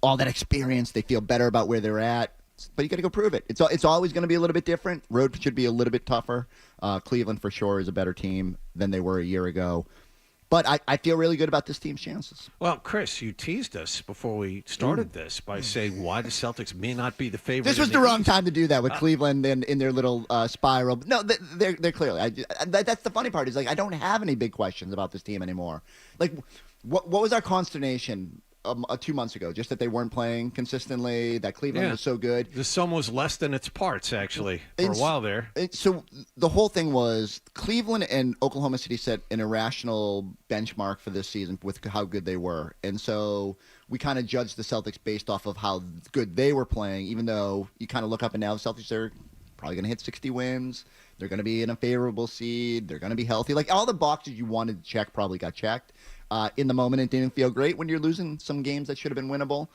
all that experience. They feel better about where they're at. But you got to go prove it. It's always going to be a little bit different. Road should be a little bit tougher. Cleveland for sure is a better team than they were a year ago. But I feel really good about this team's chances. Well, Chris, you teased us before we started this by saying why the Celtics may not be the favorite. This was the wrong time to do that with Cleveland and in their little spiral. No, they're clearly. That's the funny part is like I don't have any big questions about this team anymore. Like, what was our consternation 2 months ago? Just that they weren't playing consistently, that Cleveland was so good. The sum was less than its parts, actually, for a while there. So the whole thing was Cleveland and Oklahoma City set an irrational benchmark for this season with how good they were. And so we kind of judged the Celtics based off of how good they were playing, even though you kind of look up and now the Celtics are probably going to hit 60 wins. They're going to be in a favorable seed. They're going to be healthy. Like all the boxes you wanted to check probably got checked. In the moment, it didn't feel great when you're losing some games that should have been winnable.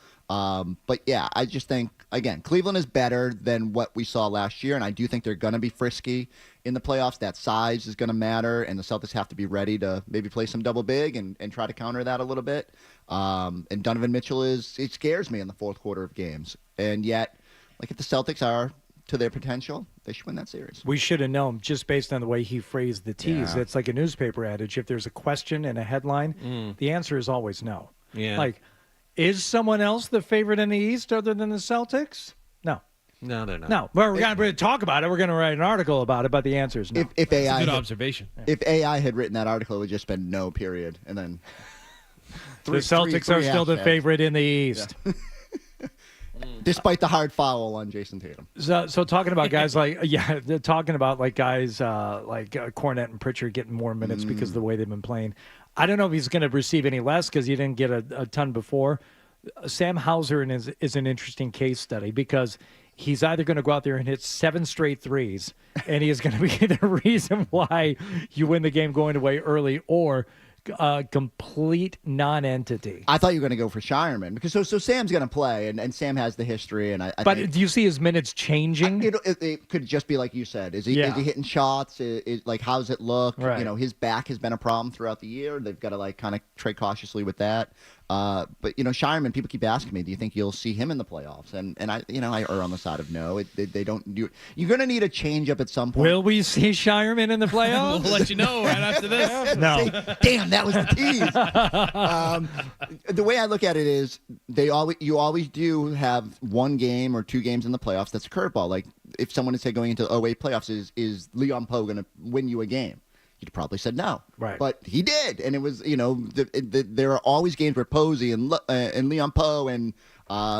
But yeah, I just think, again, Cleveland is better than what we saw last year, and I do think they're going to be frisky in the playoffs. That size is going to matter, and the Celtics have to be ready to maybe play some double big and try to counter that a little bit. And Donovan Mitchell it scares me in the fourth quarter of games. And yet, like if the Celtics are to their potential, they should win that series. We should have known just based on the way he phrased the tease. Yeah. It's like a newspaper adage. If there's a question and a headline, the answer is always no. Yeah. Like, Is someone else the favorite in the East other than the Celtics? No. No, they're not. No. We're going to talk about it. We're going to write an article about it, but the answer is no. If AI That's a good had- observation. If AI had written that article, it would just been no period, and then The Celtics are still the favorite in the East. Yeah. Despite the hard foul on Jason Tatum. So talking about guys like they're talking about like guys like Cornette and Pritchard getting more minutes because of the way they've been playing. I don't know if he's going to receive any less because he didn't get a ton before. Sam Hauser is an interesting case study because he's either going to go out there and hit 7 straight threes, and he is going to be the reason why you win the game going away early, or complete non-entity. I thought you were going to go for Shireman because so Sam's going to play, and Sam has the history. And I But think do you see his minutes changing? it could just be like you said. Is he hitting shots? Like how's it look? Right. His back has been a problem throughout the year. They've got to like kind of tread cautiously with that. But Shireman, people keep asking me, do you think you'll see him in the playoffs? And I err on the side of no. They don't. You're going to need a change up at some point. Will we see Shireman in the playoffs? We'll let you know right after this. No. Damn, that was the tease. The way I look at it is you always do have one game or 2 games in the playoffs that's a curveball. Like if someone had said going into the 08 playoffs, is Leon Poe going to win you a game? You'd probably said no. Right. But he did. And it was, there are always games where Posey and Leon Poe and,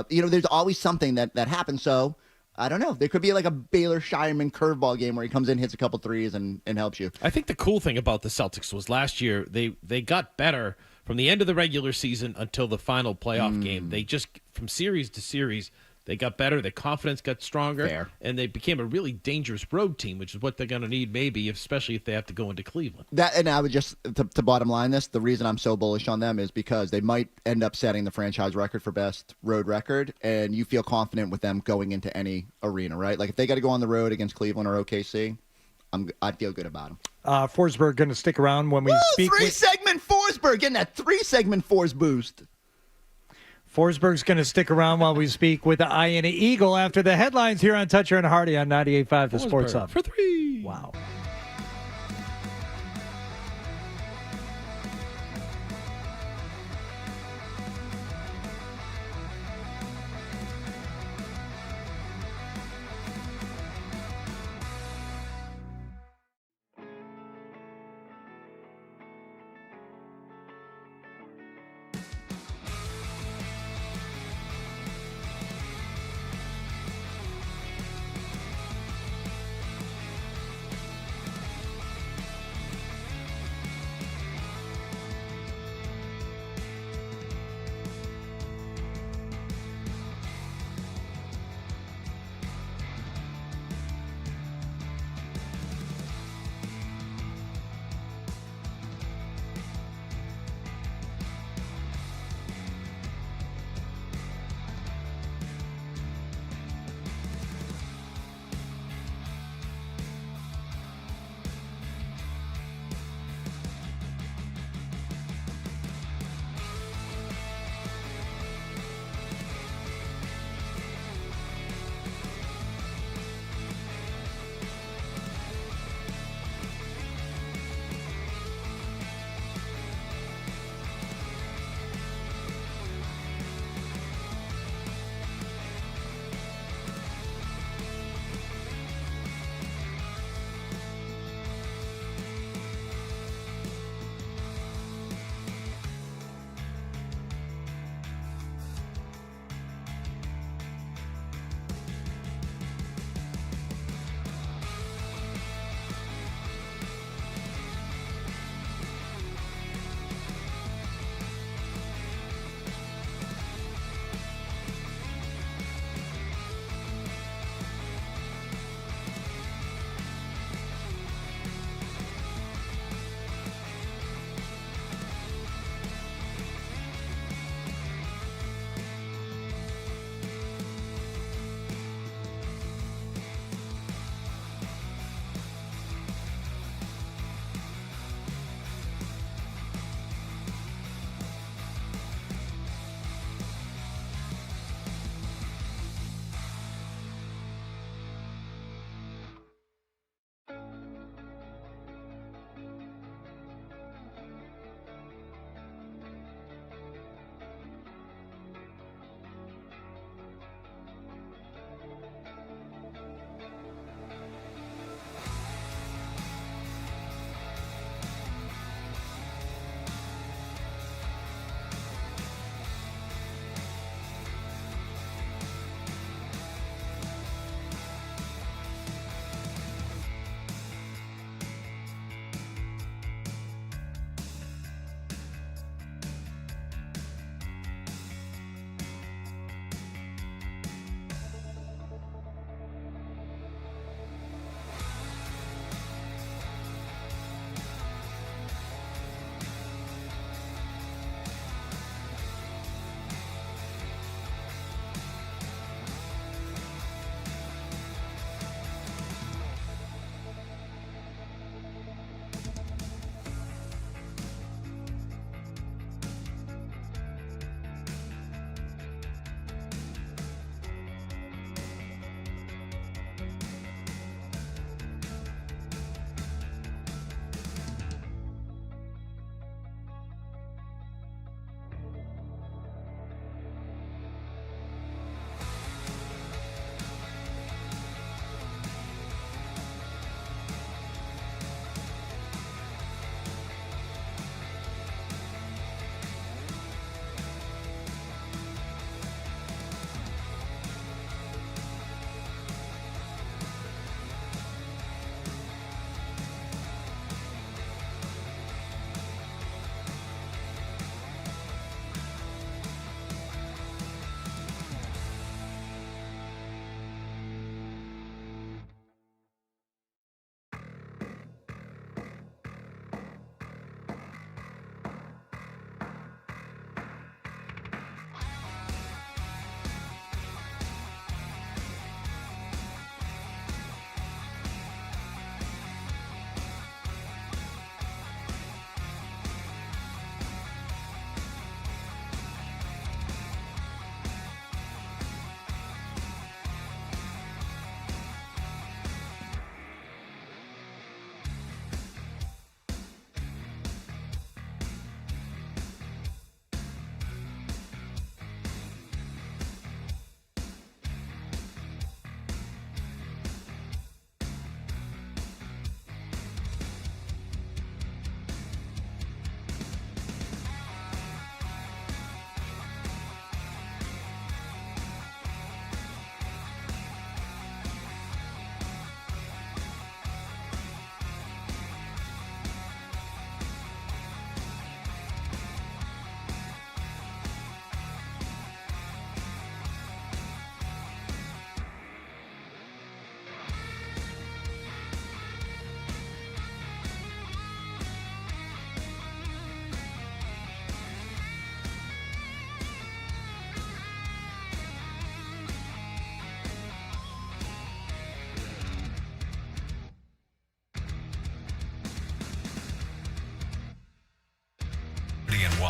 there's always something that happens. So I don't know. There could be like a Baylor Shireman curveball game where he comes in, hits a couple threes, and helps you. I think the cool thing about the Celtics was last year they got better from the end of the regular season until the final playoff game. They just, from series to series, they got better. Their confidence got stronger. And they became a really dangerous road team, which is what they're going to need maybe, especially if they have to go into Cleveland. And I would just, to bottom line this, the reason I'm so bullish on them is because they might end up setting the franchise record for best road record, and you feel confident with them going into any arena, right? Like if they got to go on the road against Cleveland or OKC, I feel good about them. Forsberg going to stick around when we speak. 3-segment Forsberg, getting that 3-segment Force boost. Forsberg's going to stick around while we speak with the Eye and the Eagle after the headlines here on Toucher and Hardy on 98.5 The Sports Hub. For 3. Wow.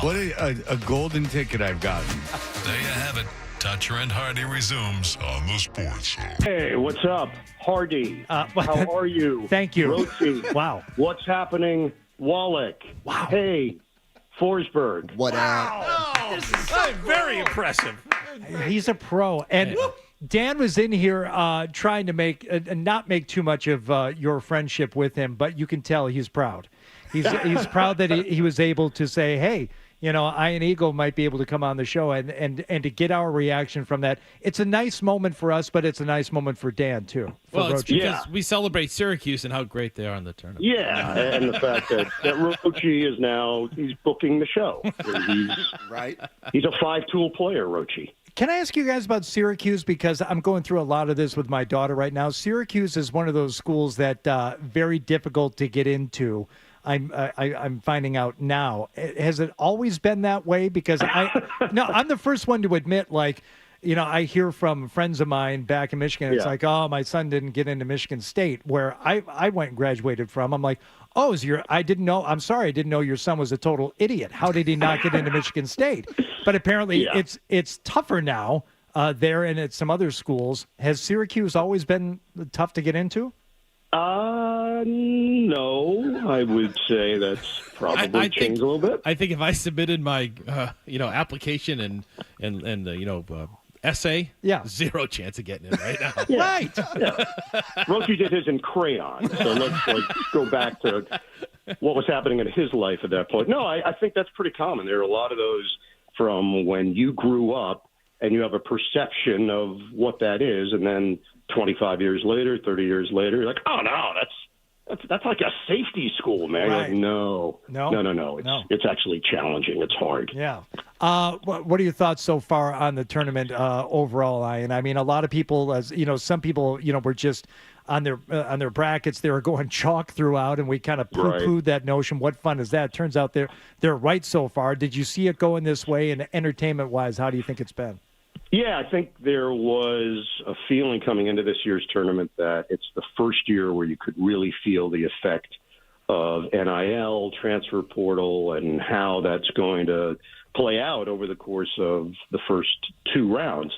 Wallach. What a golden ticket I've gotten. There you have it. Toucher and Hardy resumes on the Sports Hub. Hey, what's up? Hardy. How are you? Thank you. Roche. Wow. What's happening? Wallach. Wow. Hey, Forsberg. What This is very impressive. He's a pro. And Dan was in here trying to not make too much of your friendship with him, but you can tell he's proud. He's proud that he was able to say, hey, Ian Eagle might be able to come on the show and to get our reaction from that. It's a nice moment for us, but it's a nice moment for Dan, too. Well, it's because we celebrate Syracuse and how great they are in the tournament. Yeah, and the fact that Roche is now, he's booking the show. He's a five-tool player, Roche. Can I ask you guys about Syracuse? Because I'm going through a lot of this with my daughter right now. Syracuse is one of those schools that very difficult to get into. I'm finding out now. Has it always been that way? Because I'm the first one to admit, I hear from friends of mine back in Michigan. It's like, oh, my son didn't get into Michigan State, where I went and graduated from. I'm like, oh, I didn't know. I'm sorry, I didn't know your son was a total idiot. How did he not get into Michigan State? But apparently, it's tougher now there and at some other schools. Has Syracuse always been tough to get into? No, I would say that's probably changed a little bit. I think if I submitted my, application and essay, zero chance of getting in right now. Right. Roche did his in crayon, so let's go back to what was happening in his life at that point. No, I think that's pretty common. There are a lot of those from when you grew up and you have a perception of what that is, and then 25 years later, 30 years later, you're like, oh, no, that's like a safety school, man. Right. Like, no. It's actually challenging. It's hard. Yeah. What are your thoughts so far on the tournament overall, Ian? I mean, a lot of people, some people, were just on their brackets. They were going chalk throughout, and we kind of poo-pooed that notion. What fun is that? Turns out they're right so far. Did you see it going this way? And entertainment-wise, how do you think it's been? Yeah, I think there was a feeling coming into this year's tournament that it's the first year where you could really feel the effect of NIL, transfer portal, and how that's going to play out over the course of the first two rounds.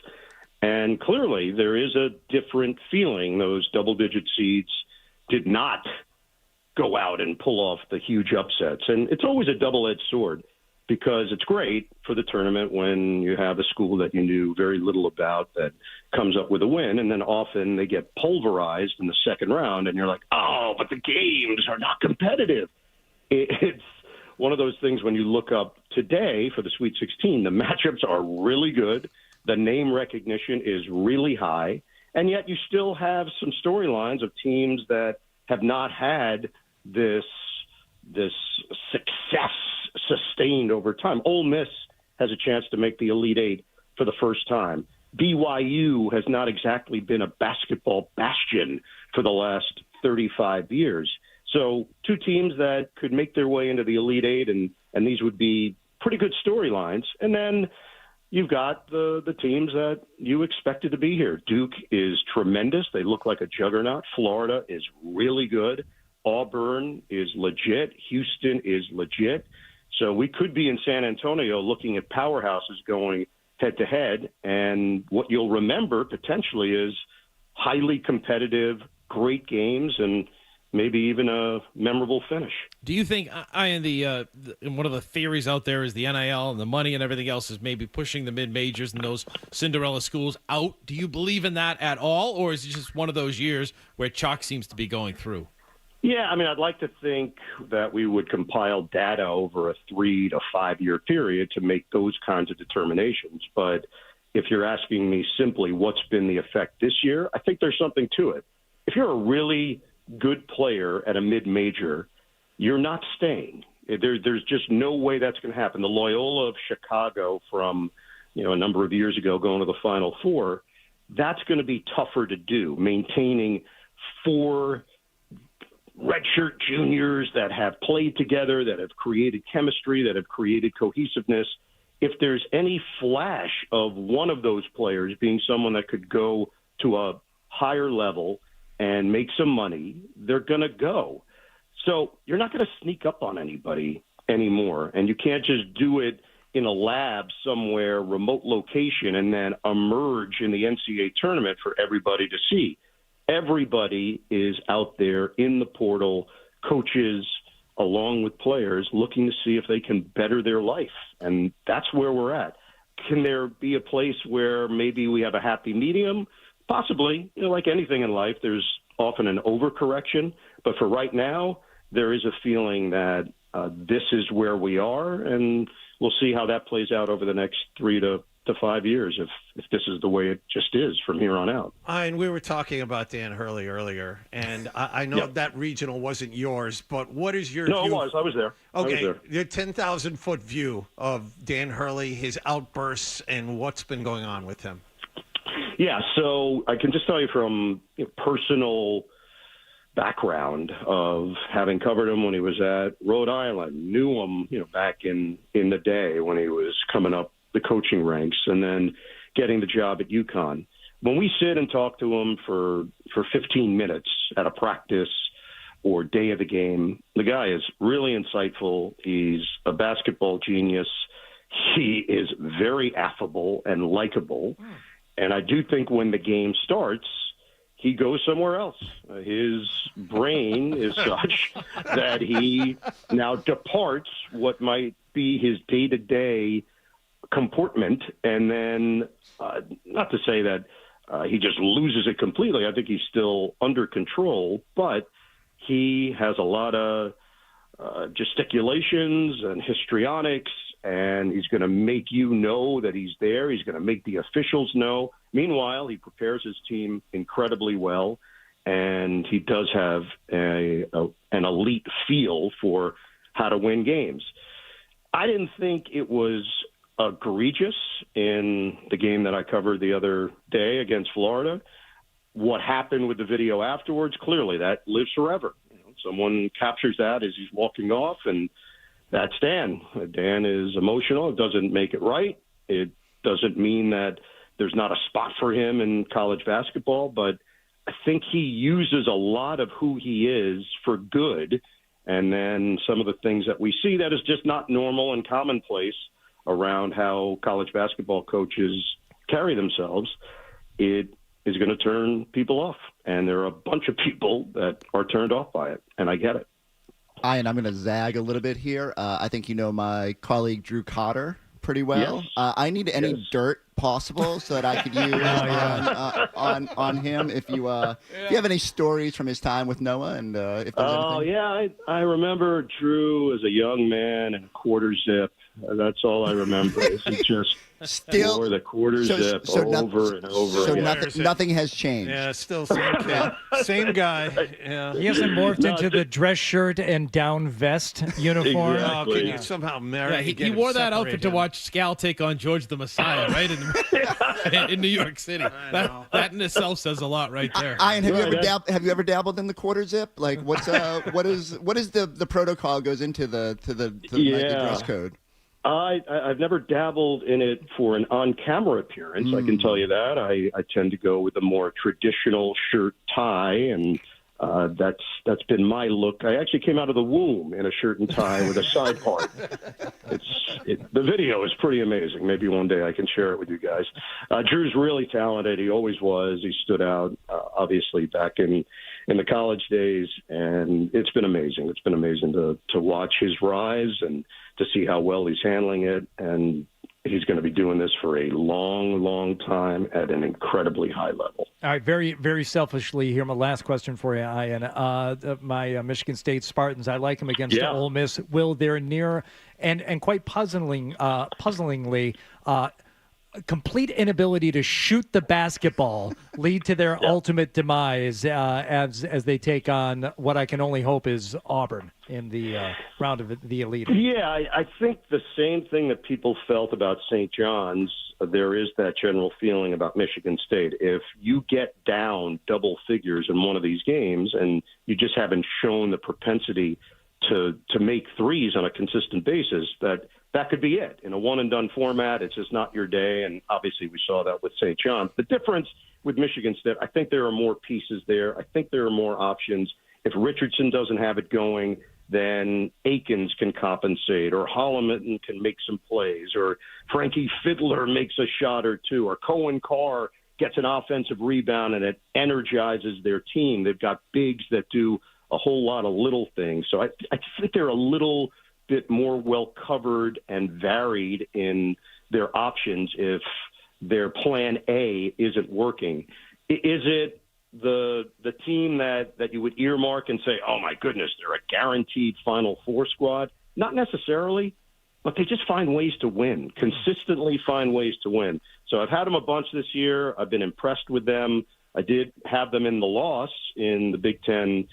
And clearly there is a different feeling. Those double-digit seeds did not go out and pull off the huge upsets. And it's always a double-edged sword, because it's great for the tournament when you have a school that you knew very little about that comes up with a win, and then often they get pulverized in the second round, and you're like, oh, but the games are not competitive. It's one of those things when you look up today for the Sweet 16, the matchups are really good, the name recognition is really high, and yet you still have some storylines of teams that have not had this success sustained over time. Ole Miss has a chance to make the Elite Eight for the first time. BYU has not exactly been a basketball bastion for the last 35 years. So two teams that could make their way into the Elite Eight, and these would be pretty good storylines. And then you've got the teams that you expected to be here. Duke is tremendous. They look like a juggernaut. Florida is really good. Auburn is legit. Houston is legit. So we could be in San Antonio looking at powerhouses going head-to-head, and what you'll remember potentially is highly competitive, great games, and maybe even a memorable finish. Do you think, Ian, one of the theories out there is the NIL and the money and everything else is maybe pushing the mid-majors and those Cinderella schools out? Do you believe in that at all, or is it just one of those years where chalk seems to be going through? Yeah, I mean, I'd like to think that we would compile data over a 3 to 5 year period to make those kinds of determinations. But if you're asking me simply what's been the effect this year, I think there's something to it. If you're a really good player at a mid-major, you're not staying. There's just no way that's going to happen. The Loyola of Chicago from, a number of years ago going to the Final Four, that's going to be tougher to do, maintaining 4 redshirt juniors that have played together, that have created chemistry, that have created cohesiveness. If there's any flash of one of those players being someone that could go to a higher level and make some money, they're going to go. So you're not going to sneak up on anybody anymore. And you can't just do it in a lab somewhere, remote location, and then emerge in the NCAA tournament for everybody to see. Everybody is out there in the portal, coaches, along with players, looking to see if they can better their life. And that's where we're at. Can there be a place where maybe we have a happy medium? Possibly. Like anything in life, there's often an overcorrection. But for right now, there is a feeling that this is where we are, and we'll see how that plays out over the next 3 to 5 years if this is the way it just is from here on out. And we were talking about Dan Hurley earlier, and I know that regional wasn't yours, but what is your No, view? it was. I was there. Okay, I was there. your 10,000-foot view of Dan Hurley, his outbursts, and what's been going on with him. Yeah, so I can just tell you from personal background of having covered him when he was at Rhode Island, knew him, back in the day when he was coming up the coaching ranks, and then getting the job at UConn. When we sit and talk to him for 15 minutes at a practice or day of the game, the guy is really insightful. He's a basketball genius. He is very affable and likable. And I do think when the game starts, he goes somewhere else. His brain is such that he now departs what might be his day-to-day comportment, and then not to say that he just loses it completely. I think he's still under control, but he has a lot of gesticulations and histrionics, and he's going to make you know that he's there. He's going to make the officials know. Meanwhile, he prepares his team incredibly well, and he does have an elite feel for how to win games. I didn't think it was egregious in the game that I covered the other day against Florida. What happened with the video afterwards, clearly that lives forever. Someone captures that as he's walking off, and that's Dan. Dan is emotional. It doesn't make it right. It doesn't mean that there's not a spot for him in college basketball, but I think he uses a lot of who he is for good, and then some of the things that we see that is just not normal and commonplace around how college basketball coaches carry themselves, it is going to turn people off. And there are a bunch of people that are turned off by it, and I get it. Ian, I'm going to zag a little bit here. I think you know my colleague Drew Cotter pretty well. Yes. I need any dirt possible so that I could use on him. If you have any stories from his time with Noah, and if there's anything. Yeah, I remember Drew as a young man in a quarter zip. That's all I remember. He just still wore the quarter zip over and over so again. Nothing has changed. Yeah, still same kid. Same guy. Yeah. He hasn't morphed into the dress shirt and down vest uniform. Exactly. Oh, can you somehow marry? He wore that outfit to watch Scal take on George the Messiah, right in New York City. That in itself says a lot, right there. Ian, have you ever dabbled in the quarter zip? Like, what is the protocol goes into the dress code? I've never dabbled in it for an on-camera appearance. I can tell you that. I tend to go with a more traditional shirt tie, and that's been my look. I actually came out of the womb in a shirt and tie with a side part. The video is pretty amazing. Maybe one day I can share it with you guys. Drew's really talented. He always was. He stood out, obviously, back in the college days, and it's been amazing. It's been amazing to watch his rise and to see how well he's handling it, and he's going to be doing this for a long, long time at an incredibly high level. All right, very, very selfishly here, my last question for you, Ian. My Michigan State Spartans, I like them against Ole Miss. Will their near and quite puzzlingly, complete inability to shoot the basketball lead to their ultimate demise as they take on what I can only hope is Auburn in the round of the Elite Eight? Yeah, I think the same thing that people felt about St. John's, there is that general feeling about Michigan State. If you get down double figures in one of these games and you just haven't shown the propensity to make threes on a consistent basis, that could be it. In a one-and-done format, it's just not your day, and obviously we saw that with St. John's. The difference with Michigan State, I think there are more pieces there. I think there are more options. If Richardson doesn't have it going, then Akins can compensate, or Holloman can make some plays, or Frankie Fiddler makes a shot or two, or Cohen Carr gets an offensive rebound and it energizes their team. They've got bigs that do a whole lot of little things. So I think they're a little bit more well covered and varied in their options if their plan A isn't working. Is it the team that you would earmark and say, oh my goodness, they're a guaranteed Final Four squad? Not necessarily, but they just find ways to win, consistently find ways to win. So I've had them a bunch this year. I've been impressed with them. I did have them in the loss in the Big Ten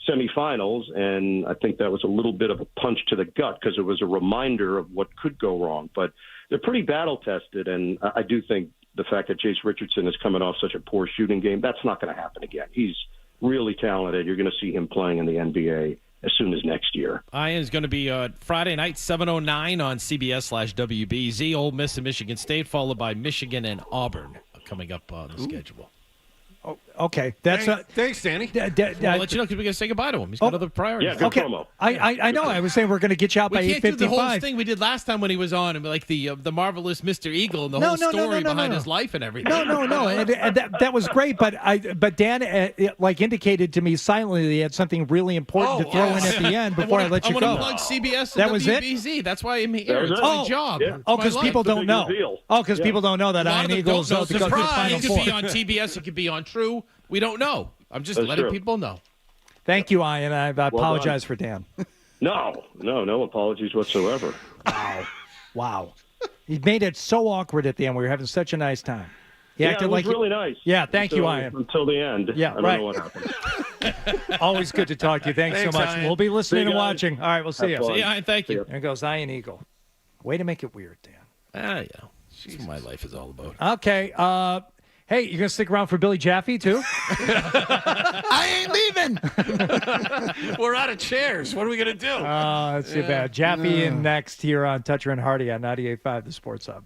semifinals, and I think that was a little bit of a punch to the gut because it was a reminder of what could go wrong. But they're pretty battle-tested, and I do think the fact that Jace Richardson is coming off such a poor shooting game, that's not going to happen again. He's really talented. You're going to see him playing in the NBA as soon as next year. Ian is going to be Friday night, 7:09 on CBS/WBZ. Ole Miss and Michigan State, followed by Michigan and Auburn coming up on the schedule. Oh, okay. That's thanks, Danny. I'll let you know because we're going to say goodbye to him. He's got other priorities. Yeah, good promo. I know. I was saying we're going to get you out by 8:55. We can't do the whole thing we did last time when he was on, and like the marvelous Mr. Eagle and the whole story behind his life and everything. No. and that was great, but Dan indicated to me silently he had something really important to throw in at the end before I let you go. I want to plug CBS and that was WBZ. It? That's why I'm here. It's my job. Yeah. Because people don't know. Because people don't know that Ian Eagle is out to go to the Final Four. It could be on TBS. It could be on True. We don't know. I'm just letting people know. Thank you, Ian. I apologize for Dan. No apologies whatsoever. Wow. He made it so awkward at the end. We were having such a nice time. He acted it was like really nice. Yeah, thank you, Ian. Until the end. Yeah, I don't know what happened. Always good to talk to you. Thanks so much. Ian. We'll be listening and watching. All right, we'll see you. See you, Ian. Thank you. There goes Ian Eagle. Way to make it weird, Dan. Yeah. That's what my life is all about. Okay. Hey, you're going to stick around for Billy Jaffe, too? I ain't leaving. We're out of chairs. What are we going to do? That's too bad. Jaffe in next here on Toucher and Hardy on 98.5, the Sports Hub.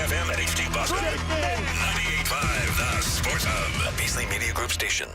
FM at HD Boston. 98.5 The Sports Hub, a Beasley Media Group station.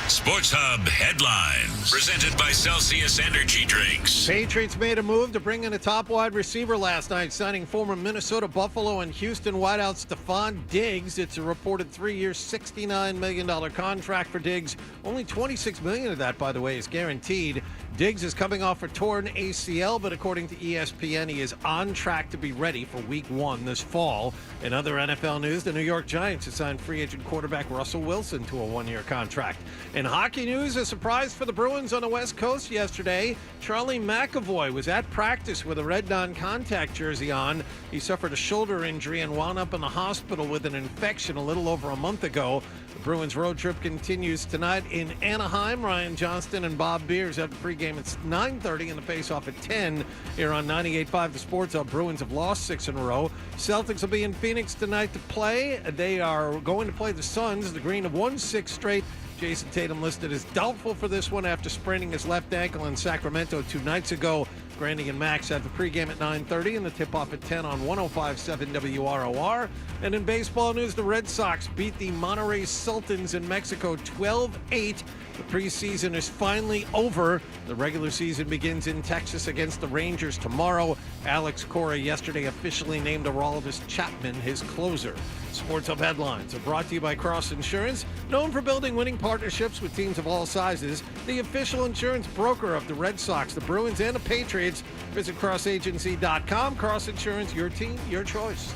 Sports Hub headlines, presented by Celsius Energy Drinks. Patriots made a move to bring in a top wide receiver last night, signing former Minnesota, Buffalo, and Houston wideout Stephon Diggs. It's a reported 3-year, $69 million contract for Diggs. Only $26 million of that, by the way, is guaranteed. Diggs is coming off a torn ACL, but according to ESPN, he is on track to be ready for Week 1 this fall. In other NFL news, the New York Giants have signed free agent quarterback Russell Wilson to a 1-year contract. In hockey news, a surprise for the Bruins on the West Coast yesterday. Charlie McAvoy was at practice with a red non-contact jersey on. He suffered a shoulder injury and wound up in the hospital with an infection a little over a month ago. The Bruins road trip continues tonight in Anaheim. Ryan Johnston and Bob Beers have the pregame at 9:30 and the face-off at 10 here on 98.5 The Sports Hub. Bruins have lost 6 in a row. Celtics will be in Phoenix tonight to play. They are going to play the Suns. The Green have won 6 straight. Jason Tatum listed as doubtful for this one after spraining his left ankle in Sacramento 2 nights ago. Grandy and Max have the pregame at 9:30 and the tip-off at 10 on 105.7 WROR. And in baseball news, the Red Sox beat the Monterrey Sultans in Mexico 12-8. The preseason is finally over. The regular season begins in Texas against the Rangers tomorrow. Alex Cora yesterday officially named Aroldis Chapman his closer. Sports Hub headlines are brought to you by Cross Insurance, known for building winning partnerships with teams of all sizes. The official insurance broker of the Red Sox, the Bruins, and the Patriots. Visit crossagency.com. Cross Insurance, your team, your choice.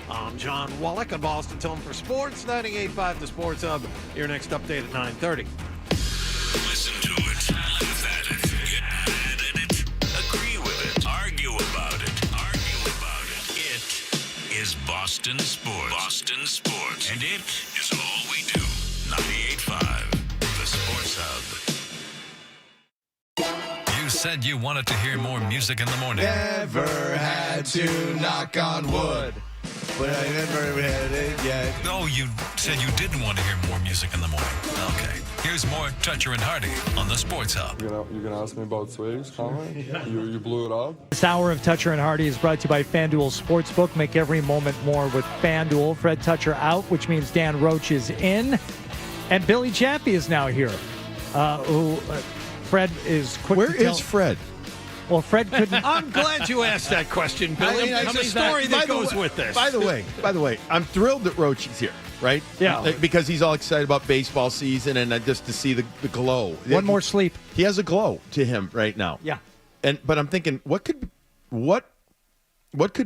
I'm John Wallach on Boston's Home for Sports, 98.5 The Sports Hub. Your next update at 9:30. Listen to it, laugh at it, get mad at it, agree with it, argue about it. It is Boston Sports. Boston Sports. And it is all we do. 98.5 The Sports Hub. You said you wanted to hear more music in the morning. Never had to knock on wood, but I never had it yet. No, you said you didn't want to hear more music in the morning. Okay. Here's more Toucher and Hardy on the Sports Hub. You're gonna ask me about Swigs, Conway? You blew it up? This hour of Toucher and Hardy is brought to you by FanDuel Sportsbook. Make every moment more with FanDuel. Fred Toucher out, which means Dan Roche is in. And Billy Chappie is now here. Fred is quick Where to tell. is Fred? Well, Fred couldn't. I'm glad you asked that question, Billy. There's a story that goes with this. By the way, I'm thrilled that Roche is here, right? Yeah. Because he's all excited about baseball season and just to see the glow. One more sleep. He has a glow to him right now. Yeah. But I'm thinking, what could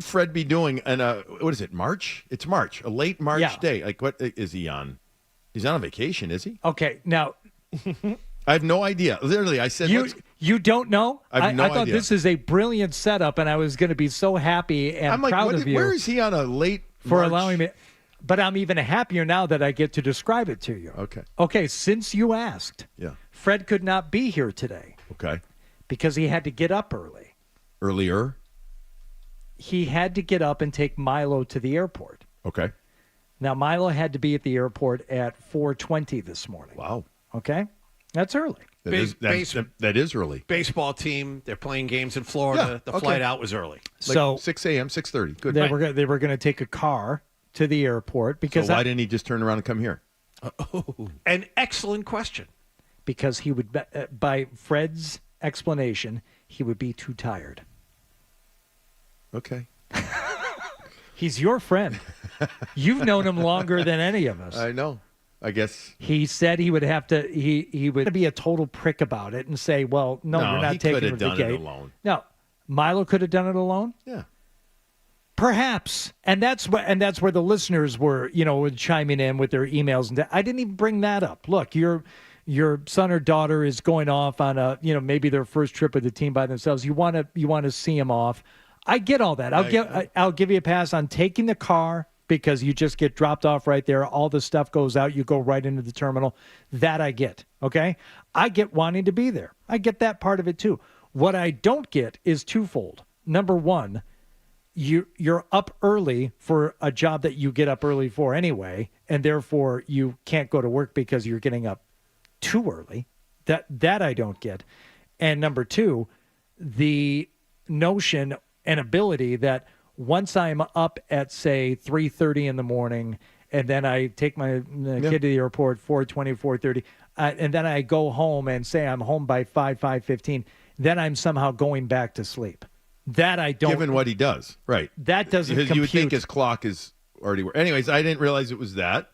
Fred be doing in what is it, March? It's March, a late March day. Like, what is he on? He's on a vacation, is he? Okay, now. I have no idea. Literally, I said, you don't know? I have no I thought idea. This is a brilliant setup, and I was going to be so happy and I'm like, proud of you. Where is he on a late for March? allowing me? But I'm even happier now that I get to describe it to you. Okay. Okay, since you asked, Fred could not be here today. Okay. Because he had to get up early. Earlier? He had to get up and take Milo to the airport. Okay. Now, Milo had to be at the airport at 4:20 this morning. Wow. Okay? That's early. That is early. Baseball team, they're playing games in Florida. The flight out was early. So 6 a.m., 6:30. Good. They were going to take a car to the airport because so why didn't he just turn around and come here? An excellent question. Because he would, by Fred's explanation, he would be too tired. Okay. He's your friend. You've known him longer than any of us. I know. I guess he said he would have to. He would be a total prick about it and say, "Well, no, you're not taking he him could to have the done gate." it alone. No, Milo could have done it alone. Yeah, perhaps, and that's where the listeners were, chiming in with their emails, and I didn't even bring that up. Look, your son or daughter is going off on a, maybe their first trip with the team by themselves. You want to see them off. I get all that. I'll give you a pass on taking the car. Because you just get dropped off right there. All the stuff goes out. You go right into the terminal. That I get, okay? I get wanting to be there. I get that part of it too. What I don't get is twofold. Number one, you're up early for a job that you get up early for anyway, and therefore you can't go to work because you're getting up too early. That I don't get. And number two, the notion and ability that once I'm up at, say, 3:30 in the morning, and then I take my kid to the airport 4:20, 4:30, and then I go home and say I'm home by 5:15, then I'm somehow going back to sleep. That I don't. Given what he does, right? That doesn't compute. You would think his clock is already. Anyways, I didn't realize it was that.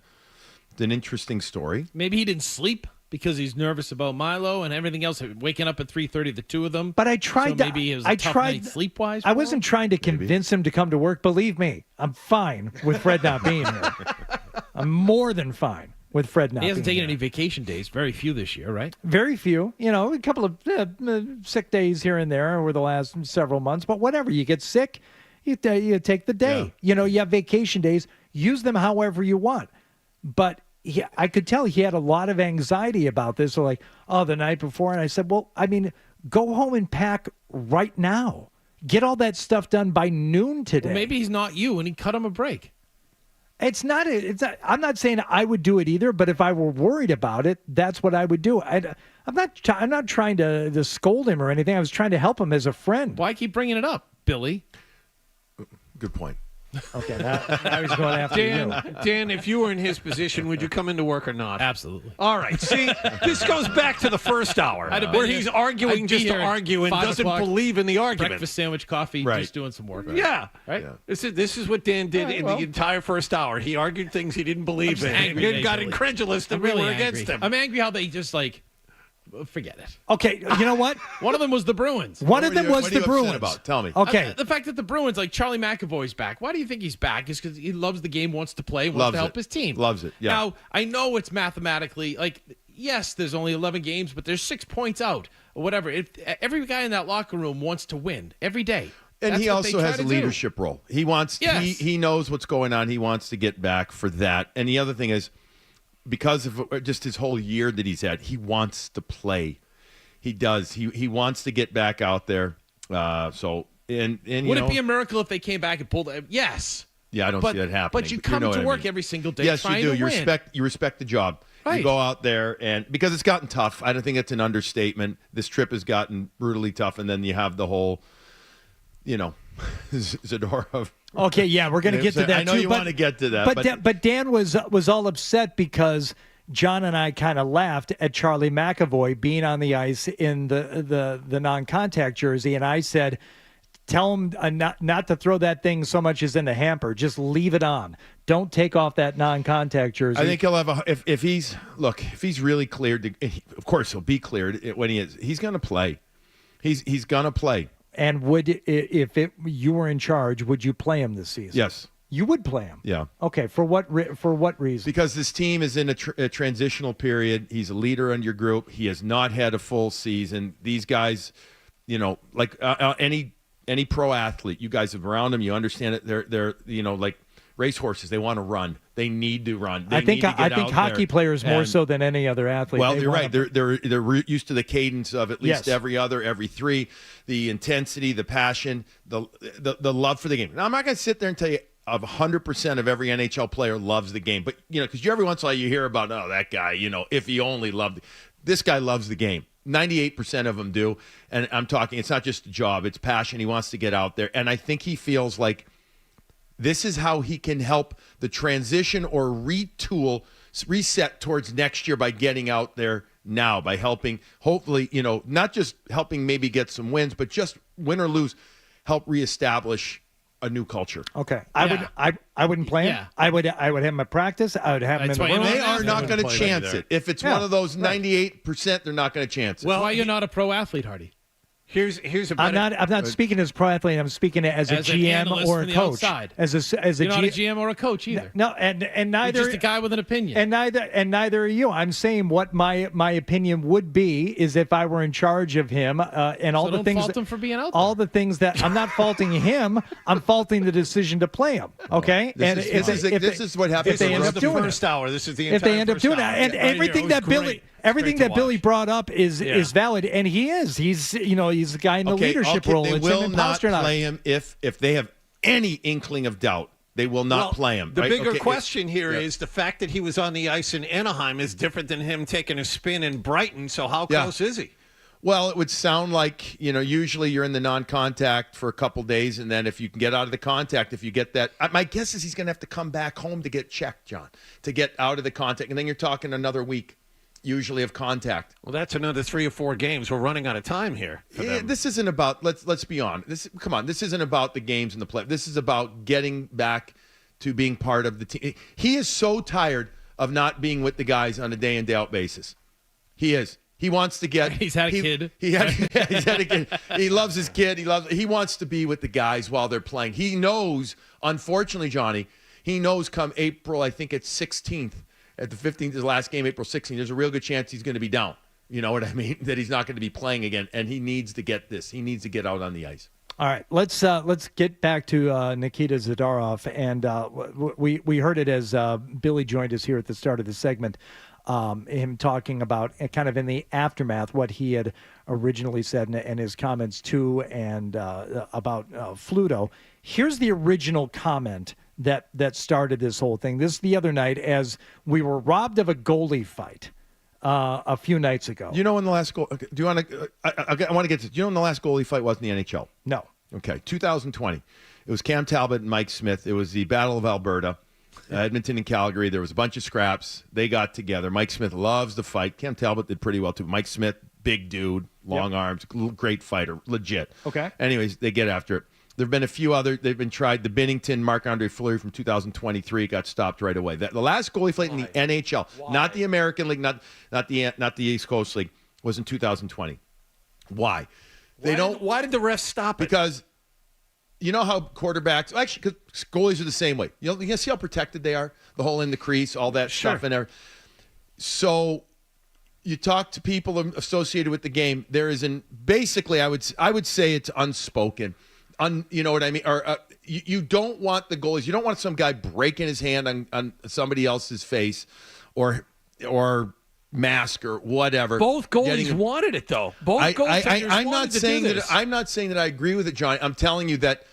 It's an interesting story. Maybe he didn't sleep because he's nervous about Milo and everything else. Waking up at 3:30, the two of them. But I tried. So maybe it was a tough night sleep-wise. I wasn't trying to convince him to come to work. Believe me, I'm fine with Fred not being here. I'm more than fine with Fred not being here. He hasn't taken any vacation days. Very few this year, right? Very few. A couple of sick days here and there over the last several months. But whatever, you get sick, you take the day. Yeah. You have vacation days. Use them however you want. But I could tell he had a lot of anxiety about this. So the night before. And I said, well, go home and pack right now. Get all that stuff done by noon today. Well, maybe he's not you, and he cut him a break. It's not. I'm not saying I would do it either. But if I were worried about it, that's what I would do. I'm not trying to scold him or anything. I was trying to help him as a friend. Why keep bringing it up, Billy? Good point. Okay, now he's going after you. Dan, if you were in his position, would you come into work or not? Absolutely. All right. See, this goes back to the first hour where he's arguing just to argue and doesn't believe in the argument. Breakfast sandwich, coffee, just doing some work. Yeah. Right? Yeah. This is what Dan did in the entire first hour. He argued things he didn't believe in. Angry, He got incredulous that we were against him. I'm angry how they just forget it. Okay, you know what? One of them was the Bruins. One of them was the Bruins. About? Tell me. Okay. The fact that the Bruins, Charlie McAvoy's back. Why do you think he's back? Is because he loves the game, wants to play, wants to help his team. Loves it, yeah. Now, I know it's mathematically, yes, there's only 11 games, but there's 6 points out or whatever. Every guy in that locker room wants to win every day. And he also has a leadership role. He wants. Yes. He knows what's going on. He wants to get back for that. And the other thing is, because of just his whole year that he's had, he wants to play. He does. He wants to get back out there. Would it be a miracle if they came back and pulled it? Yes. Yeah, I don't see that happening. But you come to work every single day. Yes, you do. You respect the job. Right. You go out there, and because it's gotten tough. I don't think it's an understatement. This trip has gotten brutally tough, and then you have the whole, Zadorov. Okay, yeah, we're going to get to that. I know too, you want to get to that, but Dan was all upset because John and I kind of laughed at Charlie McAvoy being on the ice in the non-contact jersey, and I said, tell him not to throw that thing so much as in the hamper. Just leave it on. Don't take off that non-contact jersey. I think he'll have if he's really cleared. Of course, he'll be cleared when he is. He's going to play. He's going to play. And you were in charge, would you play him this season? Yes. You would play him? Yeah. Okay, for what reason? Because this team is in a transitional period. He's a leader in your group. He has not had a full season. These guys, any pro athlete, you guys have around them, you understand it. They're like racehorses. They want to run. They need to run. I think hockey players more so than any other athlete. Well, you're right. They're used to the cadence of at least every three, the intensity, the passion, the love for the game. Now, I'm not going to sit there and tell you of 100% of every NHL player loves the game, but because every once in a while you hear about that guy, if he only loved this guy loves the game. 98% of them do, and I'm talking. It's not just a job; it's passion. He wants to get out there, and I think he feels like this is how he can help the transition or reset towards next year by getting out there now, by helping, hopefully, not just helping maybe get some wins, but just win or lose, help reestablish a new culture. Okay. I wouldn't play him. I would have him at practice. I would have him in the room. They are not going to chance it. If it's one of those 98%, they're not going to chance it. Well, why you're not a pro athlete, Hardy? Here's a better, I'm not speaking as pro athlete. I'm speaking as a GM or a coach. As you're not a GM or a coach either. No, and neither. You're just a guy with an opinion. And neither are you. I'm saying what my opinion would be is if I were in charge of him and all the things. Don't fault him for being out there. All the things that I'm not faulting him. I'm faulting the decision to play him. Okay. This is what happens. If they end up doing it. First hour. This is the entire if they end up doing it, and everything that Billy. Everything that Billy brought up is valid, and he is. He's the guy in the leadership role. They will not play him if they have any inkling of doubt. They will not play him. The bigger question here is the fact that he was on the ice in Anaheim is different than him taking a spin in Brighton. So how close is he? Well, it would sound like, usually you're in the non-contact for a couple days, and then if you can get out of the contact, if you get that, my guess is he's going to have to come back home to get checked, John, to get out of the contact, and then you're talking another week, usually, of contact. Well, that's another 3 or 4 games. We're running out of time here. This isn't about, let's be honest. This isn't about the games and the play. This is about getting back to being part of the team. He is so tired of not being with the guys on a day in, day out basis. He is. He wants to get. He's had a kid. He's had a kid. He loves his kid. He wants to be with the guys while they're playing. He knows, unfortunately, Johnny, he knows come April, I think it's 16th, at the 15th, his last game, April 16th, there's a real good chance he's going to be down. You know what I mean? That he's not going to be playing again, and he needs to get this. He needs to get out on the ice. All right, let's get back to Nikita Zadorov, and we heard it as Billy joined us here at the start of the segment. Him talking about kind of in the aftermath what he had originally said and his comments too, and about Fluto. Here's the original comment that started this whole thing. This the other night as we were robbed of a goalie fight a few nights ago. You know when the last goal? Do you want to? I want to get to. Do you know when the last goalie fight was in the NHL? No. Okay, 2020. It was Cam Talbot and Mike Smith. It was the Battle of Alberta. Edmonton and Calgary. There was a bunch of scraps. They got together. Mike Smith loves the fight. Cam Talbot did pretty well too. Mike Smith, big dude, long arms, great fighter, legit. Okay. Anyways, they get after it. There have been a few other. They've been tried. The Binnington, Marc-Andre Fleury from 2023 got stopped right away. The last goalie fight in the NHL, not the American League, not the East Coast League, was in 2020. Why? Why did the refs stop it? Because you know how quarterbacks, actually, because goalies are the same way. You can see how protected they are, the hole in the crease, all that stuff in there. So you talk to people associated with the game. There is basically, I would say it's unspoken. You know what I mean? Or you don't want the goalies. You don't want some guy breaking his hand on somebody else's face, or mask or whatever. Both goalies wanted it though. Both goalies. I'm not saying that. I'm not saying that I agree with it, Johnny. I'm telling you that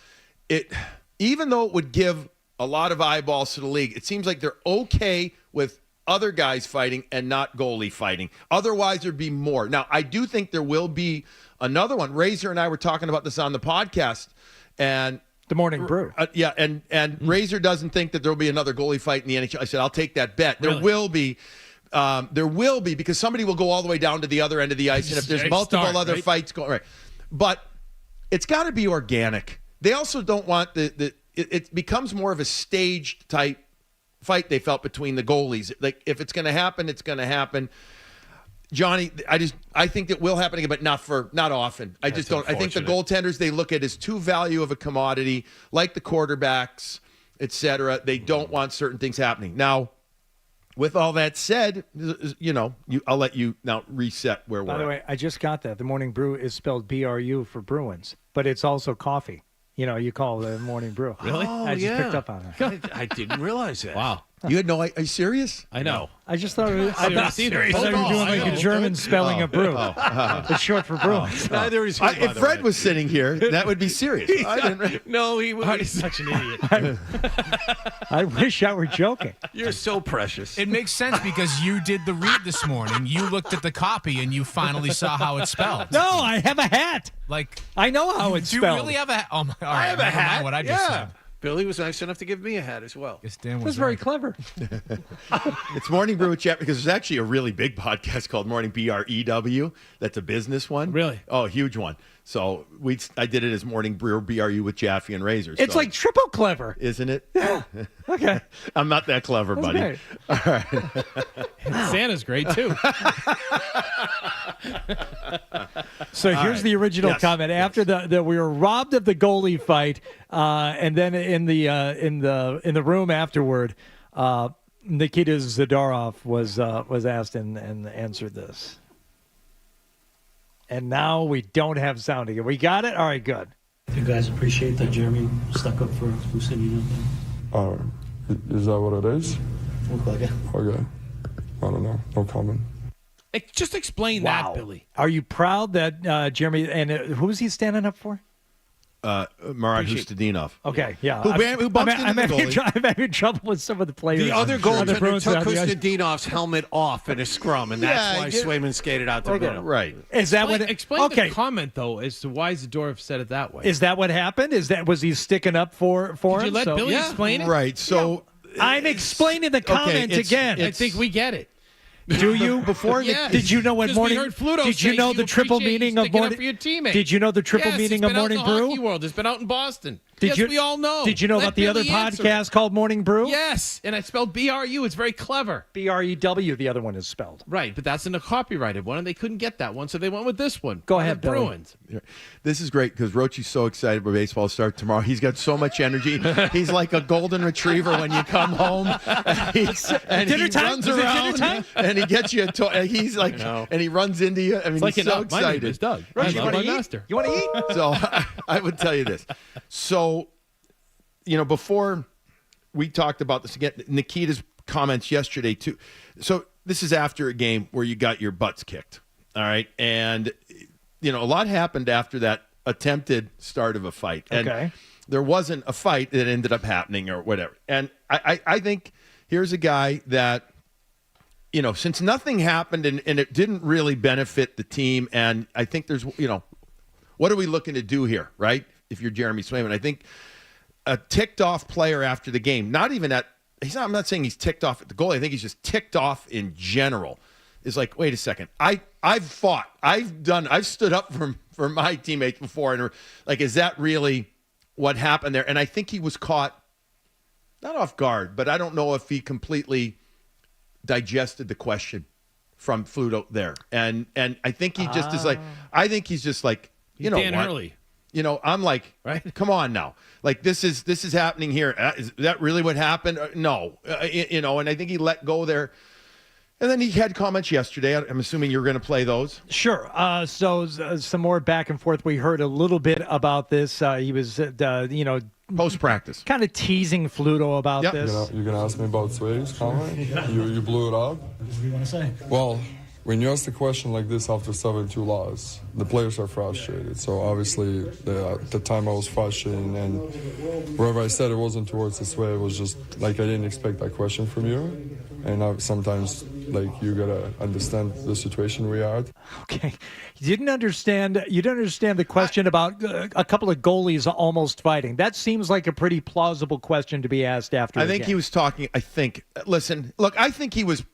it, even though it would give a lot of eyeballs to the league, it seems like they're okay with other guys fighting and not goalie fighting. Otherwise, there'd be more. Now, I do think there will be another one. Razor and I were talking about this on the podcast, and the Morning Brew. And Razor doesn't think that there will be another goalie fight in the NHL. I said, I'll take that bet. There will be. There will be, because somebody will go all the way down to the other end of the ice, and if there's multiple other fights going, right. But it's got to be organic. They also don't want it becomes more of a staged type fight, they felt, between the goalies. Like, if it's going to happen, it's going to happen. Johnny, I think it will happen again, but not often. I just don't. I think the goaltenders, they look at as too value of a commodity, like the quarterbacks, etc. They don't want certain things happening. Now, with all that said, I'll let you now reset where we're at. By the way, I just got that. The Morning Brew is spelled BRU for Bruins, but it's also coffee. You call the Morning Brew. Really? I just picked up on that. I didn't realize that. Wow. You had no? Are you serious? I know. I just thought I thought you were doing like a German spelling of brew. It's short for Bruins. Neither is he. If Fred was sitting here, that would be serious. No, he was. He's such an idiot. I wish I were joking. You're so precious. It makes sense because you did the read this morning. You looked at the copy and you finally saw how it's spelled. No, I have a hat. Like, I know how it's spelled. Do you really have a hat? Oh my! All right, I have a hat. What I just said. Billy was nice enough to give me a hat as well. Yes, Dan was very clever. It's Morning Brew with Jeff, because there's actually a really big podcast called Morning BREW. That's a business one. Really? Oh, huge one. So I did it as Morning Brew BRU with Jaffe and Razor. It's like triple clever, isn't it? Yeah. Okay. I'm not that clever, That's buddy. Great. All right. Santa's great too. So here's the original comment. After the we were robbed of the goalie fight, and then in the room afterward, Nikita Zadorov was asked and answered this. And now we don't have sound again. We got it? All right, good. You guys appreciate that Jeremy stuck up for Lucini? Is that what it is? Look like it. Okay. I don't know. No comment. Just explain that, Billy. Are you proud that Jeremy, and who was he standing up for? Marat Hustadinov. Okay, yeah. Who bumped into the goalie. I'm having trouble with some of the players. The other goaltender Bruins took on the ice. Hustadinov's helmet off in a scrum, and that's why Swayman skated out to win him. Right. Is that what? Explain the comment though as to why Zadorov said it that way. Is that what happened? Was he sticking up for Did him? you let Billy explain it? Right. So I'm explaining the comment again. I think we get it. Do you? Before Yes. Did you know what 'Cause morning? we heard Fluto Did you say know you the triple appreciate meaning you of sticking morning? up for your teammate. Did you know the triple meaning of Morning It's been out in the Brew? hockey world. It's been out in Boston. Did you? We all know. Did you know Let about the other Billy answer podcast it. called Morning Brew? Yes, and I spelled BRU. It's very clever. BREW. The other one is spelled. Right, but that's in a copyrighted one, and they couldn't get that one, so they went with this one. Go on ahead, the Billy. Bruins. This is great because Roche's so excited for baseball start tomorrow. He's got so much energy. He's like a golden retriever when you come home. And he runs around and he gets you a toy. He's like, and he runs into you. I mean, Like he's so excited. my name is Doug. Roche, I you love want my to eat? master. You want to eat? So I would tell you this. So, before we talked about this again, Nikita's comments yesterday too. So this is after a game where you got your butts kicked. All right. And, a lot happened after that attempted start of a fight. And there wasn't a fight that ended up happening or whatever. And I think here's a guy that, since nothing happened and it didn't really benefit the team. And I think there's, what are we looking to do here, right? If you're Jeremy Swayman, I think a ticked off player after the game, I'm not saying he's ticked off at the goalie. I think he's just ticked off in general. Is like, wait a second. I've fought. I've stood up for my teammates before. And like, is that really what happened there? And I think he was caught not off guard, but I don't know if he completely digested the question from Fluto there. And I think he just is like, Dan Hurley. I'm like, right? Come on now. Like, this is happening here. Is that really what happened? No. And I think he let go there. And then he had comments yesterday. I'm assuming you're going to play those. Sure. So some more back and forth. We heard a little bit about this. He was, post-practice. Kind of teasing Fluto about this. You're going to ask me about Sway's comment? You blew it up? What do you want to say? Well, when you ask a question like this after 7-2 loss, the players are frustrated. So obviously, at the time I was frustrated, and wherever I said it wasn't towards this way, it was just like I didn't expect that question from you. And sometimes, you gotta understand the situation we are at. Okay, you didn't understand the question about a couple of goalies almost fighting. That seems like a pretty plausible question to be asked after. I think he was talking. Listen, look, I think he was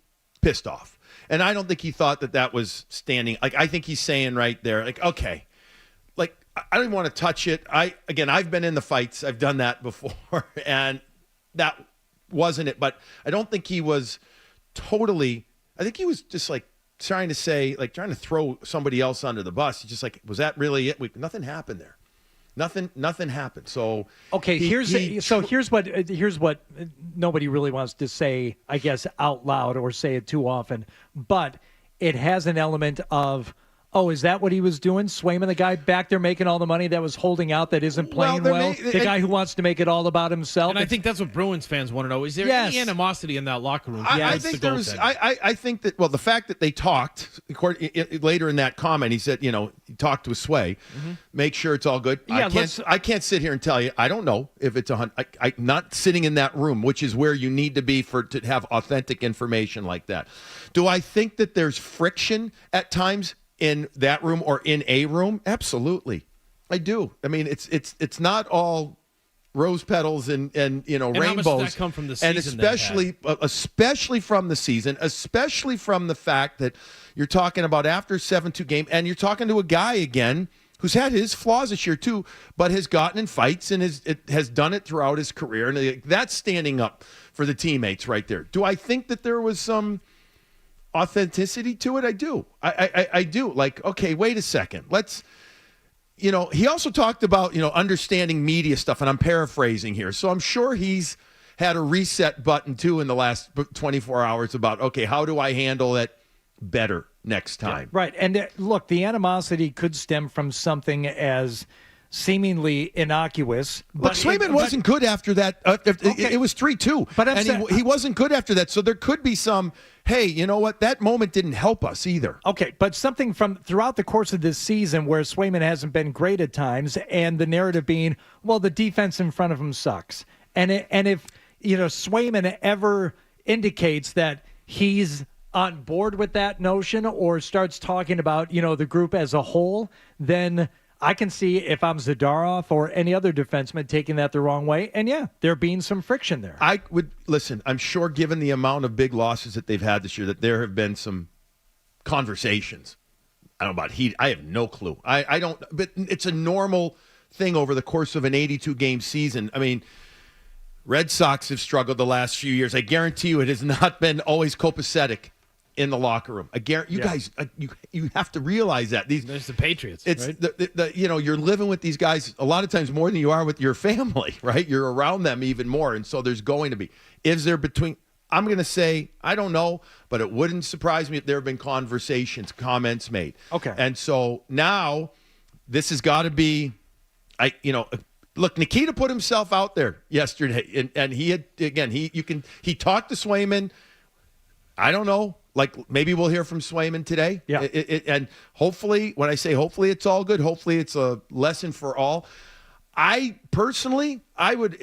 pissed off. And I don't think he thought that was standing. Like, I think he's saying right there, like, okay, like, I don't even want to touch it. I've been in the fights. I've done that before. And that wasn't it. But I don't think he was totally, I think he was just like trying to throw somebody else under the bus. He's just like, was that really it? Nothing happened there. Nothing happened. So okay, here's what nobody really wants to say, I guess, out loud or say it too often, but it has an element of, oh, is that what he was doing? Swayman, the guy back there making all the money that was holding out that isn't playing the guy who wants to make it all about himself. And I think that's what Bruins fans want to know. Is there any animosity in that locker room? I think that the fact that they talked later in that comment, he said, he talked with Sway, make sure it's all good. Yeah, I can't sit here and tell you. I don't know if it's 100. I'm not sitting in that room, which is where you need to be to have authentic information like that. Do I think that there's friction at times in that room or in a room? Absolutely. I do. I mean, it's not all rose petals and rainbows. How much does that come from the season? And especially from the season, especially from the fact that you're talking about after 7-2 game, and you're talking to a guy again who's had his flaws this year too, but has gotten in fights and has done it throughout his career. And that's standing up for the teammates right there. Do I think that there was some authenticity to it? I do. I do. Like, okay, wait a second. Let's, he also talked about, understanding media stuff, and I'm paraphrasing here. So I'm sure he's had a reset button too in the last 24 hours about, okay, how do I handle it better next time? Right. And look, the animosity could stem from something as seemingly innocuous. Look, Swayman wasn't good after that. It was 3-2. And he wasn't good after that. So there could be some, hey, you know what? That moment didn't help us either. Okay, but something from throughout the course of this season where Swayman hasn't been great at times, and the narrative being, well, the defense in front of him sucks. And if Swayman ever indicates that he's on board with that notion or starts talking about the group as a whole, then I can see if I'm Zadorov or any other defenseman taking that the wrong way. And yeah, there being some friction there. I would listen. I'm sure, given the amount of big losses that they've had this year, that there have been some conversations. I don't know about heat. I have no clue. I don't. But it's a normal thing over the course of an 82-game season. I mean, Red Sox have struggled the last few years. I guarantee you, it has not been always copacetic in the locker room. I guarantee you guys, you have to realize that there's the Patriots. It's right? You're living with these guys a lot of times more than you are with your family, right? You're around them even more, and so there's going to be. Is there between? I'm going to say I don't know, but it wouldn't surprise me if there have been conversations, comments made. Okay, and so now this has got to be, Look, Nikita put himself out there yesterday, and he had he talked to Swayman. I don't know. Like, maybe we'll hear from Swayman today. Yeah. And hopefully, when I say hopefully it's all good, hopefully it's a lesson for all. I personally, I would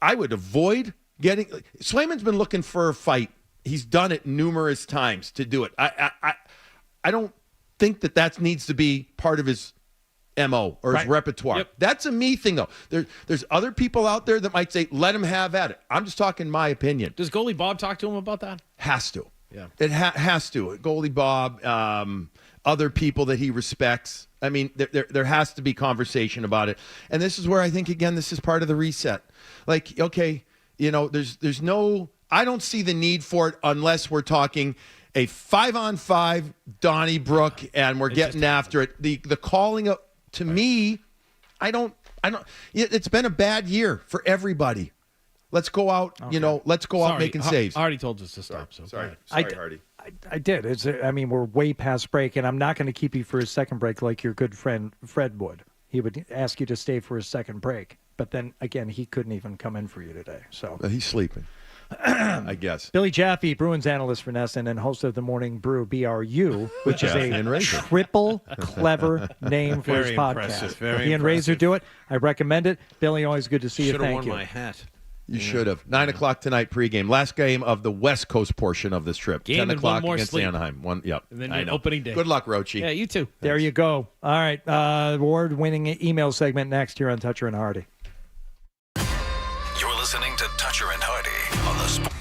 avoid getting – Swayman's been looking for a fight. He's done it numerous times to do it. I don't think that needs to be part of his MO or his repertoire. Yep. That's a me thing, though. There's other people out there that might say, let him have at it. I'm just talking my opinion. Does goalie Bob talk to him about that? Has to. Yeah. It has to. Goalie Bob, other people that he respects. I mean, there has to be conversation about it. And this is where I think, again, this is part of the reset. Like, okay, there's no – I don't see the need for it unless we're talking a 5-on-5 Donnybrook and we're getting after it. The calling of – to me, I don't – it's been a bad year for everybody. Let's go out, let's go out making saves. I already told us to stop. Sorry, Hardy. I did. We're way past break, and I'm not going to keep you for a second break like your good friend Fred would. He would ask you to stay for a second break, but then again, he couldn't even come in for you today. So he's sleeping, I guess. Billy Jaffe, Bruins analyst for NESN and host of the Morning Brew, BRU, which is a triple clever name for his podcast. He and Razor do it. I recommend it. Billy, always good to see you. Thank you. Should have worn my hat. You should have. 9 o'clock tonight pregame. Last game of the West Coast portion of this trip. 10 o'clock against Anaheim. Yep. And then opening day. Good luck, Roche. Yeah, you too. There you go. All right. Award-winning email segment next here on Toucher and Hardy. You're listening to Toucher and Hardy on the Sport.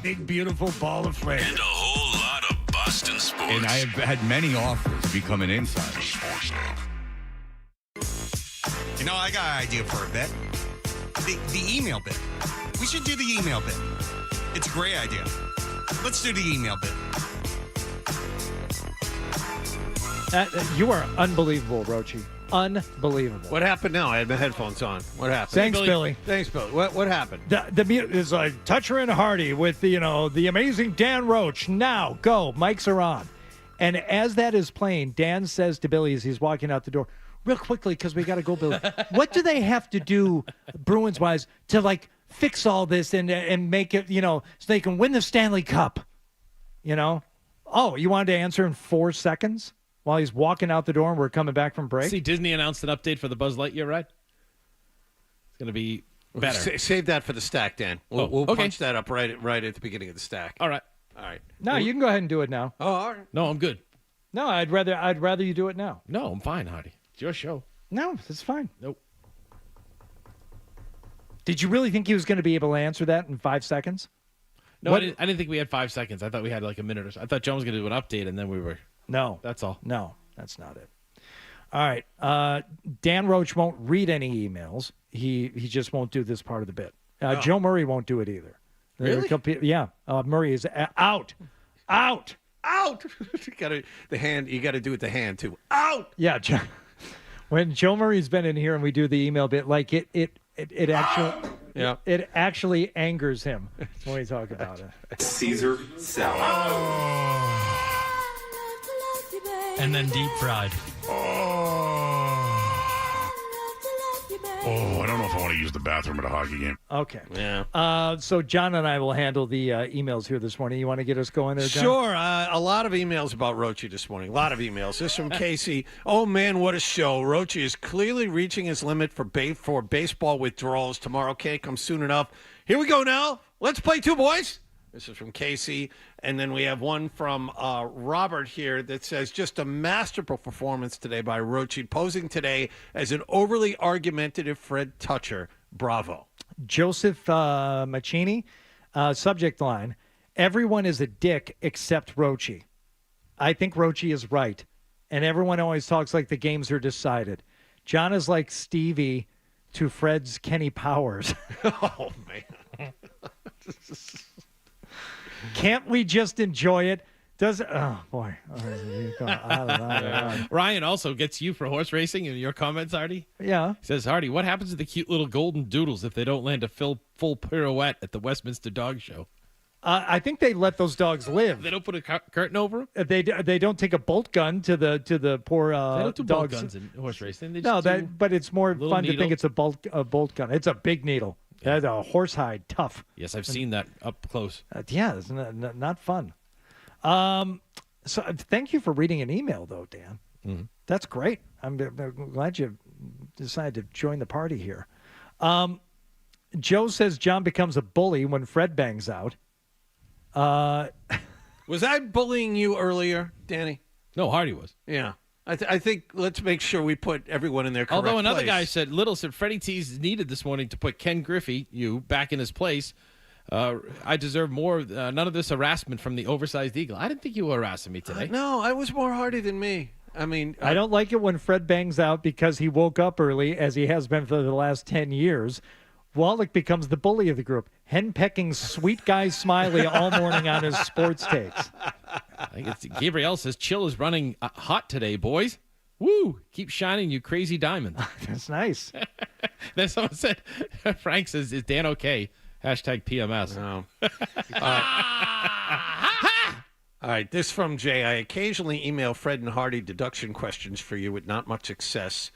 big, beautiful ball of flavor. And a whole lot of Boston sports. And I have had many offers to become an insider. You know, I got an idea for a bit. The email bit. We should do the email bit. It's a great idea. Let's do the email bit. You are unbelievable, Roche. Unbelievable. What happened now? I had my headphones on. What happened? Thanks, Billy. Thanks, Billy. What happened? The mute is like Toucher and Hardy with the amazing Dan Roche. Now go, mics are on, and as that is playing, Dan says to Billy as he's walking out the door, real quickly because we got to go, Billy. What do they have to do, Bruins wise, to like fix all this and make it so they can win the Stanley Cup? Oh, you wanted to answer in 4 seconds? While he's walking out the door and we're coming back from break? See, Disney announced an update for the Buzz Lightyear ride. It's going to be better. Save that for the stack, Dan. We'll punch that up right at the beginning of the stack. All right. No, you can go ahead and do it now. Oh, all right. No, I'm good. No, I'd rather you do it now. No, I'm fine, Hardy. It's your show. No, it's fine. Nope. Did you really think he was going to be able to answer that in 5 seconds? No, I didn't think we had 5 seconds. I thought we had like a minute or so. I thought John was going to do an update, and then we were... No. That's all. No, that's not it. All right. Dan Roche won't read any emails. He just won't do this part of the bit. Joe Murray won't do it either. Really? Yeah. Murray is out. Out. You got to do it the hand too. Out. Yeah. When Joe Murray's been in here and we do the email bit, like it actually it actually angers him when we talk about it. Caesar salad. And then deep fried. Oh, I don't know if I want to use the bathroom at a hockey game. Okay. Yeah. So John and I will handle the emails here this morning. You want to get us going there, John? Sure. A lot of emails about Roche this morning. A lot of emails. This from Casey. Oh, man, what a show. Roche is clearly reaching his limit for baseball withdrawals. Tomorrow can't come soon enough. Here we go now. Let's play two, boys. This is from Casey. And then we have one from Robert here that says, just a masterful performance today by Roche, posing today as an overly argumentative Fred Toucher. Bravo. Joseph Machini, subject line, everyone is a dick except Roche. I think Roche is right. And everyone always talks like the games are decided. John is like Stevie to Fred's Kenny Powers. Oh, man. Can't we just enjoy it? Oh, boy. Ryan also gets you for horse racing in your comments, Hardy. Yeah. He says, Hardy, what happens to the cute little golden doodles if they don't land a full pirouette at the Westminster Dog Show? I think they let those dogs live. They don't put a curtain over them? They don't take a bolt gun to the poor they don't do dogs. bolt guns in horse racing. They No, just but it's more fun needle. to think it's a bolt gun. It's a big needle. That's a horsehide, tough. Yes, I've seen that up close. Yeah, it's not fun. So thank you for reading an email, though, Dan. Mm-hmm. That's great. I'm glad you decided to join the party here. Joe says John becomes a bully when Fred bangs out. Was I bullying you earlier, Danny? No, Hardy was. Yeah. I think let's make sure we put everyone in their correct Although another place. guy said, Little said, Freddie T's needed this morning to put Ken Griffey, back in his place. I deserve more. None of this harassment from the oversized eagle. I didn't think you were harassing me today. No, I was more Hardy than me. I mean, I don't like it when Fred bangs out because he woke up early, as he has been for the last 10 years. Wallach becomes the bully of the group, henpecking sweet guy Smiley all morning on his sports takes. I think it's Gabrielle says, Chill is running hot today, boys. Woo! Keep shining, you crazy diamond. That's nice. Then someone said, Frank says, is Dan okay? Hashtag PMS. No. All right, this from Jay. I occasionally email Fred and Hardy deduction questions for you with not much success.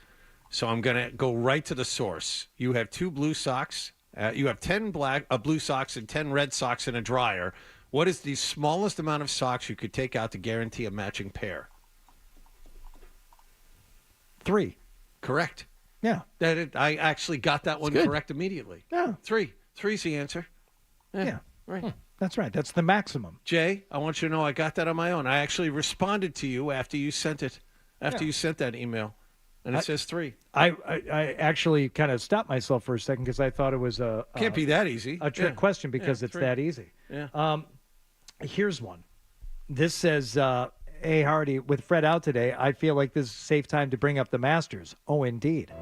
So I'm going to go right to the source. You have 2 blue socks. You have 10 blue socks and 10 red socks in a dryer. What is the smallest amount of socks you could take out to guarantee a matching pair? 3. Correct. Yeah. I actually got that one correct immediately. Yeah. 3. 3's the answer. Yeah. Right. That's right. That's the maximum. Jay, I want you to know I got that on my own. I actually responded to you after you sent it, you sent that email. And it says 3. I actually kind of stopped myself for a second because I thought it was can't be that easy. A trick question because it's that easy. Yeah. Here's one. This says, hey, Hardy, with Fred out today, I feel like this is a safe time to bring up the Masters. Oh, indeed.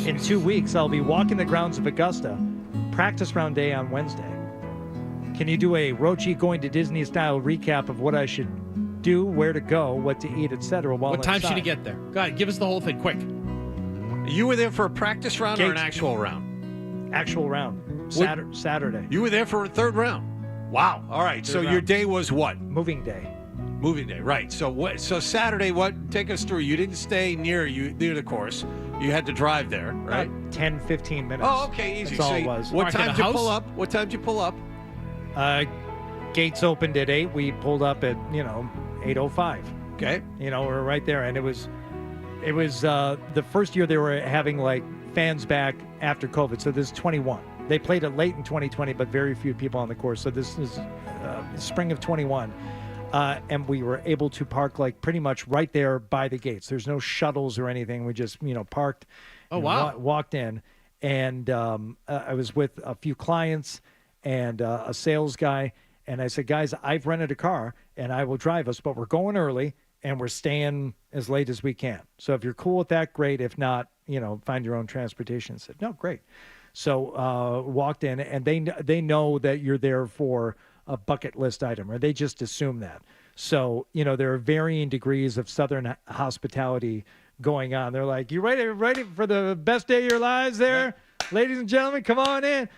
In 2 weeks, I'll be walking the grounds of Augusta, practice round day on Wednesday. Can you do a Roche going to Disney style recap of what I should do, where to go, what to eat, etc. What time should he get there? Go ahead, give us the whole thing quick. You were there for a practice round or an actual round? Actual round. Saturday. You were there for a third round. Wow. All right. So your day was what? Moving day. Moving day. Right. So what? So Saturday. What? Take us through. You didn't stay near the course. You had to drive there, right? 10, 15 minutes. Oh, okay. Easy. That's all So it was. What time did you pull up? What time did you pull up? Gates opened at 8. We pulled up at 8:05. Okay. We're right there, and it was the first year they were having like fans back after COVID. So this is 21. They played it late in 2020, but very few people on the course. So this is spring of 21. And we were able to park like pretty much right there by the gates. There's no shuttles or anything. We just, parked. Oh, wow. Walked in. And I was with a few clients and a sales guy. And I said, guys, I've rented a car and I will drive us, but we're going early and we're staying as late as we can. So if you're cool with that, great. If not, find your own transportation. I said, no, great. So walked in, and they know that you're there for a bucket list item, or they just assume that. So, there are varying degrees of Southern hospitality going on. They're like, you ready for the best day of your lives there? Ladies and gentlemen, come on in.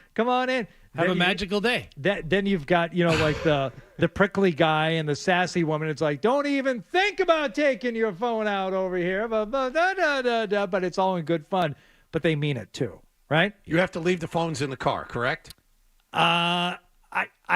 Have a magical day. Then you've got, like the prickly guy and the sassy woman. It's like, don't even think about taking your phone out over here. But it's all in good fun. But they mean it too. Right? You have to leave the phones in the car, correct? I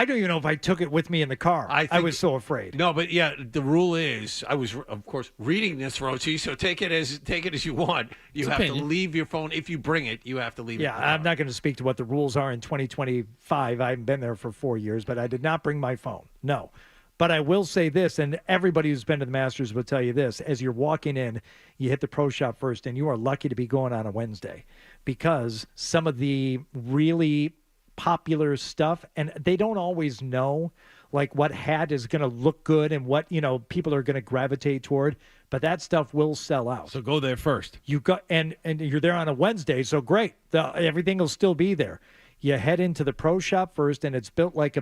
don't even know if I took it with me in the car. I was so afraid. No, but yeah, the rule is, I was, of course, reading this, Roche, so take it as you want. You have to leave your phone. If you bring it, you have to leave it. Yeah, I'm not going to speak to what the rules are in 2025. I haven't been there for 4 years, but I did not bring my phone. No. But I will say this, and everybody who's been to the Masters will tell you this. As you're walking in, you hit the pro shop first, and you are lucky to be going on a Wednesday because some of the really popular stuff, and they don't always know like what hat is going to look good and what people are going to gravitate toward, but that stuff will sell out. So go there first. You got and you're there on a Wednesday, so great. Everything will still be there. You head into the pro shop first, and it's built like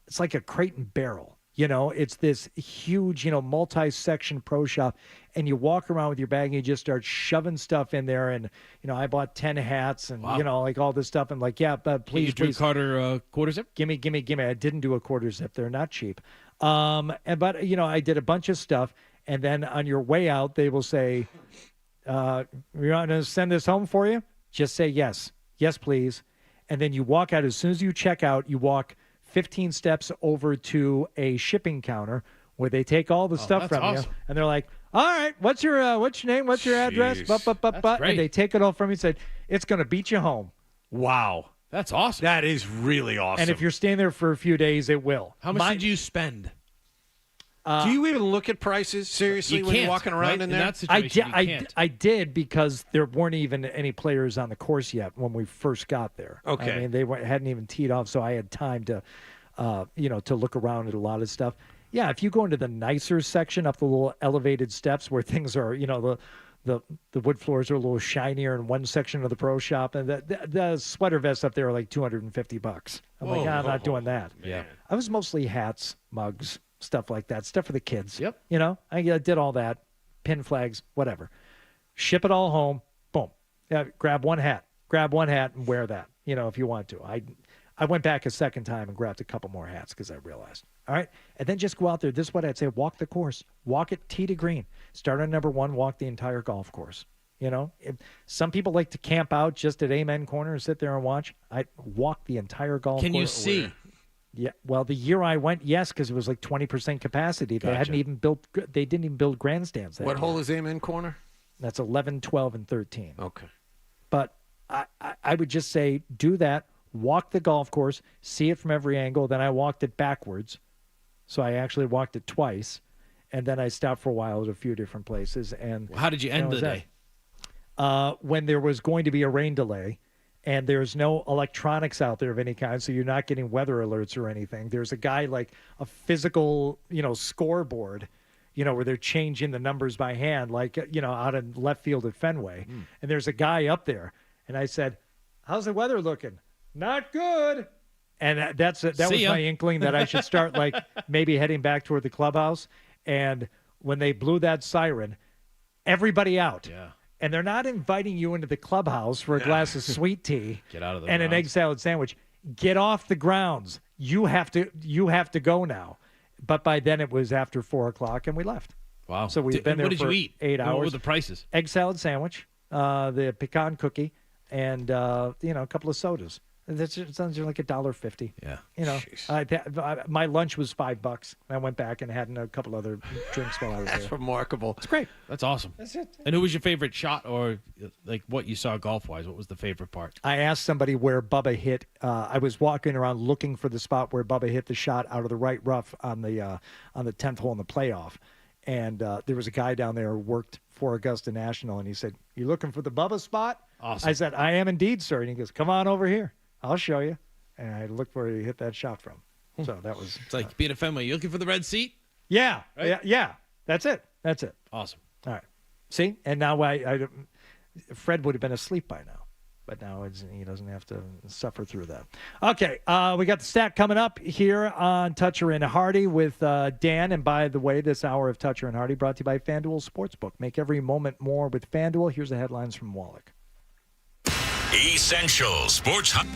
it's like a crate and barrel. It's this huge, multi-section pro shop, and you walk around with your bag and you just start shoving stuff in there. And, I bought 10 hats and, like all this stuff. And like, yeah, but please, you Drew Carter quarter zip? Gimme. I didn't do a quarter zip. They're not cheap. But I did a bunch of stuff. And then on your way out, they will say, you want to send this home for you? Just say yes. Yes, please. And then you walk out. As soon as you check out, you walk 15 steps over to a shipping counter where they take all the stuff from you, and they're like, all right, what's your name? What's your address? And they take it all from you and say, it's going to beat you home. Wow. That's awesome. That is really awesome. And if you're staying there for a few days, it will. How much did you spend? Do you even look at prices seriously when you're walking around in there? In that situation, you can't. I did because there weren't even any players on the course yet when we first got there. Okay. I mean, they hadn't even teed off, so I had time to, to look around at a lot of stuff. Yeah, if you go into the nicer section up the little elevated steps where things are, the wood floors are a little shinier in one section of the pro shop, and the sweater vests up there are like $250. I'm like, I'm not doing that. Yeah. I was mostly hats, mugs, stuff like that, stuff for the kids. Yep. I did all that, pin flags, whatever. Ship it all home. Boom. Grab one hat and wear that, if you want to. I went back a second time and grabbed a couple more hats because I realized. All right. And then just go out there. This is what I'd say. Walk the course. Walk it tee to green. Start on number 1. Walk the entire golf course. Some people like to camp out just at Amen Corner and sit there and watch. I walk the entire golf course. Can you see? Yeah. Well, the year I went, yes, because it was like 20% capacity. They Gotcha. They didn't even build grandstands. What hole is Amen Corner? That's 11, 12, and 13. Okay. But I would just say do that. Walk the golf course, see it from every angle. Then I walked it backwards. So I actually walked it twice. And then I stopped for a while at a few different places. And how did you end the day? When there was going to be a rain delay. and there's no electronics out there of any kind, so you're not getting weather alerts or anything. There's a guy like a physical, scoreboard, where they're changing the numbers by hand, like, out in left field at Fenway. And there's a guy up there. And I said, how's the weather looking? Not good. And that was my inkling that I should start, like, maybe heading back toward the clubhouse. And when they blew that siren, everybody out. Yeah. And they're not inviting you into the clubhouse for a glass of sweet tea Get out of the and an egg salad sandwich. Get off the grounds. You have to go now. But by then it was after 4 o'clock, and we left. Wow. So we've been there what did for you eat? 8 hours. What were the prices? Egg salad sandwich, the pecan cookie, and a couple of sodas. That's sounds like $1.50. Yeah. My lunch was $5. I went back and had a couple other drinks while I was That's there. remarkable. It's great. That's awesome. That's it. And who was your favorite shot, or like what you saw golf-wise? What was the favorite part? I asked somebody where Bubba hit. I was walking around looking for the spot where Bubba hit the shot out of the right rough on the 10th hole in the playoff. And there was a guy down there who worked for Augusta National, and he said, "You looking for the Bubba spot?" Awesome. I said, "I am indeed, sir." And he goes, "Come on over here. I'll show you." And I looked where he hit that shot from. So that was... It's like being a Fenway. You looking for the red seat? Yeah. Right? Yeah. That's it. Awesome. All right. See? And now Fred would have been asleep by now. But now he doesn't have to suffer through that. Okay. We got the stat coming up here on Toucher and Hardy with Dan. And by the way, this hour of Toucher and Hardy brought to you by FanDuel Sportsbook. Make every moment more with FanDuel. Here's the headlines from Wallach. Essential Sports Hub.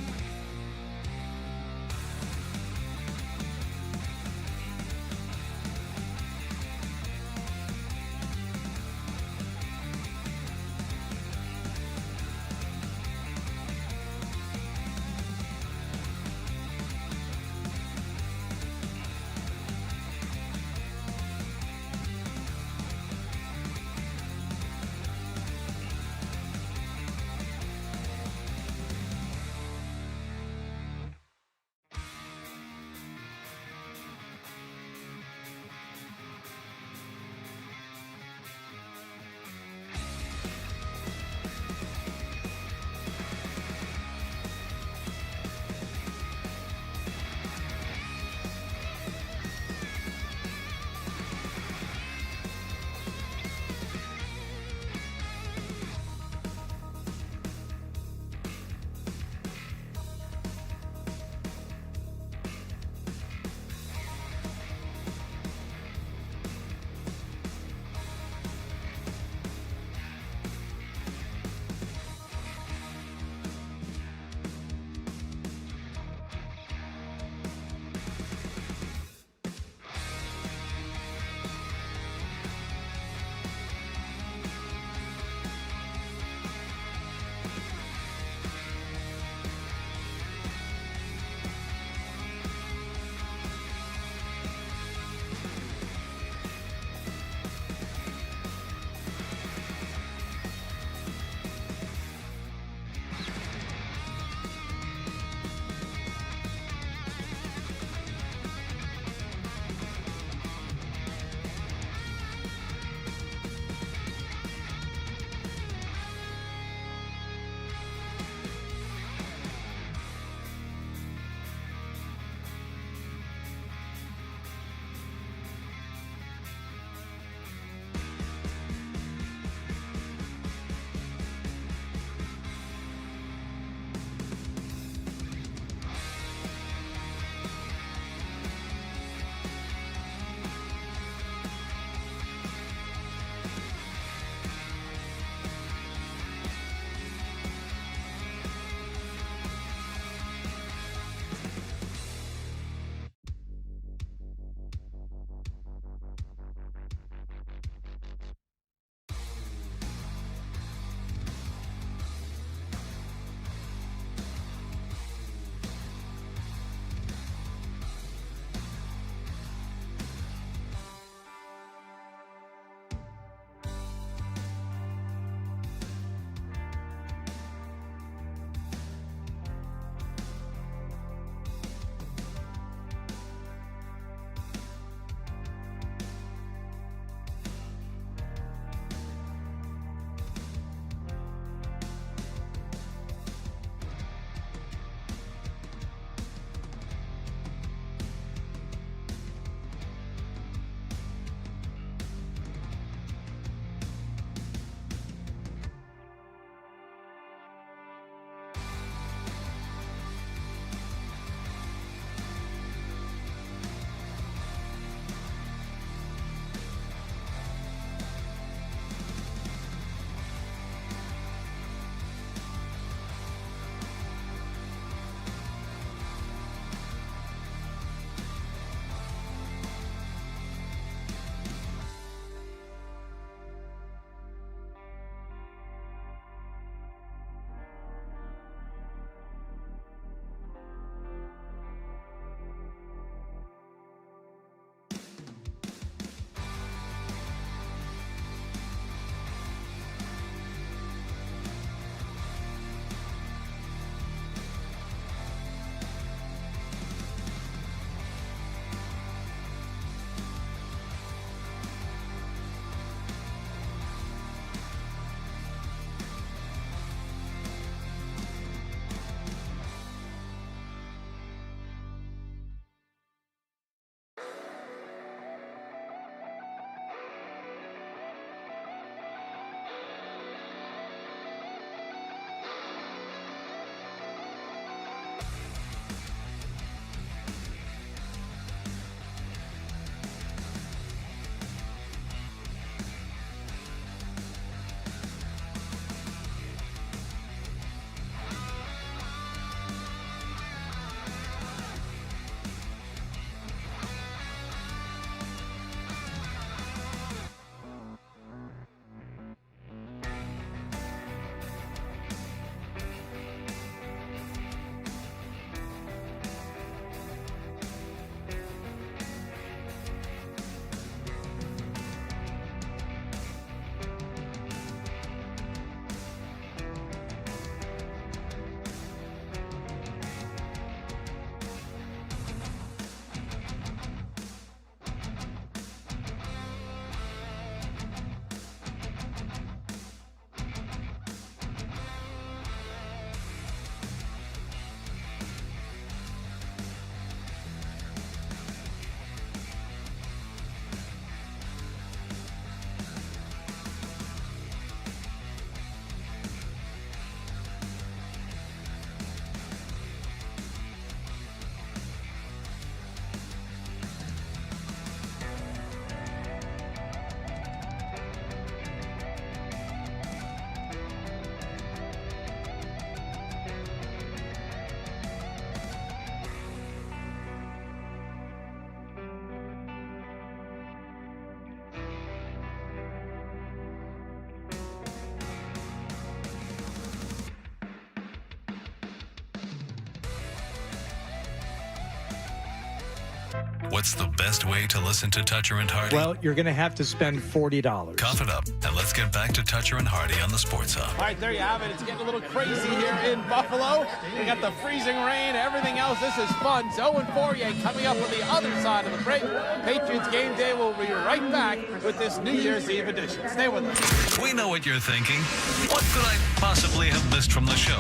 What's the best way to listen to Toucher and Hardy? Well, you're going to have to spend $40. Cough it up, and let's get back to Toucher and Hardy on the Sports Hub. All right, there you have it. It's getting a little crazy here in Buffalo. We got the freezing rain, everything else. This is fun. 0-4 coming up on the other side of the break. Patriots game day will be right back with this New Year's Eve edition. Stay with us. We know what you're thinking. What could I possibly have missed from the show?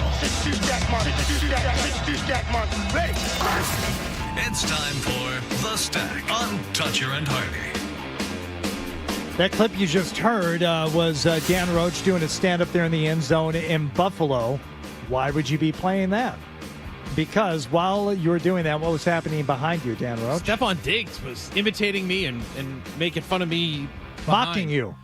It's time for The Stack on Toucher and Hardy. That clip you just heard was Dan Roche doing a stand-up there in the end zone in Buffalo. Why would you be playing that? Because while you were doing that, what was happening behind you, Dan Roche? Stephon Diggs was imitating me and making fun of me. Mocking you.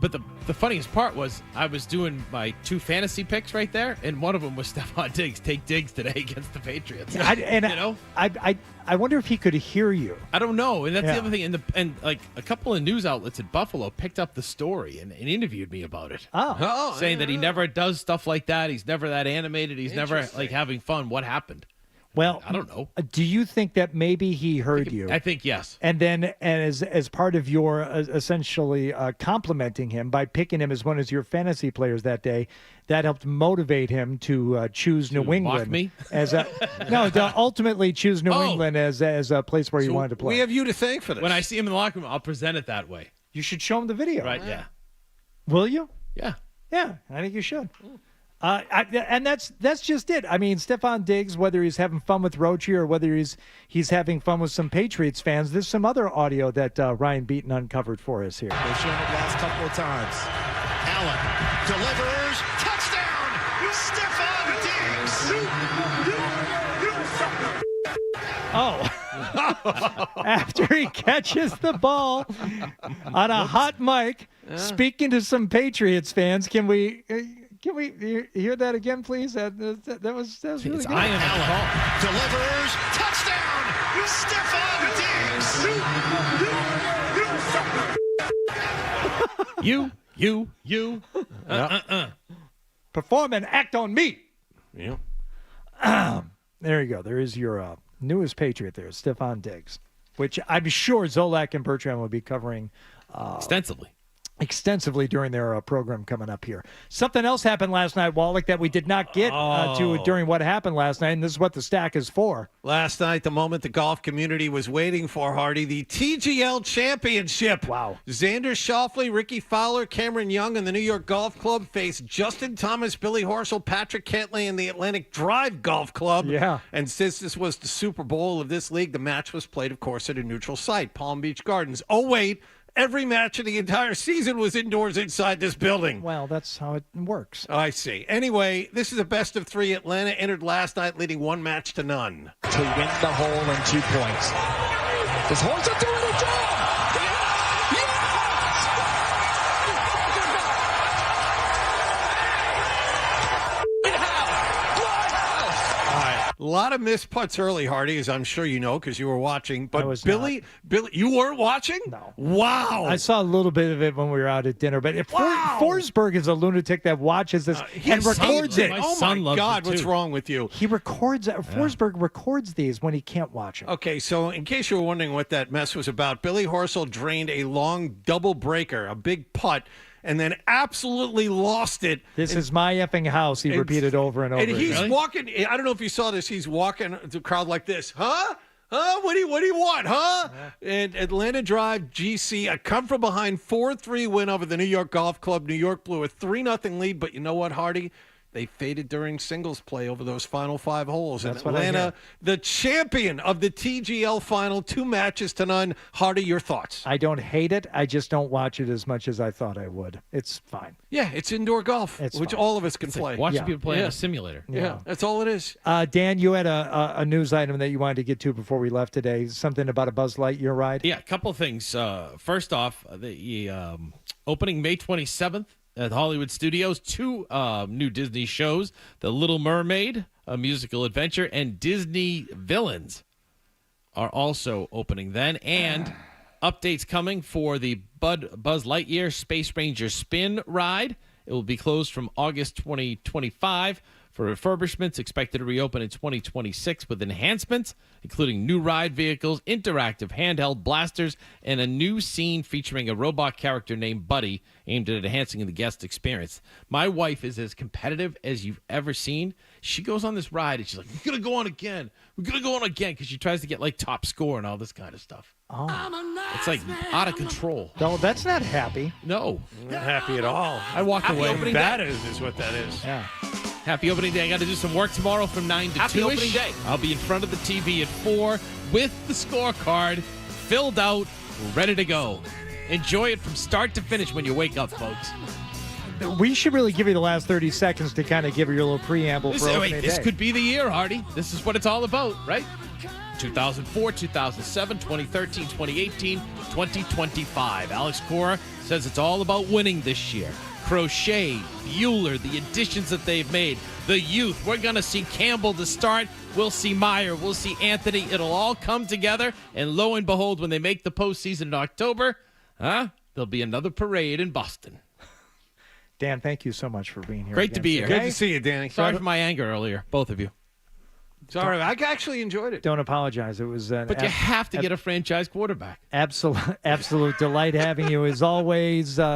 But the funniest part was I was doing my 2 fantasy picks right there, and one of them was Stephon Diggs. Take Diggs today against the Patriots. I wonder if he could hear you. I don't know, and that's the other thing. And like a couple of news outlets in Buffalo picked up the story and interviewed me about it. Saying that he never does stuff like that. He's never that animated. He's never like having fun. What happened? Well, I don't know. Do you think that maybe he heard you? I think yes. And then as part of your essentially complimenting him by picking him as one of your fantasy players that day, that helped motivate him to choose New England. Mock me? To ultimately choose New England as a place where you wanted to play. We have you to thank for this. When I see him in the locker room, I'll present it that way. You should show him the video. Right, yeah. Will you? Yeah. Yeah, I think you should. And that's just it. I mean, Stephon Diggs, whether he's having fun with Roche or whether he's having fun with some Patriots fans, there's some other audio that Ryan Beaton uncovered for us here. They've shown it last couple of times. Allen delivers. Touchdown! Stephon Diggs! After he catches the ball on a hot mic, speaking to some Patriots fans, can we hear that again, please? That was really good. Allen delivers. Touchdown! Stephon Diggs! You. Perform and act on me. Yep. There you go. There is your newest Patriot there, Stephon Diggs, which I'm sure Zolak and Bertrand will be covering extensively during their program coming up here. Something else happened last night, Wallach, that we did not get to during what happened last night, and this is what the stack is for. Last night, the moment the golf community was waiting for, Hardy, the TGL Championship. Wow. Xander Schauffele, Ricky Fowler, Cameron Young, and the New York Golf Club faced Justin Thomas, Billy Horschel, Patrick Cantlay, and the Atlantic Drive Golf Club. Yeah. And since this was the Super Bowl of this league, the match was played, of course, at a neutral site, Palm Beach Gardens. Oh, wait. Every match of the entire season was indoors inside this building. Well, that's how it works. I see. Anyway, this is a best of 3. Atlanta entered last night leading 1-0 to none. To win the hole and 2 points. Does Horschel doing a job? A lot of missed putts early, Hardy, as I'm sure you know because you were watching. But Billy, you weren't watching? No. Wow. I saw a little bit of it when we were out at dinner. But if Forsberg is a lunatic that watches this and records it. Oh, my God, what's wrong with you? He records Forsberg records these when he can't watch them. Okay, so in case you were wondering what that mess was about, Billy Horschel drained a long double breaker, a big putt, and then absolutely lost it. This is my effing house, he repeated over and over. And he's again. walking, I don't know if you saw this, he's walking the crowd like this. Huh? What do you want, huh? And Atlanta Drive GC, a come-from-behind 4-3 win over the New York Golf Club. New York blew a 3-0 lead, but you know what, Hardy? They faded during singles play over those final 5 holes. That's and Atlanta, the champion of the TGL final, 2 to none. Hardy, your thoughts? I don't hate it. I just don't watch it as much as I thought I would. It's fine. Yeah, it's indoor golf, which fine. all of us can play. Watching people play in a simulator. Yeah, that's all it is. Dan, you had a news item that you wanted to get to before we left today. Something about a Buzz Lightyear ride? Yeah, a couple of things. First off, the opening May 27th. At Hollywood Studios, 2 new Disney shows, The Little Mermaid, a musical adventure, and Disney Villains are also opening then. And updates coming for the Buzz Lightyear Space Ranger Spin ride. It will be closed from August 2025 for refurbishments, expected to reopen in 2026 with enhancements, including new ride vehicles, interactive handheld blasters, and a new scene featuring a robot character named Buddy aimed at enhancing the guest experience. My wife is as competitive as you've ever seen. She goes on this ride, and she's like, we're going to go on again. We're going to go on again, because she tries to get, like, top score and all this kind of stuff. Oh. It's, like, out of control. No, that's not happy. No. Not happy at all. I walked Happy away. opening bad is what that is. Yeah. Happy opening day. I got to do some work tomorrow from 9 to 2. Happy opening day. I'll be in front of the TV at 4 with the scorecard filled out, ready to go. Enjoy it from start to finish when you wake up, folks. We should really give you the last 30 seconds to kind of give your little preamble for opening This day. could be the year, Hardy. This is what it's all about, right? 2004, 2007, 2013, 2018, 2025. Alex Cora says it's all about winning this year. Crochet, Bueller, the additions that they've made, the youth. We're going to see Campbell to start. We'll see Meyer. We'll see Anthony. It'll all come together. And lo and behold, when they make the postseason in October, there'll be another parade in Boston. Dan, thank you so much for being here. Great to be here. Good to see you, Danny. Sorry for my anger earlier, both of you. Sorry, I actually enjoyed it. Don't apologize. It was But you have to get a franchise quarterback. Absolute delight having you as always.